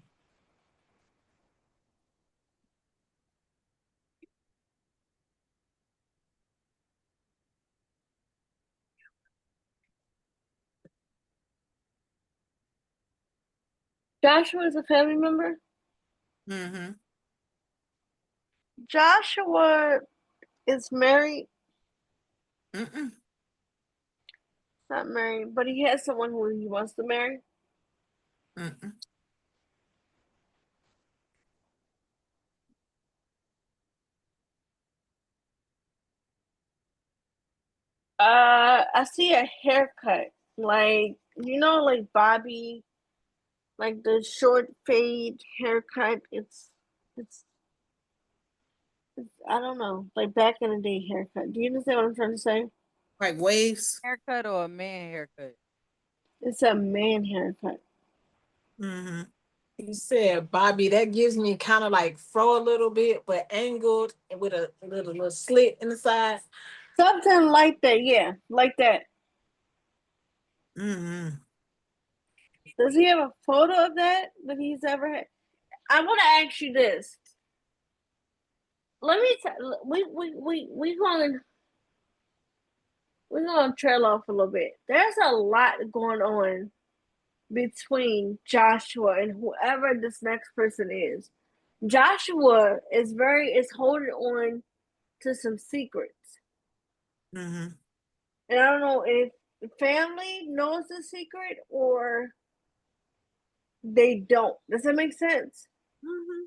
Joshua is a family member? Mm-hmm. Joshua is married. Mm-mm. Not married, but he has someone who he wants to marry. Mm-mm. I see a haircut, like like Bobby, like the short fade haircut. It's I don't know, like back in the day haircut. Do you understand what I'm trying to say? Like waves. Haircut or a man haircut? It's a man haircut. Mm-hmm. You said Bobby, that gives me kind of like fro a little bit, but angled and with a little slit in the side. Something like that, yeah, like that. Mm-hmm. Does he have a photo of that he's ever had? I want to ask you this. Let me tell we're gonna trail off a little bit. There's a lot going on between Joshua and whoever this next person is. Joshua is holding on to some secrets. Mm-hmm. And I don't know if the family knows the secret or they don't. Does that make sense? Mm-hmm.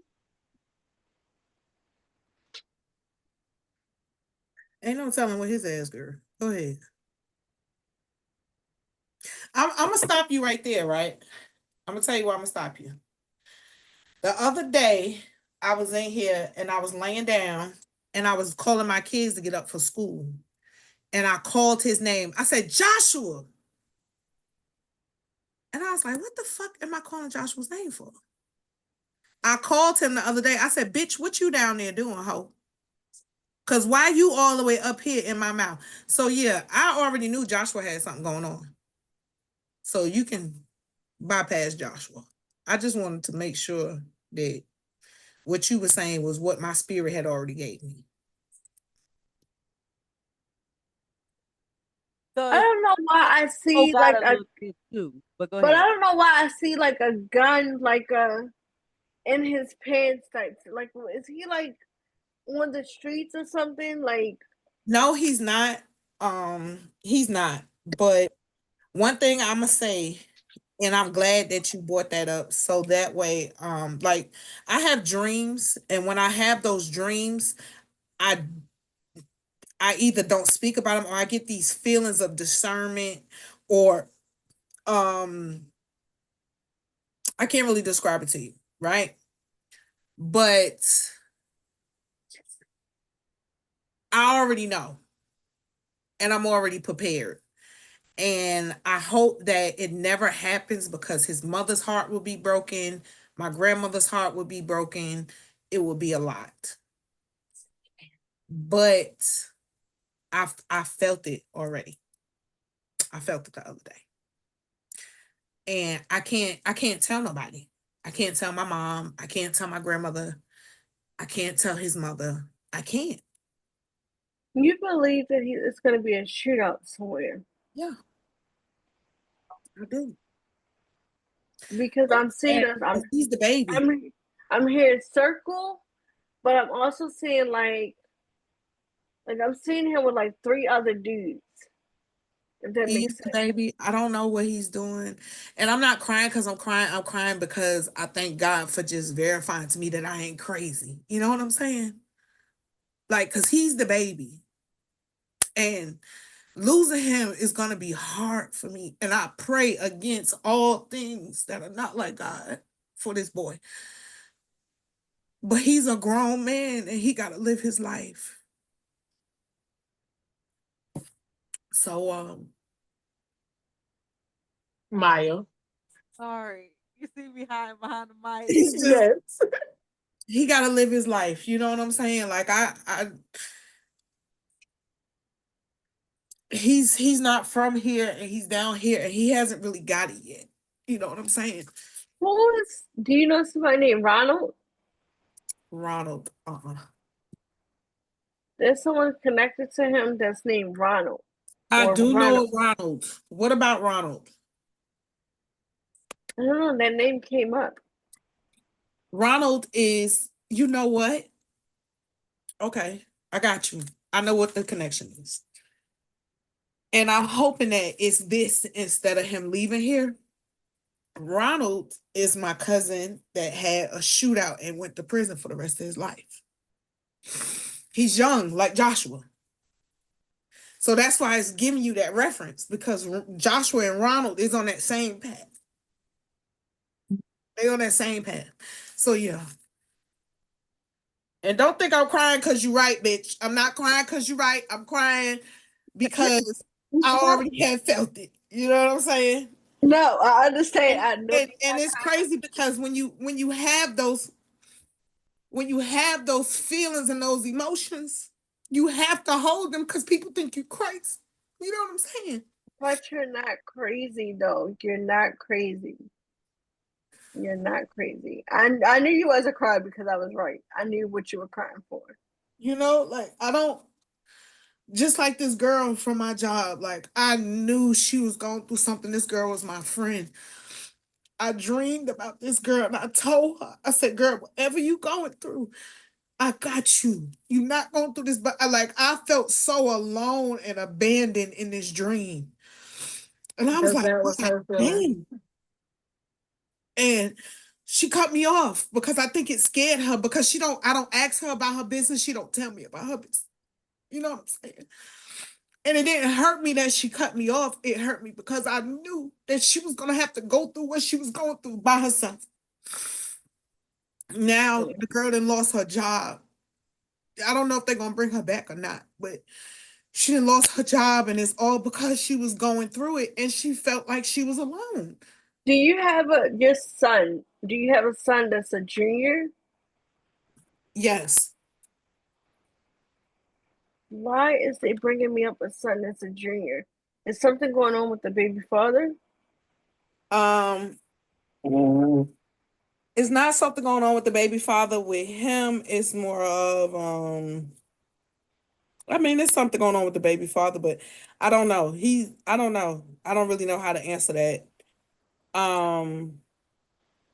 Ain't no telling what his ass girl. Go ahead. I'm gonna stop you right there, right? I'm gonna tell you why I'm gonna stop you. The other day, I was in here and I was laying down and I was calling my kids to get up for school. And I called his name. I said, Joshua. And I was like, what the fuck am I calling Joshua's name for? I called him the other day. I said, bitch, what you down there doing, ho? Because why you all the way up here in my mouth? So yeah, I already knew Joshua had something going on. So you can bypass Joshua. I just wanted to make sure that what you were saying was what my spirit had already gave me. So I don't know why I see like a too, but go but I ahead. don't know why I see like a gun like in his pants type. Like is he like on the streets or something? Like No, he's not. He's not. But one thing I'm gonna say, and I'm glad that you brought that up, so that way, like I have dreams, and when I have those dreams, I I either don't speak about them or I get these feelings of discernment, or um, I can't really describe it to you, right? But I already know, and I'm already prepared. And I hope that it never happens because his mother's heart will be broken. My grandmother's heart will be broken. It will be a lot. But I felt it already. I felt it the other day. And I can't tell nobody. I can't tell my mom. I can't tell my grandmother. I can't tell his mother. I can't. you believe that it's going to be a shootout somewhere Yeah, I do. because I'm seeing us. He's the baby. I'm here circle, but I'm also seeing like I'm seeing him with like three other dudes. If that He makes is the sense. baby. I don't know what he's doing. And I'm not crying because I'm crying. I'm crying because I thank God for just verifying to me that I ain't crazy. You know what I'm saying? Like, because he's the baby. And losing him is going to be hard for me. And I pray against all things that are not like God for this boy. But he's a grown man and he got to live his life. So, Maya. Sorry, you see me hiding behind the mic. he's just, Yes. he got to live his life. You know what I'm saying? Like, he's not from here and he's down here and he hasn't really got it yet. You know what I'm saying? Do you know somebody named Ronald? Ronald, There's someone connected to him that's named Ronald I or do know Ronald. of Ronald. What about Ronald? I don't know. That name came up. Ronald is, you know what? Okay, I got you. I know what the connection is. And I'm hoping that it's this instead of him leaving here. Ronald is my cousin that had a shootout and went to prison for the rest of his life. He's young, like Joshua. So that's why it's giving you that reference, because Joshua and Ronald is on that same path. They on that same path. So yeah. And don't think I'm crying because you right, bitch. I'm not crying because you right. I'm crying because I already have felt it. You know what I'm saying? No, I understand. I know. And it's crazy because when you have those feelings and those emotions, you have to hold them because people think you're crazy. You know what I'm saying? But you're not crazy, though. You're not crazy. You're not crazy. I knew you wasn't crying because I was right. I knew what you were crying for. You know, like I don't, just like this girl from my job, like I knew she was going through something. This girl was my friend. I dreamed about this girl and I told her, I said, girl, whatever you going through, I got you. You're not going through this, but I felt so alone and abandoned in this dream. And I was Because like, that was her feeling. dang. And she cut me off because I think it scared her, because I don't ask her about her business. She don't tell me about her business. You know what I'm saying? And it didn't hurt me that she cut me off. It hurt me because I knew that she was going to have to go through what she was going through by herself. Now the girl then lost her job. I don't know if they're going to bring her back or not, but she done lost her job, and it's all because she was going through it and she felt like she was alone. Do you have your son? Do you have a son that's a junior? Yes. Why is they bringing me up a son that's a junior? Is something going on with the baby father? It's not something going on with the baby father. With him, it's more of I mean, there's something going on with the baby father, but I don't know. I don't know. I don't really know how to answer that.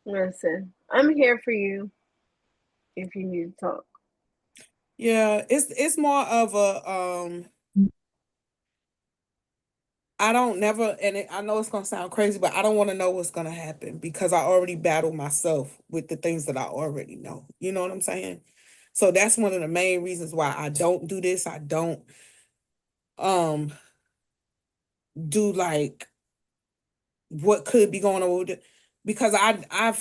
Listen, I'm here for you if you need to talk. Yeah, it's more of a I don't never, I know it's gonna sound crazy, but I don't want to know what's gonna happen because I already battled myself with the things that I already know. You know what I'm saying? So that's one of the main reasons why I don't do this. I don't do like what could be going on with it, because I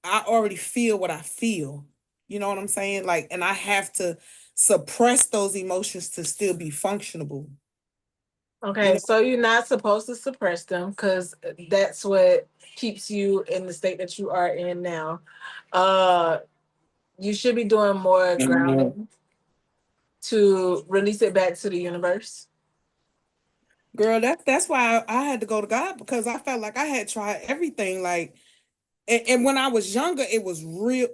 already feel what I feel. You know what I'm saying? Like, and I have to suppress those emotions to still be functionable. Okay, you know? So you're not supposed to suppress them because that's what keeps you in the state that you are in now. You should be doing more grounding to release it back to the universe. Girl, that's why I had to go to God, because I felt like I had tried everything. Like, and when I was younger, it was real.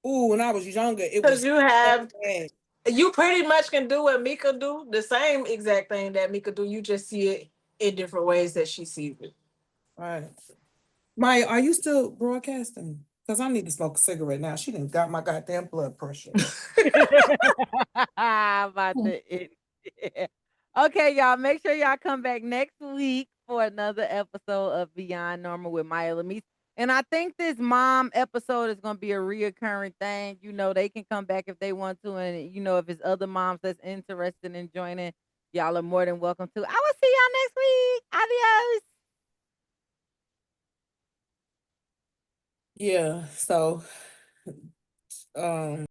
Ooh, when I was younger, it was you have. Bad. You pretty much can do what Meka do, the same exact thing that Meka do. You just see it in different ways that she sees it. All right. Maya, are you still broadcasting? Because I need to smoke a cigarette now. She done got my goddamn blood pressure. About to Okay, y'all. Make sure y'all come back next week for another episode of Beyond Normal with Maya Lamis. And I think this mom episode is going to be a reoccurring thing. You know, they can come back if they want to. And, you know, if it's other moms that's interested in joining, y'all are more than welcome to. I will see y'all next week. Adios. Yeah. So,